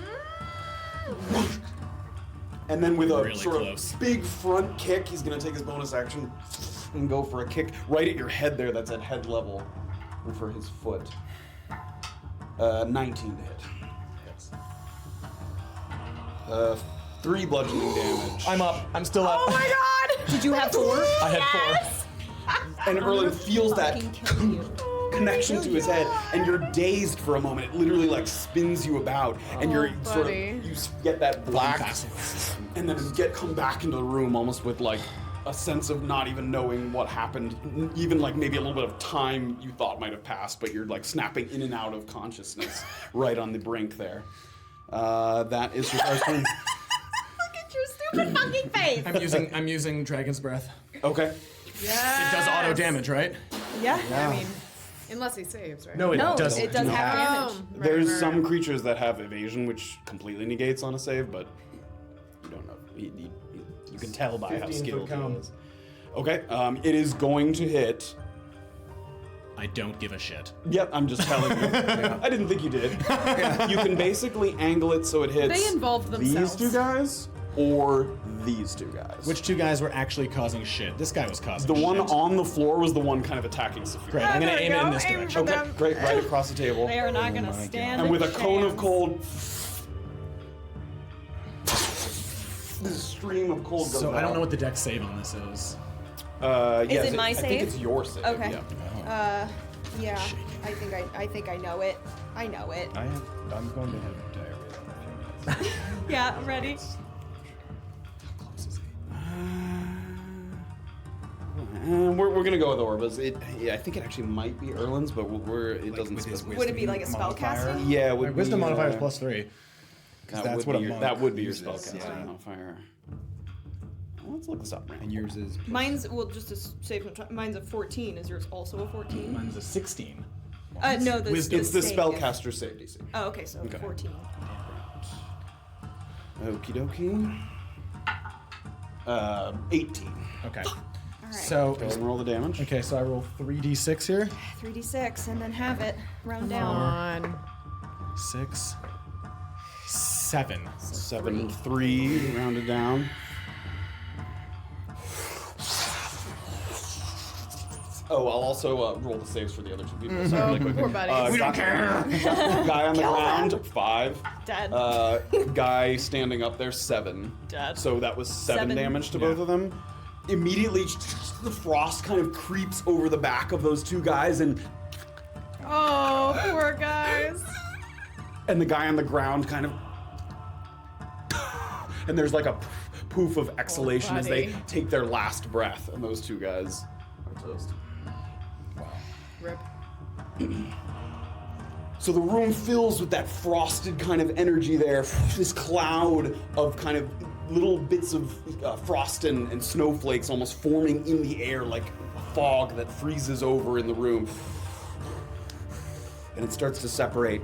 And then with a Really sort close. of big front kick, he's going to take his bonus action and go for a kick right at your head there that's at head level and for his foot. 19 to hit. 3 bludgeoning damage. I'm up. I'm still up. Oh my god! Did you have 4? I had 4. And Erland feels that connection to his head, and you're dazed for a moment. It literally like spins you about, and you're sort of you get that black, and then come back into the room almost with like a sense of not even knowing what happened, even like maybe a little bit of time you thought might have passed, but you're like snapping in and out of consciousness right on the brink there. That is your first turn. Look at your stupid fucking face! I'm using Dragon's Breath. Okay. It does auto damage, right? Yeah. I mean, unless he saves, right? No, it No, does. it does have damage. There's some creatures that have evasion, which completely negates on a save, but you don't know. You can tell by how 15 skilled foot he cone. is. Okay, it is going to hit. I don't give a shit. Yep, I'm just telling you. I didn't think you did. You can basically angle it so it hits They involved themselves. these two guys or these two guys. Which two guys were actually causing shit? This guy was causing the shit. one on the floor was the one kind of attacking Safira. Great, I'm gonna there aim we it in go. this Aim direction. for Okay, great, right across the table. They are not gonna stand. And with a chance. cone of cold, this stream of cold goes So I don't out. know what the dex save on this is. Yes, it my I save? think it's your save. Okay. Yeah. Yeah. I think I know it. I know it. I'm going to have diarrhea in a few minutes. Yeah, I'm ready. We're gonna go with Orba's. I think it actually might be Erland's, but it doesn't specify. Would it be like a spellcaster? Yeah, it My would wisdom be, modifier is +3. that's what a monk that would be your uses, spellcasting yeah. modifier. Let's look this up. And yours is. Mine's just to save some time. Mine's a 14. Is yours also a 14? Mine's a 16. No, the Wisdom. It's the save. Spellcaster save DC. Oh, okay, so 14. Okie dokie. 18. Okay. All right. So, Go ahead and roll the damage. okay, so I roll 3d6 here. 3d6 and then have it round Come down. on. 6, 7. 7, 3, rounded down. Oh, I'll also roll the saves for the other two people. Sorry, really quickly. Poor buddies. We don't care. Guy on the ground, 5. Dead. Guy standing up there, 7. Dead. So that was 7 7. damage to both of them. Immediately, the frost kind of creeps over the back of those two guys, and Oh, poor guys. the guy on the ground kind of. And there's like a poof of exhalation as they buddy. take their last breath, and those two guys are toast. Rip. So the room fills with that frosted kind of energy there, this cloud of kind of little bits of frost and snowflakes almost forming in the air like a fog that freezes over in the room. And it starts to separate.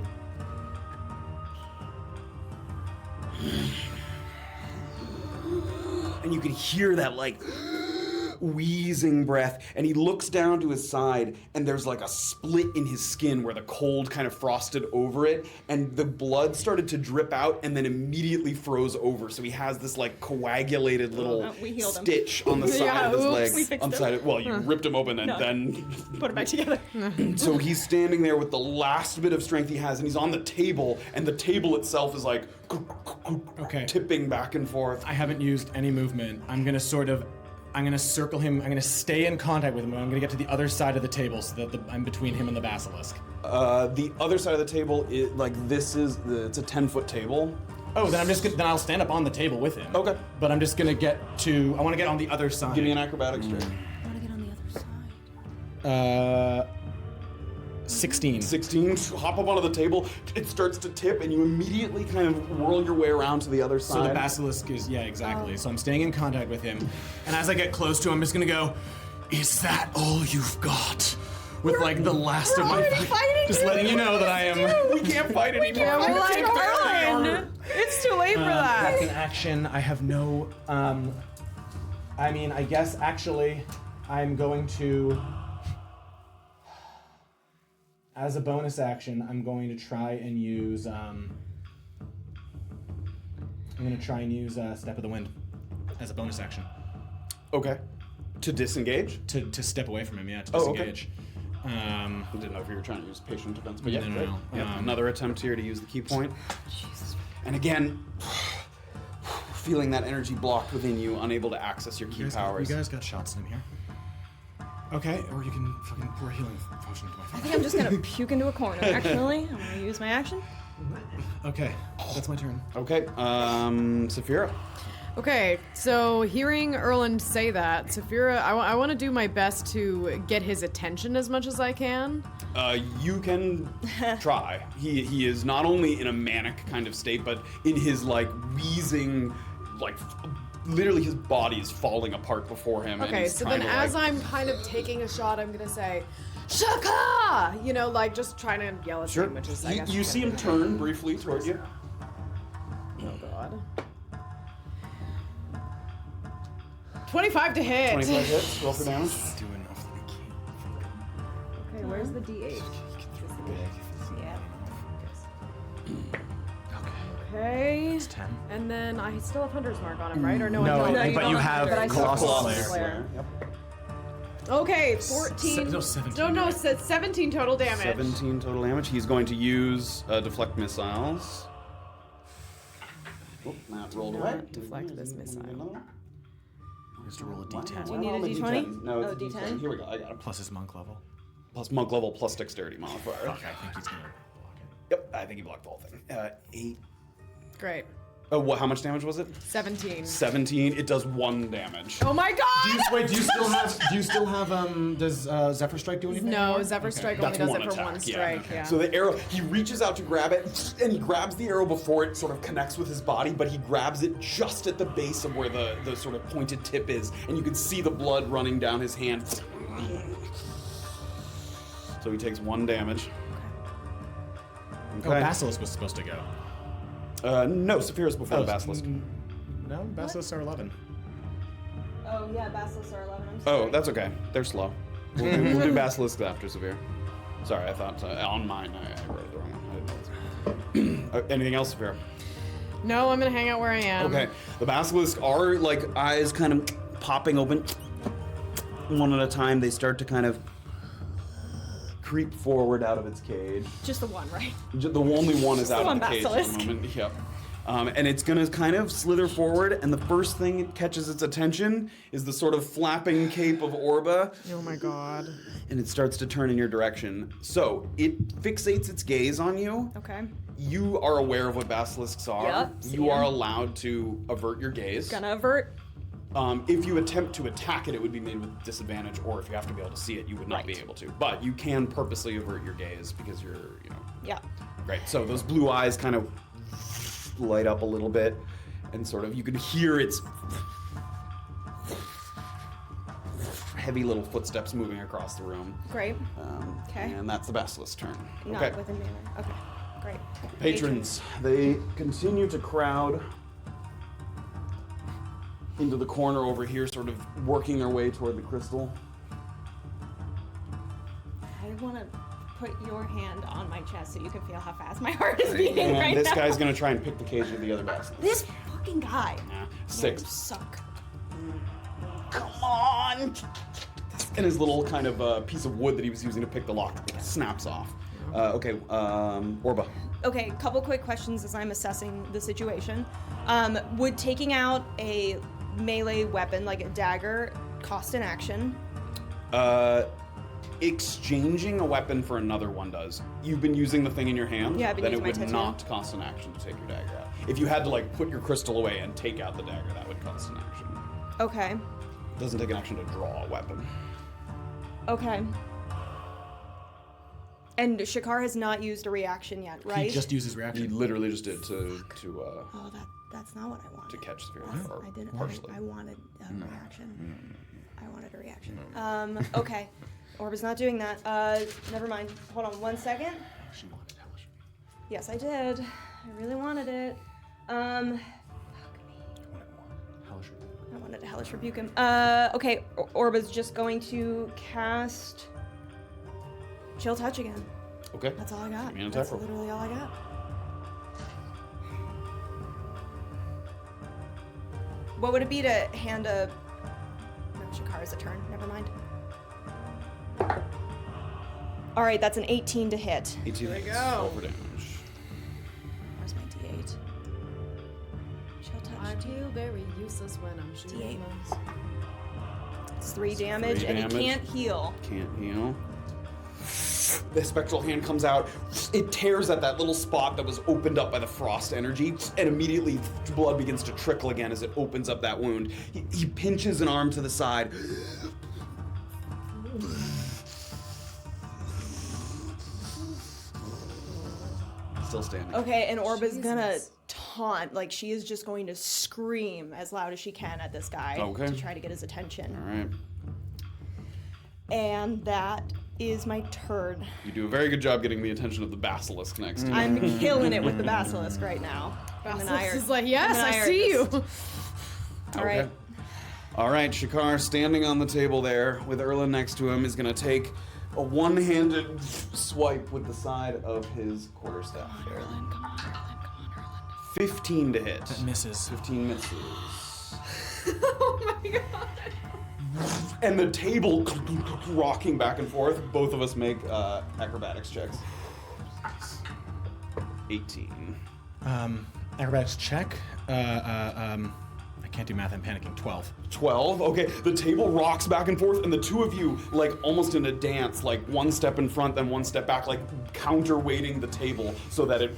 And you can hear that like wheezing breath, and he looks down to his side, and there's like a split in his skin where the cold kind of frosted over it, and the blood started to drip out and then immediately froze over. So he has this like coagulated little no, we healed him. stitch on the side Yeah, of his oops, leg. we fixed On the him. side of, well, you ripped him open and No. then Put it back together. so he's standing there with the last bit of strength he has, and he's on the table, and the table itself is like Okay. tipping back and forth. I haven't used any movement. I'm gonna circle him. I'm gonna stay in contact with him. I'm gonna get to the other side of the table so that I'm between him and the basilisk. The other side of the table is like it's a 10-foot table. Oh, then then I'll stand up on the table with him. Okay. But I'm just gonna I want to get on the other side. Give me an acrobatics check. I want to get on the other side. 16. 16. Hop up onto the table. It starts to tip, and you immediately kind of whirl your way around to the other side. So the basilisk is, yeah, exactly. So I'm staying in contact with him. And as I get close to him, I'm just gonna go, is that all you've got? With like the last of my fighting just letting you know that I am. We can't fight anymore. Yeah, we're like, Erland. Erland. It's too late for that. That's an action. I have no. I mean, I guess actually, I'm going to. As a bonus action, I'm going to try and use. I'm going to try and use Step of the Wind as a bonus action Okay. To disengage? to step away from him. Yeah, to Oh, okay. disengage. I didn't know if you were trying to use patient defense, but yeah, No. great. Yep, another attempt here to use the key point. And again, feeling that energy blocked within you, unable to access your key powers. You guys got shots in here. Okay, or you can fucking pour a healing potion into my I face. think I'm just gonna puke into a corner. Actually, I'm gonna use my action. Okay, that's my turn. Okay, Safira. Okay, so hearing Erland say that, Safira, I want to do my best to get his attention as much as I can. You can try. He is not only in a manic kind of state, but in his like wheezing, like literally his body is falling apart before him. and Okay, he's so trying then to, as I'm kind of taking a shot, I'm gonna say, Shekar! You know, like just trying to yell at him, which is, I guess. You see him turn briefly toward you. Oh god. 25 to hit. 25 hits. Roll for damage. Do enough that we can't. Okay, where's the D8? Yeah. Okay. It's 10. And then I still have Hunter's Mark on him, right? Or no, No, I don't. but you have But I still have Colossus Slayer. Yep. Okay, 14. No, 17. No, it said 17 total damage. 17 total damage. He's going to use deflect missiles. Oh, Matt rolled Do away. not deflect this missile. He has to roll a d10. Do you need a d20? No, it's Oh, a d10. D10. Here we go. I got him. Plus his monk level. Plus monk level plus dexterity modifier. Okay, I think he's gonna block it. Yep, I think he blocked the whole thing. 8. Great. Oh, how much damage was it? 17. 17. It does 1 damage. Oh my god! Wait, do you still have does Zephyr Strike do anything? No, anymore? Zephyr Strike That's only does one it for attack, one strike, yeah. So the arrow, he reaches out to grab it, and he grabs the arrow before it sort of connects with his body, but he grabs it just at the base of where the sort of pointed tip is, and you can see the blood running down his hand. So he takes 1 damage. Oh, Basilisk was supposed to go. No, Safira's before the Basilisk. No, Basilisks are 11. Oh yeah, basilisks are 11. I'm sorry. Oh, that's okay. They're slow. We'll do Basilisk after Safira. Sorry, I thought on mine I wrote it the wrong one. I didn't know. Anything else, Safira? No, I'm gonna hang out where I am. Okay. The Basilisk are like eyes kind of popping open. One at a time, they start to kind of creep forward out of its cage. Just the one, right? The only one is out one of the cage at the basilisk. moment. Yep. And it's gonna kind of slither forward, and the first thing it catches its attention is the sort of flapping cape of Orba, Oh my god. and it starts to turn in your direction. So it fixates its gaze on you. Okay. You are aware of what basilisks are. Yep, see You are 'em. allowed to avert your gaze. Gonna avert. If you attempt to attack it, it would be made with disadvantage, or if you have to be able to see it, you would not be Right. able to. But you can purposely avert your gaze because you're, Yeah. Great. So those blue eyes kind of light up a little bit, and sort of you can hear its heavy little footsteps moving across the room. Great. Okay. And that's the basilisk's turn. Not Okay. within manner. Okay. Great. Patrons, they continue to crowd into the corner over here, sort of working their way toward the crystal. I want to put your hand on my chest so you can feel how fast my heart is beating And right this now. guy's gonna try and pick the cage of the other basilisk. This fucking guy. Yeah. You 6. suck. Come on! And his little kind of piece of wood that he was using to pick the lock snaps off. Okay, Orba. Okay, couple quick questions as I'm assessing the situation. Would taking out a melee weapon like a dagger cost an action? Exchanging a weapon for another one does. You've been using the thing in your hand, Yeah, I've been then it using my would tattoo. not cost an action to take your dagger out. If you had to like put your crystal away and take out the dagger, that would cost an action. Okay. It doesn't take an action to draw a weapon. Okay. And Shekar has not used a reaction yet, right? He just uses He reaction. literally just did to Oh, that's not what I wanted. catch Safira. Or I didn't. partially. I wanted a reaction. I wanted a reaction. Okay. Orba's not doing that. Never mind. Hold on 1 second. She wanted hellish. Yes, I did. I really wanted it. Hellish. I wanted to hellish rebuke him. Okay. Orba's just going to cast Chill Touch again. Okay. That's all I got. Give me an attack That's roll. literally all I got. What would it be to hand a... No, Shekar is a turn. Never mind. All right, that's an 18 to hit. 18 There you hits. go. Roll for damage. Where's my D8? Chill I Touch. feel very useless when I'm shooting. D8. It's 3 damage, and he damage. can't heal. Can't heal. The spectral hand comes out. It tears at that little spot that was opened up by the frost energy, and immediately blood begins to trickle again as it opens up that wound. He pinches an arm to the side. Still standing. Okay, and Orba's gonna taunt. Like, she is just going to scream as loud as she can at this guy to try to get his attention. All right. And that is my turn. You do a very good job getting the attention of the basilisk next to you. I'm killing it with the basilisk right now. Basilisk is like, yes, I see you. All right. All right, Shekar, standing on the table there with Erland next to him, is going to take a one-handed swipe with the side of his quarterstaff. Erland, come on, Erland, come on, Erland. 15 to hit. That misses. 15 misses. Oh my god. And the table rocking back and forth. Both of us make acrobatics checks. 18. Acrobatics check. I can't do math. I'm panicking. 12. 12. Okay, the table rocks back and forth, and the two of you, like almost in a dance, like one step in front, then one step back, like counterweighting the table so that it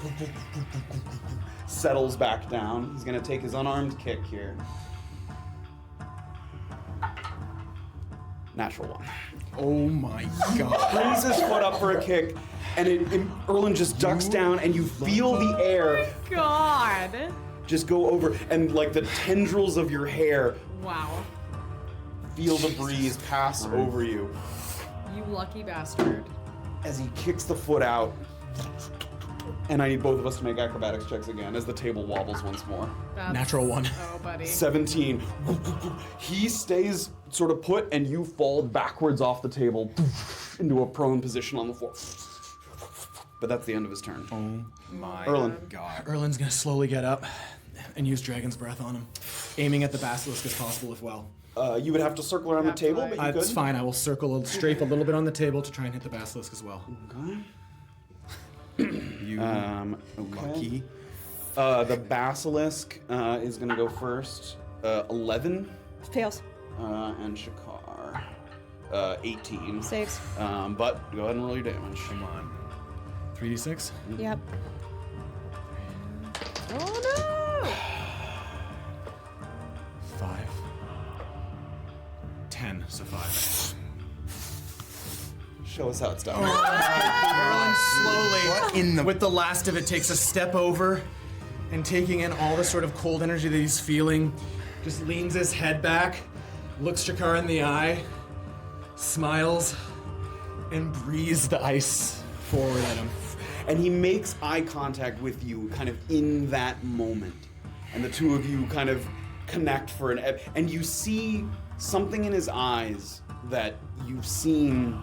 settles back down. He's gonna take his unarmed kick here. Natural 1. Oh my god. Brings his foot up for a kick, and Erland just ducks down, and you feel the air God. just go over, and like the tendrils of your hair Wow. feel the breeze pass over you You lucky bastard. as he kicks the foot out. And I need both of us to make acrobatics checks again as the table wobbles once more. Natural 1. Oh, buddy. 17. He stays sort of put, and you fall backwards off the table into a prone position on the floor. But that's the end of his turn. Oh my Erland. god. Erland's gonna slowly get up and use Dragon's Breath on him, aiming at the basilisk as possible if well. You would have to circle around the table, but you could. It's fine. I will strafe a little bit on the table to try and hit the basilisk as well. Okay. You lucky. The basilisk is going to go first. 11. Fails. And Shekar. 18. Saves. But go ahead and roll your damage. Come on. 3d6. Yep. Oh, no. 5. 10. So 5. Show us how it's done. Erland slowly, in the- with the last of it, takes a step over and taking in all the sort of cold energy that he's feeling, just leans his head back, looks Shekar in the eye, smiles, and breathes the ice forward at him. And he makes eye contact with you kind of in that moment. And the two of you kind of connect for and you see something in his eyes that you've seen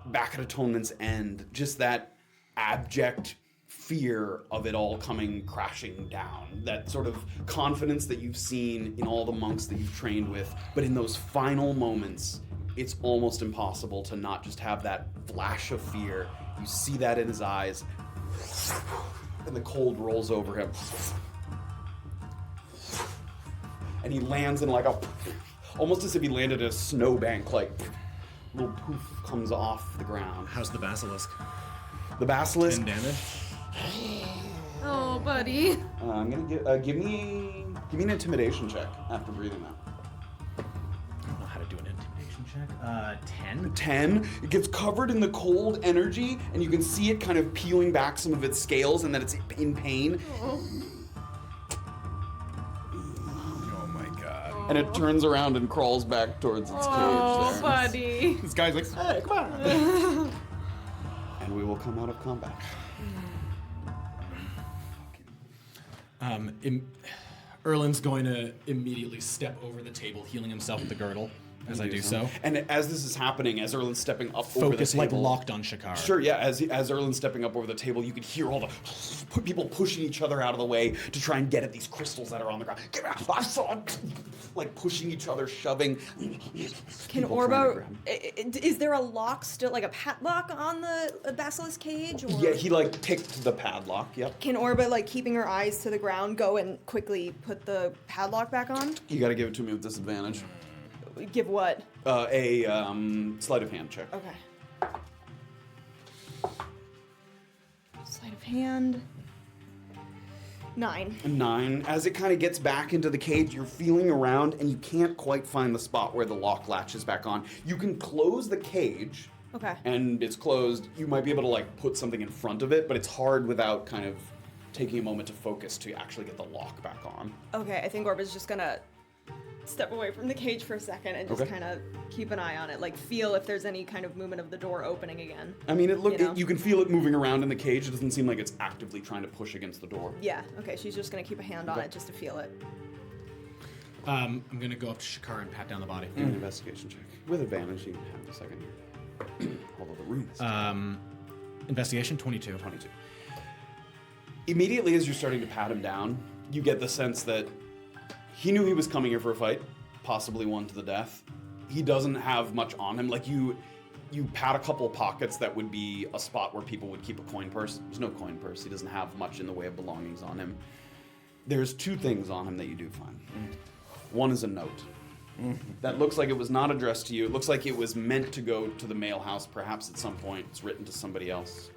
back at Atonement's end. Just that abject fear of it all coming crashing down. That sort of confidence that you've seen in all the monks that you've trained with. But in those final moments, it's almost impossible to not just have that flash of fear. You see that in his eyes, and the cold rolls over him. And he lands in like almost as if he landed in a snowbank, like little poof comes off the ground. How's the basilisk? The basilisk. 10 damage. Oh, buddy. I'm gonna give me an intimidation check after breathing that. I don't know how to do an intimidation check. 10. 10. It gets covered in the cold energy, and you can see it kind of peeling back some of its scales, and that it's in pain. Oh my god. And it turns around and crawls back towards its cage there. Buddy. This guy's like, hey, come on. And we will come out of combat. Erland's going to immediately step over the table, healing himself with the girdle as I do so. And as this is happening, as Erland's stepping up over the Focus table, like locked on Shekar. Sure, yeah. As Erland's stepping up over the table, you can hear all the people pushing each other out of the way to try and get at these crystals that are on the ground. Get out! I saw it! Like pushing each other, shoving. Can People trying to Orba? grab. Is there a lock still, like a padlock on the basilisk cage? Or? Yeah, he like picked the padlock. Yep. Can Orba, like keeping her eyes to the ground, go and quickly put the padlock back on? You got to give it to me with disadvantage. Give what? A sleight of hand check. Okay. Sleight of hand. 9. 9. As it kind of gets back into the cage, you're feeling around and you can't quite find the spot where the lock latches back on. You can close the cage. Okay. And it's closed. You might be able to like put something in front of it, but it's hard without kind of taking a moment to focus to actually get the lock back on. Okay, I think Orba's just gonna step away from the cage for a second and just Okay. kind of keep an eye on it, like feel if there's any kind of movement of the door opening again. I mean, You know? you can feel it moving around in the cage. It doesn't seem like it's actively trying to push against the door. Yeah, okay, she's just gonna keep a hand on it just to feel it. I'm gonna go up to Shekar and pat down the body. Do an investigation check. With advantage, you can have a second here. Although the room is Investigation 22. 22. Immediately as you're starting to pat him down, you get the sense that he knew he was coming here for a fight, possibly one to the death. He doesn't have much on him. Like you pat a couple pockets that would be a spot where people would keep a coin purse. There's no coin purse. He doesn't have much in the way of belongings on him. There's two things on him that you do find. One is a note. That looks like it was not addressed to you. It looks like it was meant to go to the mail house, perhaps at some point. It's written to somebody else.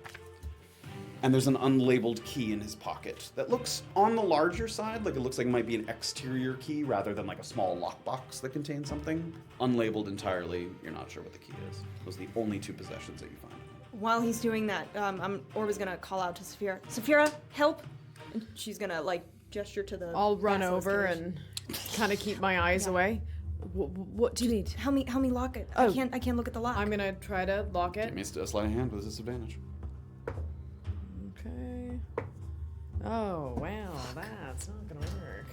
And there's an unlabeled key in his pocket that looks on the larger side, like it looks like it might be an exterior key rather than like a small lockbox that contains something. Unlabeled entirely, you're not sure what the key is. Those are the only two possessions that you find. While he's doing that, Orba's gonna call out to Safira. Safira, help! And she's gonna like gesture to the. I'll run basilisk over cage. and kind of keep my eyes away. What do you need? Help me lock it. Oh. I can't look at the lock. I'm gonna try to lock it. Give me a sleight of hand with disadvantage. Okay. Oh, wow, that's not gonna work.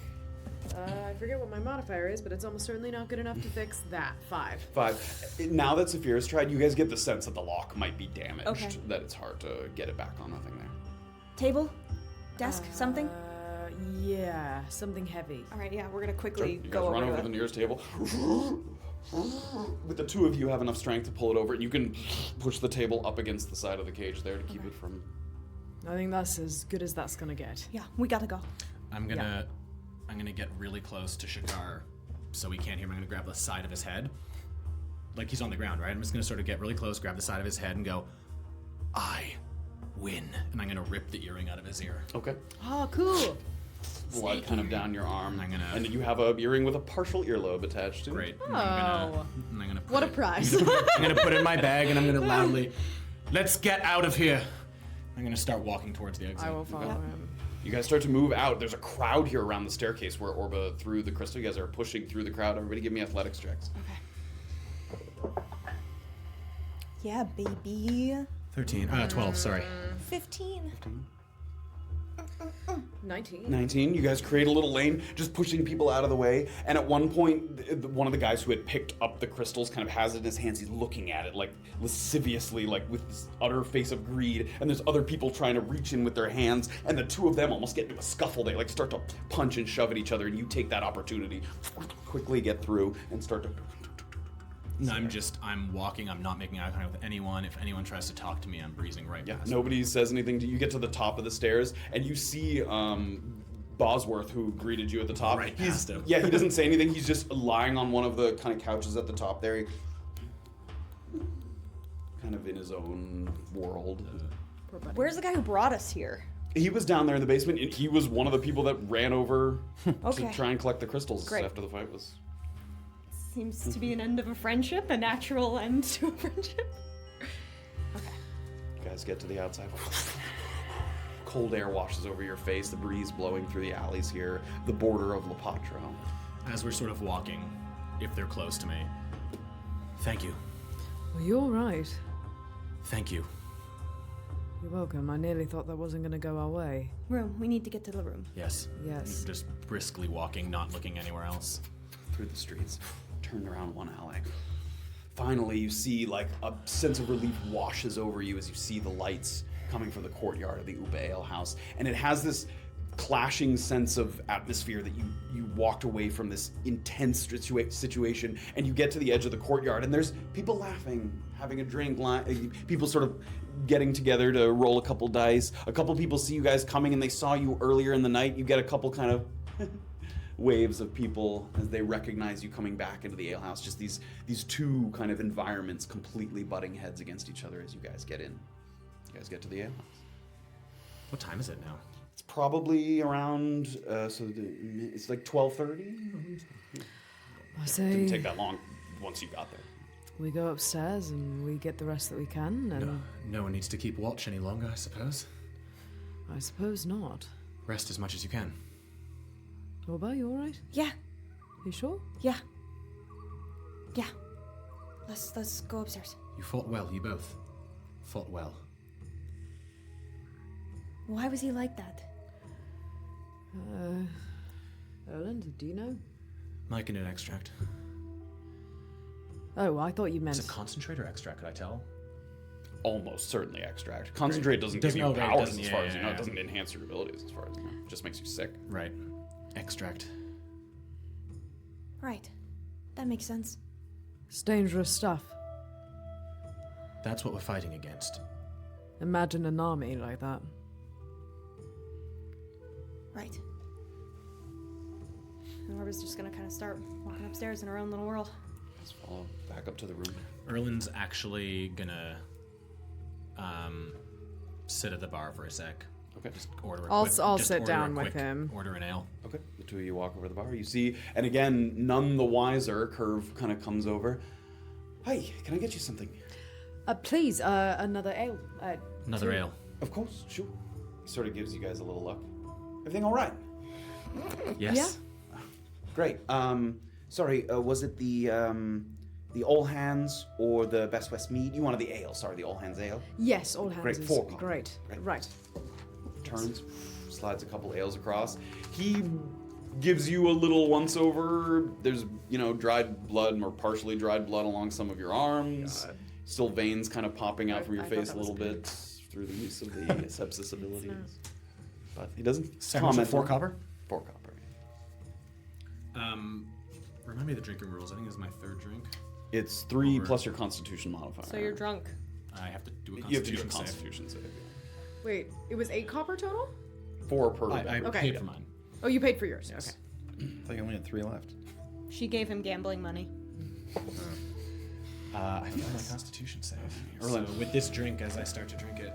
I forget what my modifier is, but it's almost certainly not good enough to fix that. 5. 5. Now that Safira's tried, you guys get the sense that the lock might be damaged. Okay. That it's hard to get it back on. Nothing there. Table, desk, something. Yeah, something heavy. All right, yeah, we're gonna quickly You guys go run over over to to the nearest table. With the two of you have enough strength to pull it over, and you can push the table up against the side of the cage there to keep it from. I think that's as good as that's gonna get. Yeah, we gotta go. I'm gonna get really close to Shekar so he can't hear me. I'm gonna grab the side of his head. Like he's on the ground, right? I'm just gonna sort of get really close, grab the side of his head and go, I win. And I'm gonna rip the earring out of his ear. Okay. Oh, cool. Blood kind of down your arm. I'm gonna- And you have a earring with a partial earlobe attached to it. Great. Oh. And I'm gonna put What a it- prize. I'm gonna put it in my bag and I'm gonna loudly, let's get out of here. I'm gonna start walking towards the exit. I will follow him. You guys start to move out. There's a crowd here around the staircase where Orba threw the crystal. You guys are pushing through the crowd. Everybody give me athletics checks. Yeah, baby. 13. 12, sorry. 15. 19. 19. You guys create a little lane, just pushing people out of the way. And at one point, one of the guys who had picked up the crystals kind of has it in his hands. He's looking at it like lasciviously, like with this utter face of greed. And there's other people trying to reach in with their hands. And the two of them almost get into a scuffle. They like start to punch and shove at each other. And you take that opportunity, quickly get through and start to. No, I'm walking. I'm not making eye contact with anyone. If anyone tries to talk to me, I'm breezing right past. Nobody says anything to you. You get to the top of the stairs and you see Bosworth, who greeted you at the top. Right past him. Yeah, he doesn't say anything. He's just lying on one of the kind of couches at the top there. Kind of in his own world. Where's the guy who brought us here? He was down there in the basement, and he was one of the people that ran over Okay. to try and collect the crystals Great. after the fight was. Seems to be an end of a friendship, a natural end to a friendship. You guys get to the outside. Cold air washes over your face, the breeze blowing through the alleys here, the border of La Patro. As we're sort of walking, if they're close to me, thank you. Well, you're right. Thank you. You're welcome. I nearly thought that wasn't gonna go our way. Room. We need to get to the room. Yes. Yes. Just briskly walking, not looking anywhere else. Through the streets, turned around one alley. Finally, you see like a sense of relief washes over you as you see the lights coming from the courtyard of the Uba Ale House, and it has this clashing sense of atmosphere that you walked away from this intense situation, and you get to the edge of the courtyard, and there's people laughing, having a drink, people sort of getting together to roll a couple dice. A couple people see you guys coming, and they saw you earlier in the night. You get a couple kind of waves of people as they recognize you coming back into the alehouse. Just these two kind of environments completely butting heads against each other as you guys get in. You guys get to the alehouse. What time is it now? It's probably around, it's like 12:30. I say Didn't take that long once you got there. we go upstairs and we get the rest that we can, and No one needs to keep watch any longer, I suppose. I suppose not. Rest as much as you can. Orba, you alright? Yeah. You sure? Yeah. Yeah. Let's go upstairs. You fought well, you both. Fought well. Why was he like that? Erland, do you know? Myconid extract. Oh, I thought you meant... Is it concentrate or extract, could I tell? Almost certainly extract. Concentrate doesn't give you oh, right, it powers doesn't- as far yeah, as you know. yeah, It yeah. doesn't enhance your abilities as far as you know. It just makes you sick. Right. Extract. Right. That makes sense. It's dangerous stuff. That's what we're fighting against. Imagine an army like that. Right. And Orba's just gonna kind of start walking upstairs in her own little world. Let's follow back up to the room. Erland's actually gonna sit at the bar for a sec. Okay. Just order a I'll just sit order down a with quick him. Order an ale. Okay. The two of you walk over to the bar. You see, and again, none the wiser, Curve kind of comes over. Hi, can I get you something? Please, another ale. Another ale. Of course, sure. He sort of gives you guys a little look. Everything all right? Yes. Great. Sorry, was it the All Hands or the Best West Mead? You wanted the ale. Sorry, the All Hands ale. Yes, all hands Great, is 4 copper. great. Great. Right. Turns, slides a couple ales across. He gives you a little once over. There's, dried blood or partially dried blood along some of your arms. Still veins kind of popping out from your face a little bit through the use of the sepsis abilities. But he doesn't comment. 4 copper? 4 copper. Remind me of the drinking rules. I think this is my 3rd drink. It's 3 plus your Constitution modifier. So you're drunk. I have to do a You have to do a Constitution save. Constitution save. Wait, it was 8 copper total? 4 per I beverage. Okay. paid for mine. Oh, you paid for yours. Yes. Okay. I think I only had 3 left. She gave him gambling money. I failed my Constitution save. Erland. So with this drink, as I start to drink it,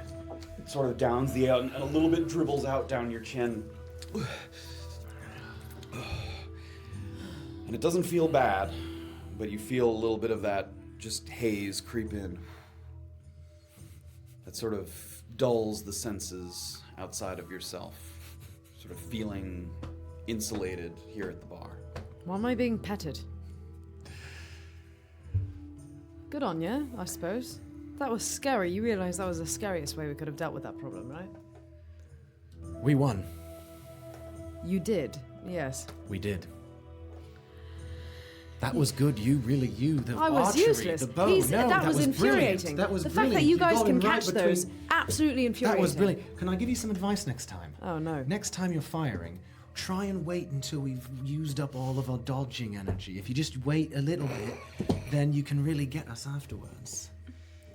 It sort of downs the ale and a little bit dribbles out down your chin. And it doesn't feel bad, but you feel a little bit of that just haze creep in. That sort of dulls the senses outside of yourself. Sort of feeling insulated here at the bar. Why am I being petted? Good on you, I suppose. That was scary. You realize that was the scariest way we could have dealt with that problem, right? we won. You did, yes. We did. That was good. The I was archery, useless. the bow. That was infuriating. That was the brilliant. fact that you got guys him can right catch those, between- absolutely infuriating. That was brilliant. Can I give you some advice next time? Oh, no. Next time you're firing, try and wait until we've used up all of our dodging energy. If you just wait a little bit, then you can really get us afterwards.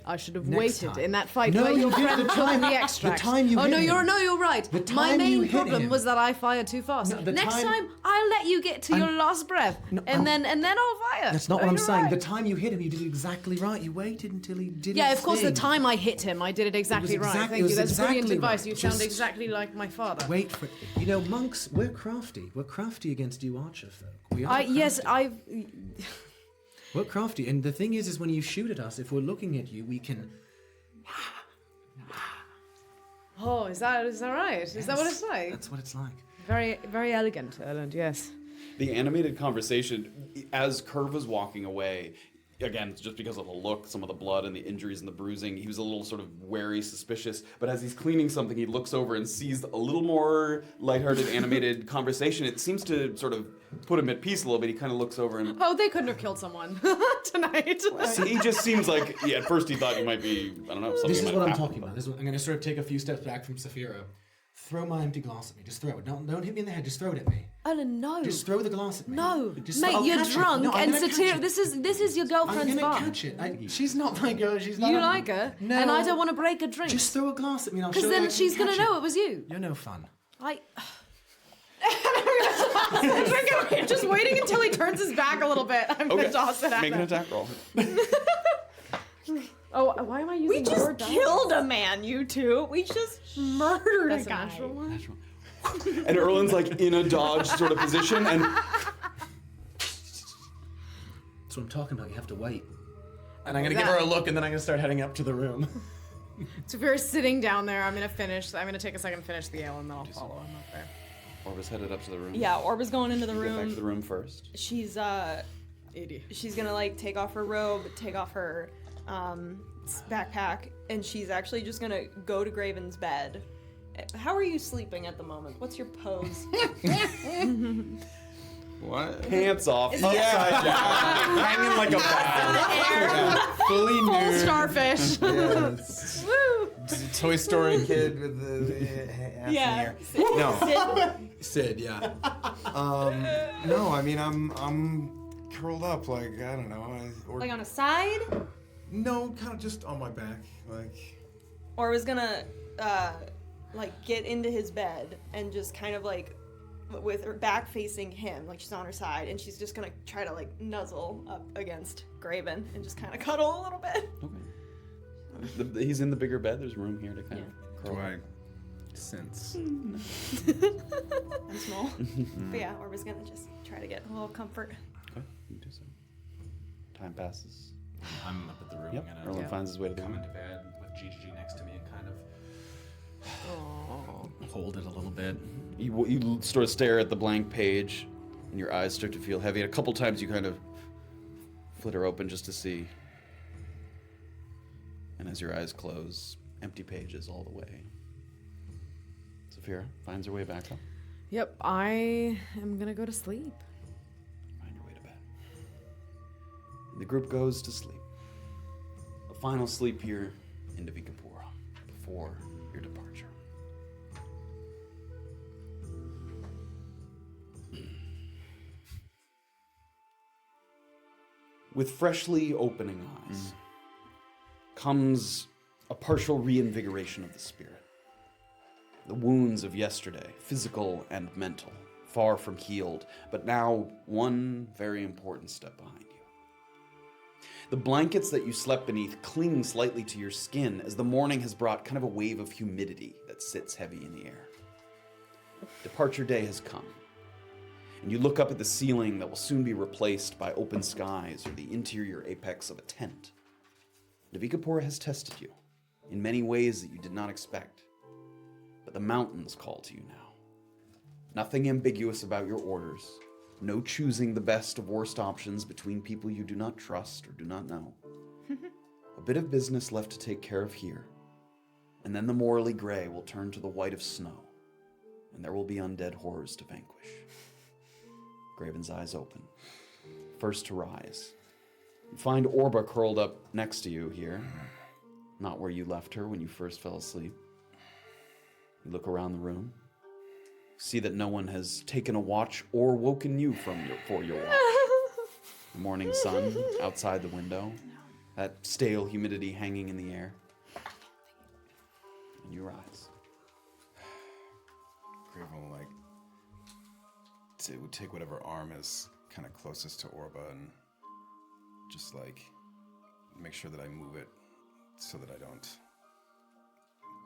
I should have Next waited time. in that fight No, where you your did. friend The took time- the the extract. time you oh hit no, him. you're right. The My time you main hit problem him. was that I fired too fast. No, the Next time- time I'll let you get to your last breath, No, and then I'll fire. That's not No, what I'm you're saying. right. The time you hit him, you did exactly right. You waited until he did Yeah, his of course. The thing. time I hit him, I did it exactly right. exact- Thank it was you. That's brilliant exactly advice. right. You sound Just exactly like my father. Wait for it. Monks, we're crafty. We're crafty against you archer folk. We are Yes, crafty. We're crafty. And the thing is when you shoot at us, if we're looking at you, we can... Oh, is that right? Is that what it's like? That's what it's like. Very, very elegant, Erland. Yes. The animated conversation, as Curve was walking away, again, just because of the look, some of the blood and the injuries and the bruising, he was a little sort of wary, suspicious. But as he's cleaning something, he looks over and sees a little more lighthearted animated conversation. It seems to sort of put him at peace a little bit. He kind of looks over and... Oh, they couldn't have killed someone tonight. See, he just seems like, at first he thought you might be, I don't know, something This is might what I'm happen. talking about. I'm going to sort of take a few steps back from Safira. Throw my empty glass at me. Just throw it. Don't hit me in the head. Just throw it at me. Erland, no. Just throw the glass at me. No, Just mate, I'll you're catch it. drunk, No, I'm and gonna catch Satiria. it. This is your girlfriend's I'm bar. gonna catch it. She's not my girl. She's not. You like her, No. and I don't want to break a drink. Just throw a glass at me, and I'll show Because you I then can she's gonna catch know it was you. You're no fun. Just waiting until he turns his back a little bit. I'm gonna toss it at Make an him. attack roll. Oh, why am I using We the just word die? killed a man, you two. We just murdered That's a a guy. natural one. And Erland's like in a dodge sort of position, and That's what I'm talking about. You have to wait. And I'm gonna give her a look, and then I'm gonna start heading up to the room. Safira's sitting down there. I'm gonna take a second to finish the ale and then I'll follow him up there. Orba's headed up to the room. Yeah, Orba's going into the Get room. back to the room first. She's gonna like take off her robe, take off her backpack, and she's actually just gonna go to Graven's bed. How are you sleeping at the moment? What's your pose? What? Pants off. Is it- Upside down. Hanging like a bat. Fully Full nude. starfish. Yes. Woo! Toy Story kid with the ass Yeah. in the air. No. Sid, yeah. No, I mean I'm curled up like I don't know. Like on a side? No, kind of just on my back, like. Or was gonna like get into his bed and just kind of like with her back facing him, like she's on her side, and she's just gonna try to like nuzzle up against Graven and just kind of cuddle a little bit. Okay. He's in the bigger bed. There's room here to kind of curl. Do I sense? I'm small. But yeah, Orba's gonna just try to get a little comfort. Okay, you do so. Time passes. I'm up at the room. Yep. I'm gonna Erland finds his way to the come room. into bed with GGG next to me and kind of hold it a little bit. You sort of stare at the blank page, and your eyes start to feel heavy. And a couple times you kind of flitter open just to see. And as your eyes close, empty pages all the way. Safira finds her way back up. Yep, I am gonna go to sleep. Find your way to bed. And the group goes to sleep. A final sleep here in Vikapura before your departure. With freshly opening eyes comes a partial reinvigoration of the spirit. The wounds of yesterday, physical and mental, far from healed, but now one very important step behind you. The blankets that you slept beneath cling slightly to your skin as the morning has brought kind of a wave of humidity that sits heavy in the air. Departure day has come, and you look up at the ceiling that will soon be replaced by open skies or the interior apex of a tent. Vikapura has tested you in many ways that you did not expect, but the mountains call to you now. Nothing ambiguous about your orders, no choosing the best of worst options between people you do not trust or do not know. A bit of business left to take care of here, and then the morally gray will turn to the white of snow, and there will be undead horrors to vanquish. Graven's eyes open, first to rise. You find Orba curled up next to you here, not where you left her when you first fell asleep. You look around the room, see that no one has taken a watch or woken you for your watch. The morning sun outside the window, that stale humidity hanging in the air. And you rise. Graven will would take whatever arm is kind of closest to Orba and just make sure that I move it so that I don't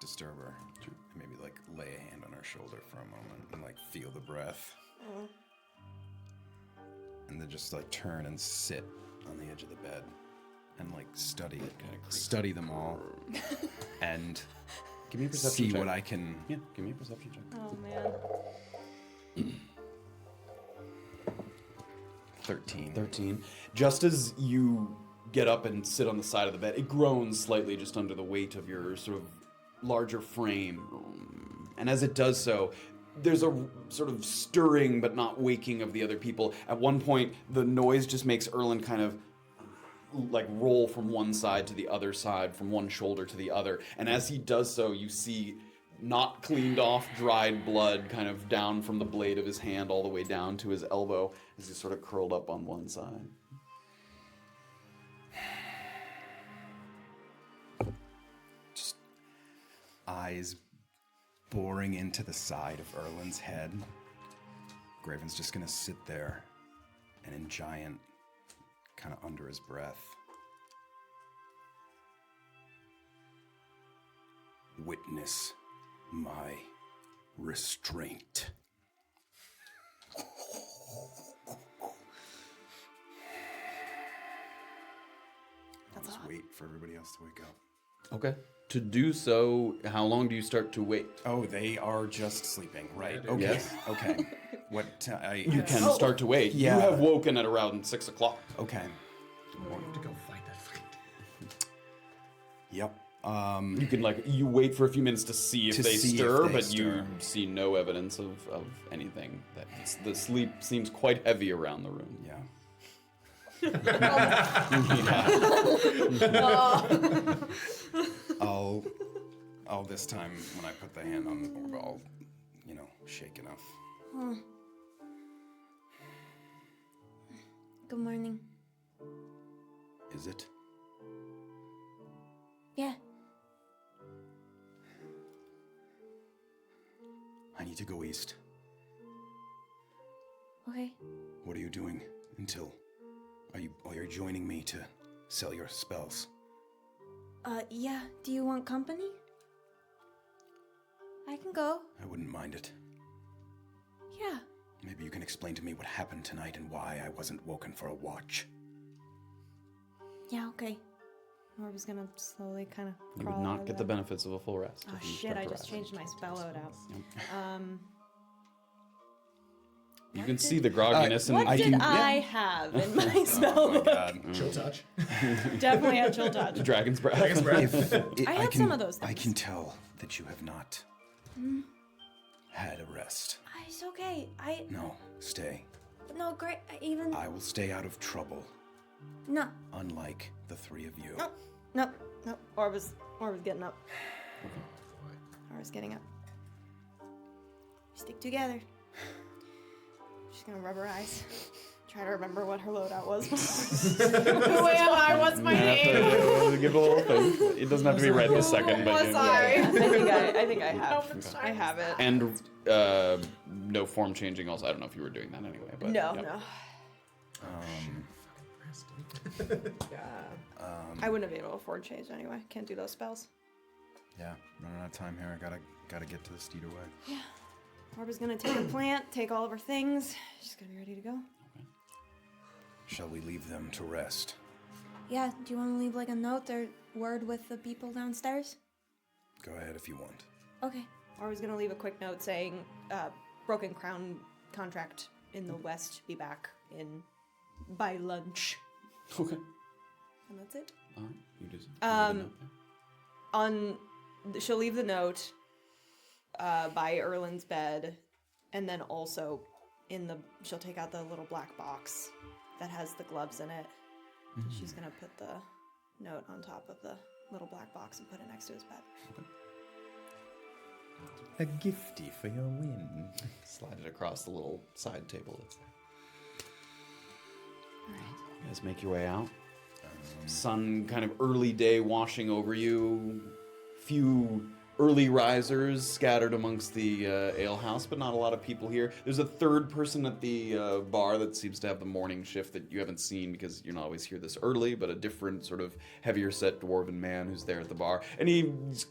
disturb her. And maybe lay a hand on her shoulder for a moment and feel the breath. And then just turn and sit on the edge of the bed and study them all and give me a perception see check. what I can. Yeah, give me a perception check. Oh man. 13. Just as you get up and sit on the side of the bed, it groans slightly just under the weight of your sort of larger frame. And as it does so, there's a sort of stirring but not waking of the other people. At one point, the noise just makes Erland kind of roll from one side to the other side, from one shoulder to the other. And as he does so, you see not cleaned off dried blood kind of down from the blade of his hand all the way down to his elbow as he's sort of curled up on one side. Just eyes boring into the side of Erland's head. Graven's just gonna sit there and in giant, kind of under his breath, witness my restraint. I'll just wait for everybody else to wake up. Okay. To do so, how long do you start to wait? Oh, they are just sleeping, right? Okay. Yes. Okay. What You can start to wait. Yeah. You have woken at around 6 o'clock. Okay. To go fight that fight. Yep. You can you wait for a few minutes to see if they stir, but you stir. see no evidence of anything. The sleep seems quite heavy around the room. Yeah. I'll this time when I put the hand on Orba, I'll, shake enough. Good morning. Is it? Yeah. I need to go east. Okay. What are you doing until? Are you joining me to sell your spells? Yeah. Do you want company? I can go. I wouldn't mind it. Yeah. Maybe you can explain to me what happened tonight and why I wasn't woken for a watch. Yeah, okay. Orba's gonna slowly kind of You crawl would out not of get the benefits of a full rest. Oh if you shit, start I to just rest. changed my spell loadout. You can see the grogginess and What did I have in my spell loadout? Chill touch. Definitely had chill touch. Dragon's breath. I had some of those I things. can tell that you have not had a rest. It's okay. No, stay. No, great. Even. I will stay out of trouble, No. unlike the three of you. Nope. Orba's getting up. Orba's getting up. Stick together. She's gonna rub her eyes. Try to remember what her loadout was. Who am I? What's my name? Give a little thing. It doesn't have to be right this second, but Oh, sorry. I think I have. I have it. And no form changing. Also, I don't know if you were doing that anyway. But No. I wouldn't have been able to afford change anyway. Can't do those spells. Yeah, running out of time here. I gotta get to the steed away. Yeah. Orba's gonna take her plant, take all of her things. She's gonna be ready to go. Shall we leave them to rest? Yeah. Do you want to leave a note or word with the people downstairs? Go ahead if you want. Okay. Orba's gonna leave a quick note saying, Broken Crown contract in the west. Be back by lunch. Okay. And that's it. All right. You just. She'll leave the note by Erland's bed, and then also she'll take out the little black box that has the gloves in it. She's gonna put the note on top of the little black box and put it next to his bed. A gifty for your win. Slide it across the little side table that's there. All right. You guys make your way out. Sun kind of early day washing over you. Few early risers scattered amongst the ale house, but not a lot of people here. There's a third person at the bar that seems to have the morning shift that you haven't seen because you're not always here this early, but a different sort of heavier set dwarven man who's there at the bar. And he's,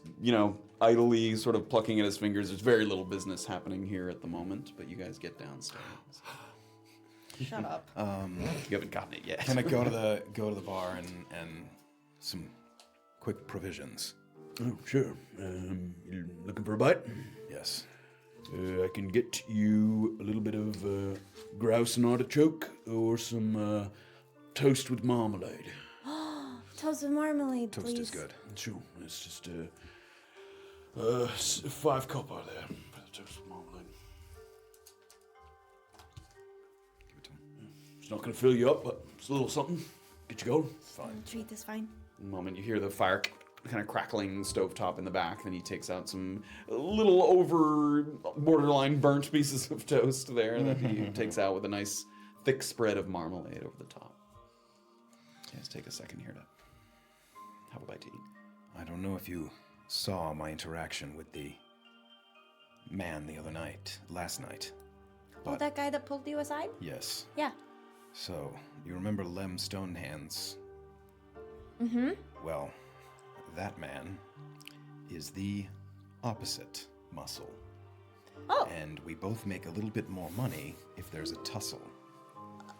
idly sort of plucking at his fingers. There's very little business happening here at the moment, but you guys get downstairs. Shut up. You haven't gotten it yet. Can I go to the bar and some quick provisions? Oh, sure. You looking for a bite? Yes. I can get you a little bit of grouse and artichoke or some toast with marmalade. Toast with marmalade, Toast please. is good. Sure. It's just 5 copper there for the toast with marmalade. Give it to him. It's not going to fill you up, but it's a little something. Get you going. Fine. Treat is fine. The moment you hear the fire kind of crackling stovetop in the back, then he takes out some little over borderline burnt pieces of toast there that he takes out with a nice thick spread of marmalade over the top. Let's take a second here to have a bite to eat. I don't know if you saw my interaction with the man last night. Oh, that guy that pulled you aside? Yes. Yeah. So, you remember Lem Stonehands? Mm-hmm. Well, that man is the opposite muscle. Oh. And we both make a little bit more money if there's a tussle.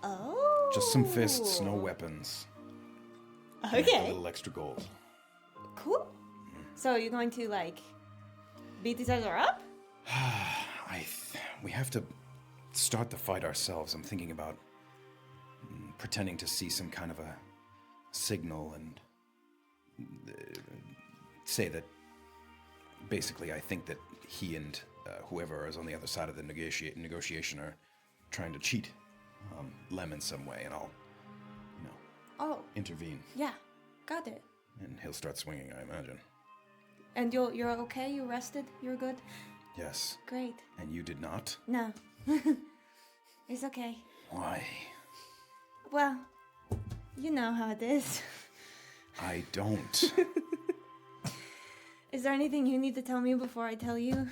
Oh. Just some fists, no weapons. Okay. A little extra gold. Cool. So you're going to, like, beat these other up? We have to start the fight ourselves. I'm thinking about pretending to see some kind of a signal and say that basically I think that he and whoever is on the other side of the negotiation are trying to cheat Lem in some way, and I'll, intervene. Yeah, got it. And he'll start swinging, I imagine. And you're okay? You rested? You're good? Yes. Great. And you did not? No. It's okay. Why? Well, you know how it is. I don't. Is there anything you need to tell me before I tell you?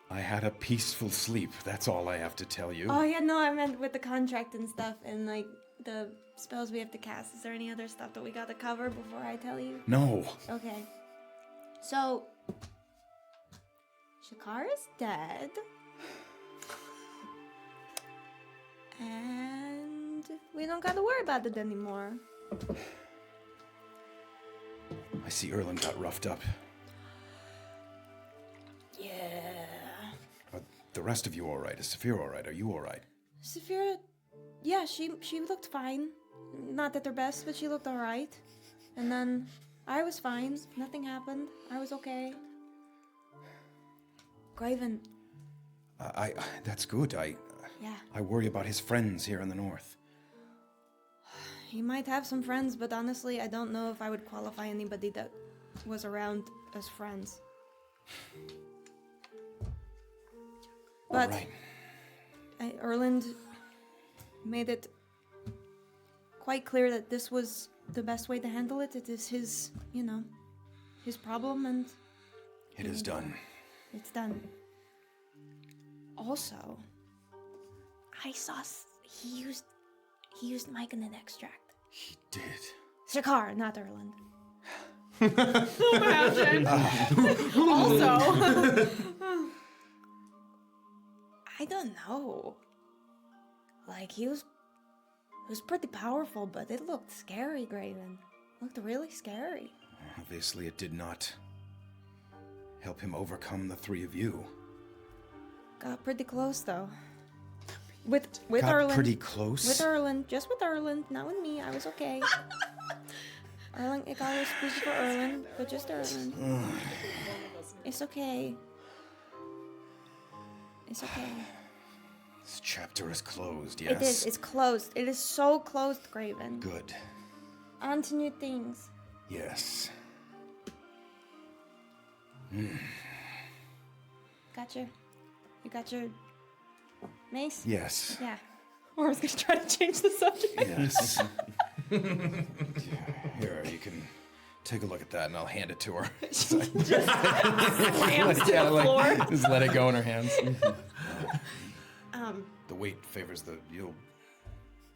I had a peaceful sleep. That's all I have to tell you. Oh, yeah, no, I meant with the contract and stuff and, like, the spells we have to cast. Is there any other stuff that we gotta cover before I tell you? No. Okay. So, Shekar is dead. And we don't gotta worry about it anymore. I see Erland got roughed up. Yeah. Are the rest of you all right? Is Safira all right? Are you all right? Safira, yeah, she looked fine. Not at her best, but she looked alright. And then I was fine. Nothing happened. I was okay. Graven. That's good. Yeah. I worry about his friends here in the north. He might have some friends, but honestly, I don't know if I would qualify anybody that was around as friends. But all right. Erland made it quite clear that this was the best way to handle it. It is his, his problem, and It is done. it's done. Also, I saw he used myconid extract. He did. Shekar, not Erland. Imagine. Also. I don't know. Like, he was pretty powerful, but it looked scary, Graven. Looked really scary. Obviously, it did not help him overcome the three of you. Got pretty close, though. With Got Erland. pretty close? With Erland. Just with Erland. Not with me. I was okay. Erland, it got spooky for Erland, but just Erland. It's okay. It's okay. This chapter is closed, yes? It is. It's closed. It is so closed, Graven. Good. On to new things. Yes. You got your mace? Yes. Yeah. Or I was gonna try to change the subject. Yes. Here, you can take a look at that, and I'll hand it to her. Slams to the floor. Just let it go in her hands. The weight favors you'll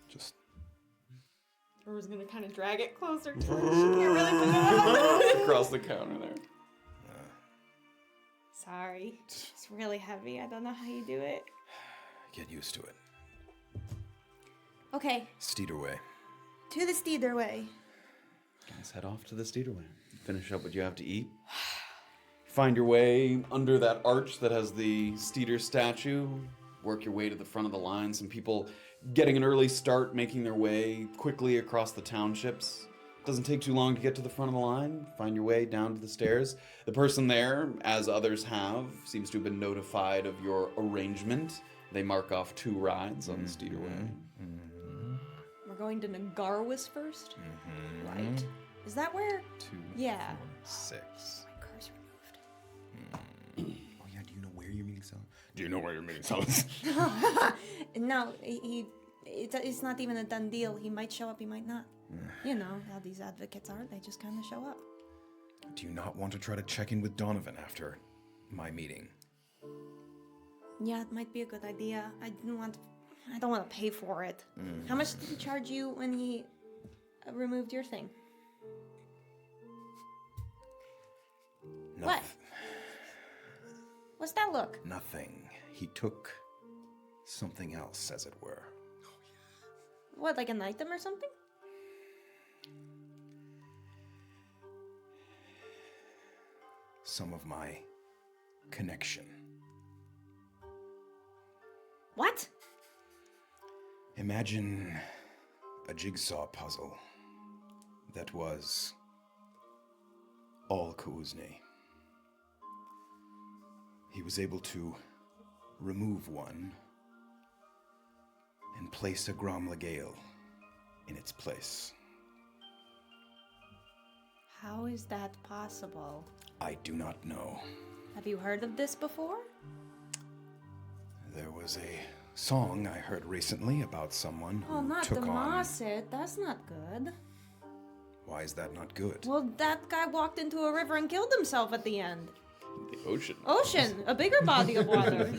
just... Or was gonna kind of drag it closer to her. She can't really put it on. Across the counter there. Sorry. It's really heavy. I don't know how you do it. Get used to it. Okay. Steederway. To the Steederway. Let's head off to the Steederway. Finish up what you have to eat. Find your way under that arch that has the Steeder statue. Work your way to the front of the line. Some people getting an early start, making their way quickly across the townships. Doesn't take too long to get to the front of the line. Find your way down to the stairs. The person there, as others have, seems to have been notified of your arrangement. They mark off 2 rides on the Steederway. We're going to Nagarwis first? Right. Is that where? 2, Yeah. 4, 6. My car's removed. Oh yeah, do you know where you're meeting Sally? Do you know where you're meeting Silas? No, it's not even a done deal. He might show up, he might not. You know how these advocates are. They just kind of show up. Do you not want to try to check in with Donovan after my meeting? Yeah, it might be a good idea. I don't want to pay for it. How much did he charge you when he removed your thing? What? What's that look? Nothing. He took something else, as it were. What, like an item or something? some of my connection. What? Imagine a jigsaw puzzle that was all Kuuzni. He was able to remove one and place a Gromlegale in its place. How is that possible? I do not know. Have you heard of this before? There was a song I heard recently about someone who Oh, not took the on... Mosset. That's not good. Why is that not good? Well, that guy walked into a river and killed himself at the end. The ocean. Ocean, a bigger body of water.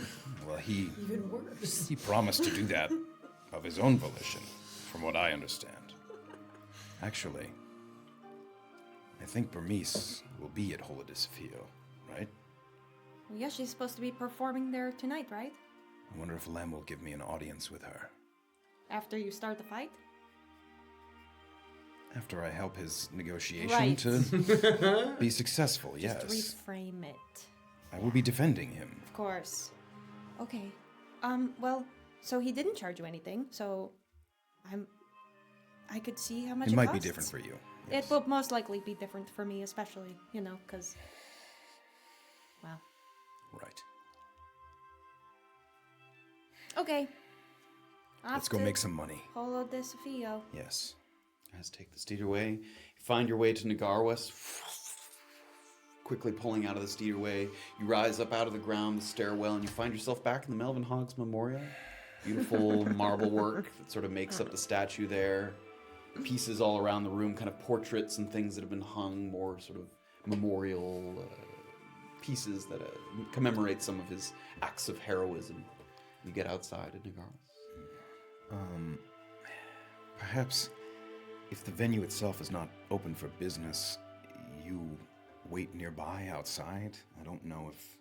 Well, he Even worse. He promised to do that of his own volition, from what I understand. Actually, I think Burmese will be at Holodisifio, right? Well, yeah, she's supposed to be performing there tonight, right? I wonder if Lem will give me an audience with her. After you start the fight? After I help his negotiation Right. to be successful, Just yes. reframe it. I will be defending him. Of course. Okay. Well, so he didn't charge you anything, so I could see how much it It might costs. be different for you. It will most likely be different for me, especially, because... Wow. Right. Okay. Let's go make some money. Holodisifio. Yes. Guys, take the steed away. You find your way to Nagarwest. Quickly pulling out of the steed way, you rise up out of the ground, the stairwell, and you find yourself back in the Melvin Hoggs Memorial. Beautiful marble work that sort of makes up the statue there. Pieces all around the room, kind of portraits and things that have been hung, more sort of memorial pieces that commemorate some of his acts of heroism. You get outside at Nagarwest. Perhaps if the venue itself is not open for business, you wait nearby outside. I don't know if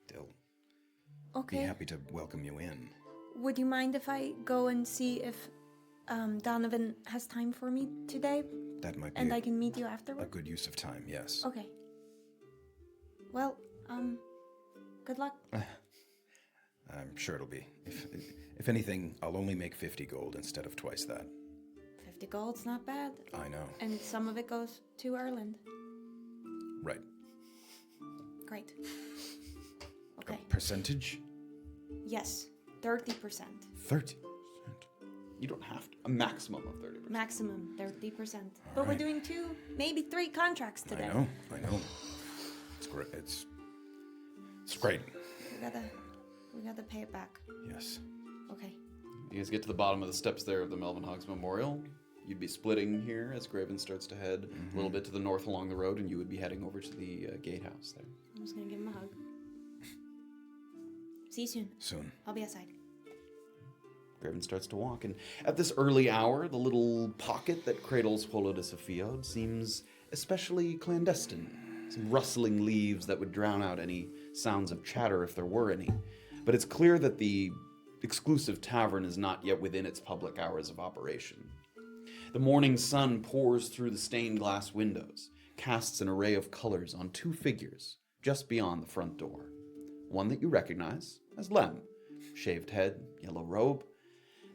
they'll be Okay. happy to welcome you in. Would you mind if I go and see if Donovan has time for me today? That might be And I can meet you afterward? a good use of time, yes. Okay. Well, good luck. I'm sure it'll be. If anything, I'll only make 50 gold instead of twice that. 50 gold's not bad. I know. And some of it goes to Erland. Right. Great. Okay. Percentage? Yes, 30%. 30. You don't have to. A maximum of 30%. Maximum 30%. But we're doing 2, maybe 3 contracts today. I know. It's great. It's great. We gotta pay it back. Yes. Okay. You guys get to the bottom of the steps there of the Melvin Hoggs Memorial. You'd be splitting here as Graven starts to head a little bit to the north along the road, and you would be heading over to the gatehouse there. I'm just gonna give him a hug. See you soon. Soon. I'll be outside. Graven starts to walk, and at this early hour, the little pocket that cradles Holodisifio seems especially clandestine. Some rustling leaves that would drown out any sounds of chatter if there were any. But it's clear that the exclusive tavern is not yet within its public hours of operation. The morning sun pours through the stained glass windows, casts an array of colors on 2 figures just beyond the front door. One that you recognize as Lem, shaved head, yellow robe.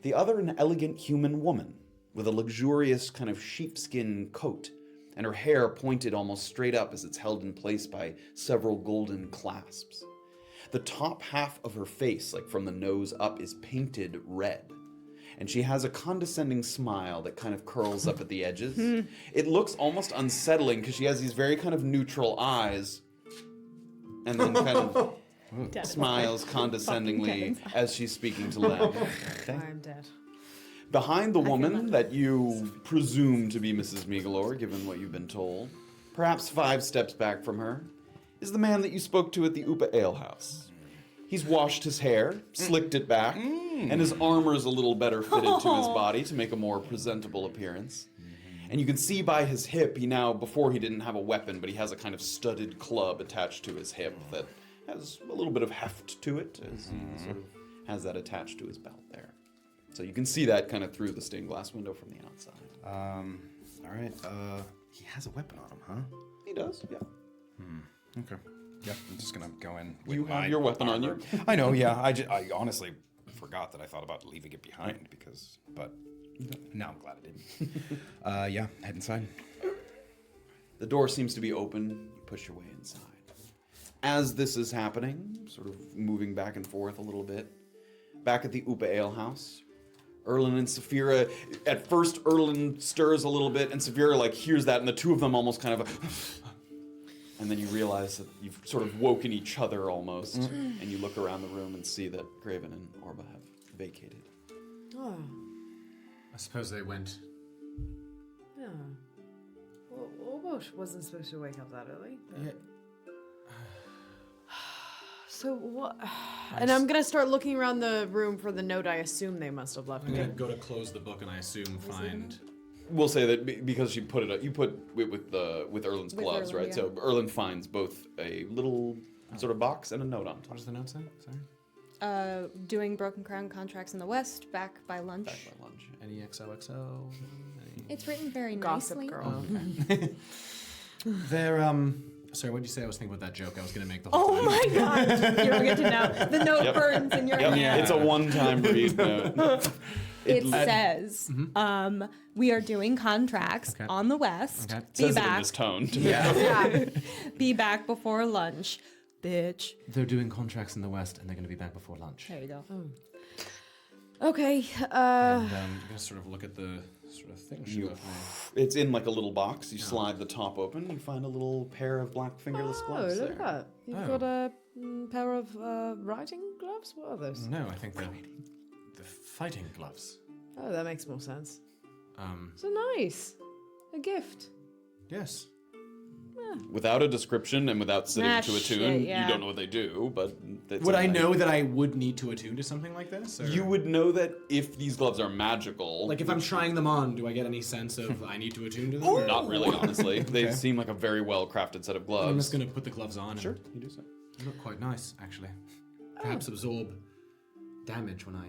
The other an elegant human woman with a luxurious kind of sheepskin coat, and her hair pointed almost straight up as it's held in place by several golden clasps. The top half of her face, like from the nose up, is painted red. And she has a condescending smile that kind of curls up at the edges. It looks almost unsettling because she has these very kind of neutral eyes and then kind of smiles condescendingly as she's speaking to Lem. Okay. I'm dead. Behind the woman that you presume to be Mrs. Megalore, given what you've been told, perhaps 5 steps back from her, is the man that you spoke to at the Upa Ale House. He's washed his hair, slicked it back, and his armor is a little better fitted to his body to make a more presentable appearance. And you can see by his hip, before he didn't have a weapon, but he has a kind of studded club attached to his hip that has a little bit of heft to it, as he sort of has that attached to his belt there. So you can see that kind of through the stained glass window from the outside. All right. He has a weapon on him, huh? He does, yeah. Okay. Yep. I'm just gonna go in. You with have my your weapon on armor. you. I know. Yeah. I honestly forgot that I thought about leaving it behind but now I'm glad I didn't. Yeah. Head inside. The door seems to be open. You push your way inside. As this is happening, sort of moving back and forth a little bit, back at the Upa Ale House, Erland and Safira. At first, Erland stirs a little bit, and Safira like hears that, and the two of them almost kind of. And then you realize that you've sort of woken each other almost, and you look around the room and see that Graven and Orba have vacated. Oh. I suppose they went. Yeah. Well, Orba wasn't supposed to wake up that early. Yeah. So what? And I'm gonna start looking around the room for the note I assume they must have left. I'm gonna go to close the book and I assume find. We'll say that because you put it with Erland's gloves, Erland, right? yeah. So Erland finds both a little sort of box and a note on top. What does the note say? Sorry. Doing Broken Crown contracts in the West, back by lunch. Back by lunch. Any XOXO? It's written very Gossip nicely. girl. They're Sorry, what did you say? I was thinking about that joke I was gonna make the whole Oh time. my god! You don't get to know. The note burns in your Yep. hand. It's a one-time read note. It says, we are doing contracts Okay. on the West. Okay. Be Says it in back. this tone. Be back before lunch, bitch. They're doing contracts in the West and they're gonna be back before lunch. There you go. Okay. And I'm gonna sort of look at the sort of thing she You- left me. It's in like a little box. You slide the top open. You find a little pair of black fingerless Oh, gloves look there. at that. You've Oh. got a pair of riding gloves? What are those? No, I think they're fighting gloves. Oh, that makes more sense. Um, So nice. A gift. yes. Without a description and without sitting Ah, to attune, shit, yeah. you don't know what they do. But it's Would a I nice- know that I would need to attune to something like this? Or? You would know that if these gloves are magical. Like if I'm trying them on, do I get any sense of I need to attune to them? or- Not really, honestly. They Okay. seem like a very well crafted set of gloves. I'm just gonna put the gloves on. Sure, And you do so. they look quite nice, actually. Perhaps absorb damage when I.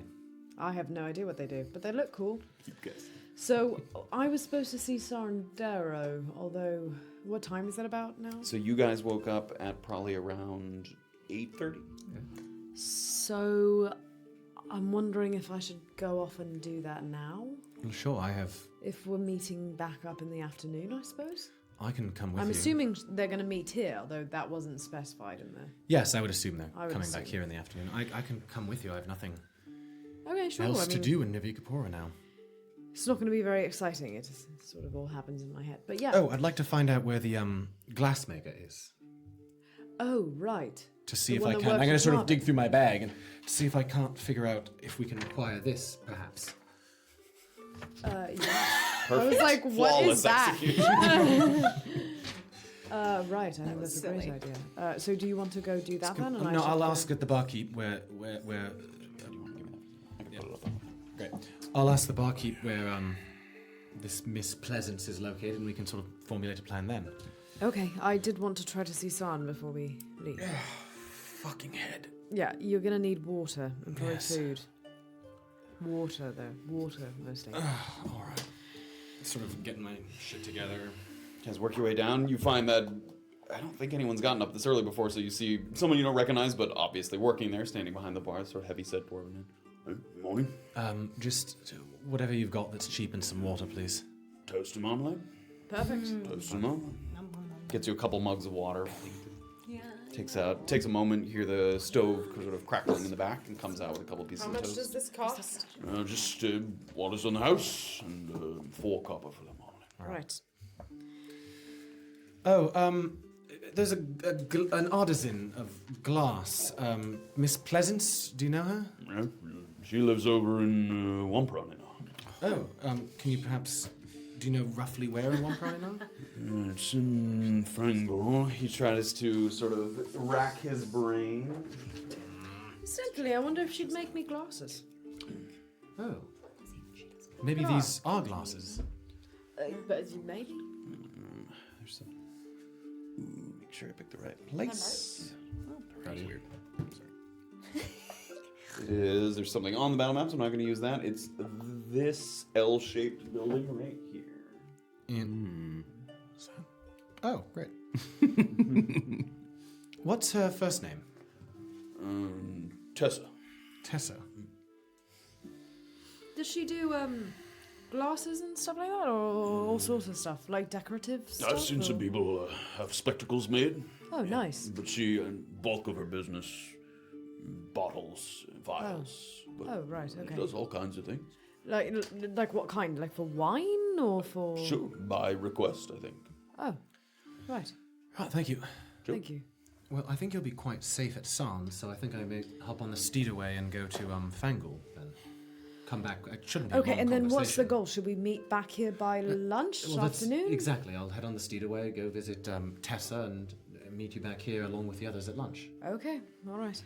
I have no idea what they do, but they look cool. Guess. So I was supposed to see Sarndero, although what time is it about now? So you guys woke up at probably around 8:30. So I'm wondering if I should go off and do that now. Well, sure, I have. If we're meeting back up in the afternoon, I suppose. I can come with I'm you. assuming they're going to meet here, though that wasn't specified in there. Yes, I would assume they're I would coming back assume. here in the afternoon. I can come with you. I have nothing Okay, sure. else I mean, to do in Navikapura now. It's not going to be very exciting. It just sort of all happens in my head. But yeah. Oh, I'd like to find out where the glassmaker is. Oh, right. To see The if one I that can. I'm works going to with sort of Marvin. dig through my bag and see if I can't figure out if we can acquire this, perhaps. Yeah. I was like, what is Flawless that? execution. Right, I think that's a great silly. idea. So do you want to go do that then? And I No, should I'll go- ask at the barkeep where. Do you want to give me that? I can put it up on Great. I'll ask the barkeep where this Miss Pleasance is located, and we can sort of formulate a plan then. Okay, I did want to try to see San before we leave. Fucking head. Yeah, you're gonna need water and probably Yes. food. Water, though. Water, mostly. All right. Sort of getting my shit together. You guys work your way down. You find that I don't think anyone's gotten up this early before, so you see someone you don't recognize, but obviously working there, standing behind the bar, sort of heavy set dwarven man. Good morning. Just whatever you've got that's cheap and some water, please. Toast and marmalade. Perfect. Toast and marmalade. Gets you a couple mugs of water. Yeah. Takes a moment. You hear the stove sort of crackling in the back, and comes out with a couple pieces How of much toast. does this cost? Just water's on the house and 4 copper for the marmalade. Right. Oh, there's an artisan of glass. Miss Pleasance, do you know her? Yeah, she lives over in Wamprani now. Oh, can you perhaps, do you know roughly where in Wamprani now? It's in Frangor. He tries to sort of rack his brain. Simply, I wonder if she'd make me glasses. Oh. Maybe these are glasses. But maybe. There's some. Ooh, make sure I pick the right place. That was weird. It is. There's something on the battle map, so I'm not going to use that. It's this L-shaped building right here. In. Oh, great. What's her first name? Tessa. Tessa. Does she do glasses and stuff like that, or all sorts of stuff, like decorative stuff? I've seen or- some people have spectacles made. Oh, nice. But she, bulk of her business, bottles, vials. But Oh, right, okay. Does all kinds of things. Like what kind? Like for wine or for? Sure, by request, I think. Oh, right. Right, thank you. Thank you. Well, I think you'll be quite safe at Sarn, so I think I may hop on the Steedaway and go to Fangul, then come back. It shouldn't be a Okay, long and then what's the conversation. goal? Should we meet back here by lunch Well, that's- afternoon? Exactly. I'll head on the Steedaway, go visit Tessa, and meet you back here along with the others at lunch. Okay, all right.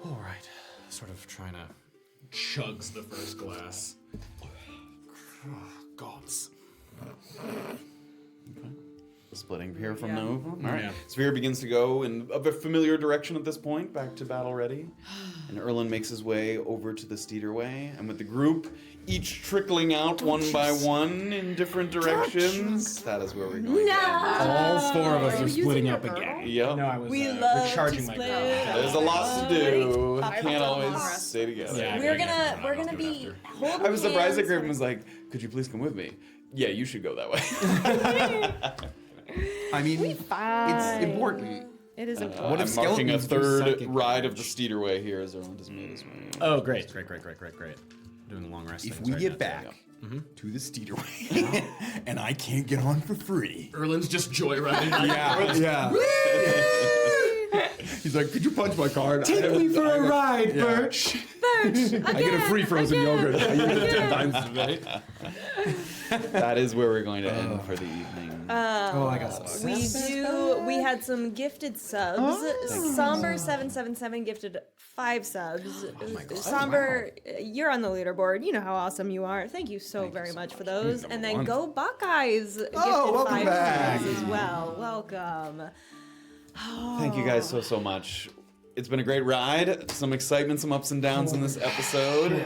All right. Sort of trying to chugs the first glass. Gods. Splitting here from Nova. All right. Yeah. Safira begins to go in a familiar direction at this point, back to battle ready. And Erland makes his way over to the Steederway, and with the group, each trickling out one by one in different directions. That is where we're going. No! All four of us are splitting using up your again. Yep. No, I was We love recharging to my split. power. There's a lot to do. I Can't have always to stay together. Yeah, We're gonna be holding I was surprised that hands. Graven was like, "Could you please come with me?" Yeah, you should go that way. I mean, it's important. It is important. What I'm if marking a skeletons do third psychic ride of the Steederway here as Erland has made his way. Oh, great. Doing the long rest. If things we right get now. back to the Steederway and I can't get on for free. Erland's just joyriding. Yeah. He's like, could you punch my card? Take me for a ride, Yeah. Birch. Birch, I get a free frozen yogurt. I use it 10 times today. That is where we're going to end for the evening. Oh, I got some. We had some gifted subs. Somber777 gifted 5 subs. Somber, you're on the leaderboard. You know how awesome you are. Thank you so very much for those. And then Go Buckeyes gifted welcome 5 back. subs as well. Welcome. Thank you guys so much. It's been a great ride. Some excitement, some ups and downs in this episode.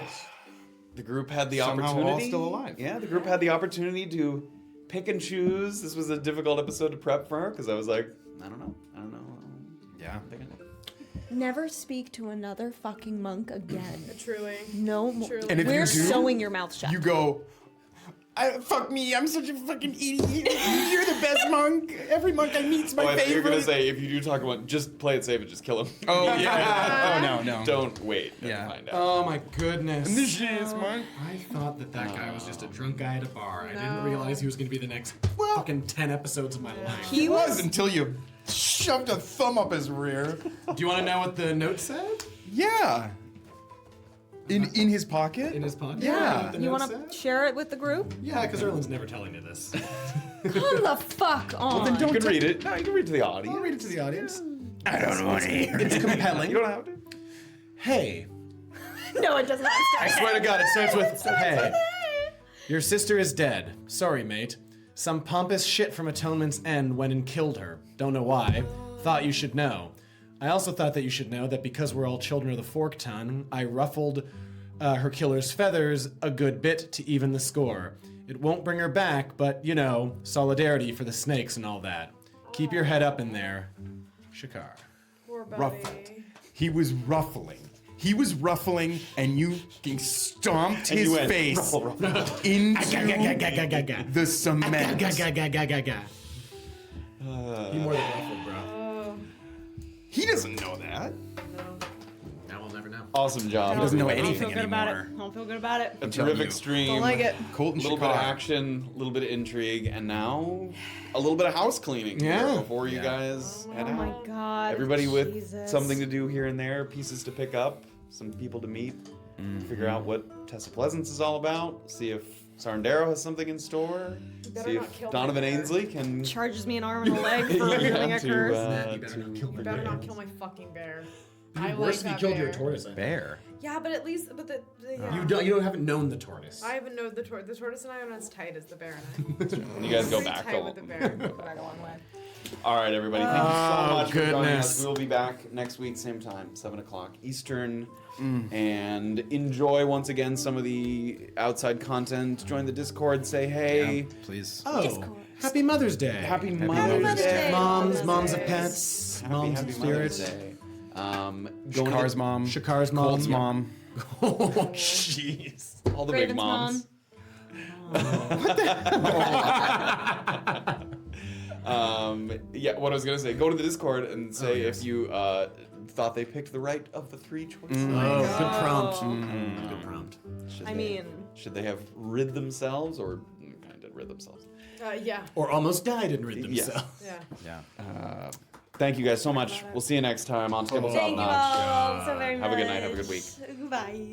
The group had the Somehow all opportunity. still alive. Yeah, the group had the opportunity to pick and choose. This was a difficult episode to prep for because I was like, I don't know. Yeah. Never speak to another fucking monk again. Truly. No more. Truly. And if We're you do, sewing your mouth shut. you go, fuck me, I'm such a fucking idiot. You're the best monk. Every monk I meet's my I thought you were favorite. gonna say if you do talk about, just play it safe and just kill him. Oh, yeah. Oh, no. Don't wait. Yeah. And find out. Oh my goodness. And this is monk. I thought that guy was just a drunk guy at a bar. I didn't realize he was going to be the next fucking 10 episodes of my life. He was until you shoved a thumb up his rear. Do you want to know what the note said? Yeah. In his pocket? In his pocket? Yeah. What the You note want said? to share it with the group? Yeah, because Erland's never telling me this. Come the fuck on. You can read it. No, you can read it to the audience. I'll read it to the audience. I don't want to hear it. It's compelling. You don't have to. Hey, No, it doesn't. I swear to God, it starts with hey. Your sister is dead. Sorry, mate. Some pompous shit from Atonement's End went and killed her. Don't know why. Thought you should know. I also thought that you should know that because we're all children of the fork tongue, I ruffled her killer's feathers a good bit to even the score. It won't bring her back, but, you know, solidarity for the snakes and all that. Keep your head up in there. Shekar. Poor buddy. Ruffled. He was ruffling. He was ruffling, and you stomped And his you went, face ruffle, ruffle. into the cement. He more than ruffled, bro. He doesn't know that. Now we'll never know. Awesome job. He doesn't know everybody. anything Feel good about it. anymore. Don't feel good about it. A telling terrific you. stream. Don't like it. A Colton little bit of Shekar. action, a little bit of intrigue, and now a little bit of house cleaning here Yeah. before you guys head Oh out. my god. Everybody with Jesus. something to do here and there, pieces to pick up, some people to meet, figure out what Tessa Pleasance is all about, see if Sarndaro has something in store, better see not if kill my Donovan bear. Ainsley can Charges me an arm and a leg for doing a curse. You better not kill my fucking bear. I Worse like if that you killed bear. your tortoise. I think. Bear. Yeah, but at least, yeah. You haven't known the tortoise. I haven't known the tortoise and I aren't as tight as the bear and I. You guys go Pretty back. tight with the bear. Go back a long way. All right, everybody. Thank you so Oh, much for joining goodness. us. We'll be back next week, same time, 7 o'clock Eastern. And enjoy once again some of the outside content. Join the Discord. Say hey. Please. Oh, happy Mother's Day. Happy Mother's Day. Moms of pets. moms. Moms and Mother's spirits. Day. Shakar's mom. Shakar's mom. Colt's mom. Oh, jeez. All the Graven's big moms. Yeah, what I was gonna say, go to the Discord and say if you thought they picked the right of the 3 choices. Oh, good prompt. Good prompt. Should they have rid themselves or kind of did rid themselves? Yeah. Or almost died and rid themselves. Yeah. Thank you guys so much. We'll see you next time on Tabletop Thank you Notch. all so very much. Have a good night. Have a good week. Goodbye.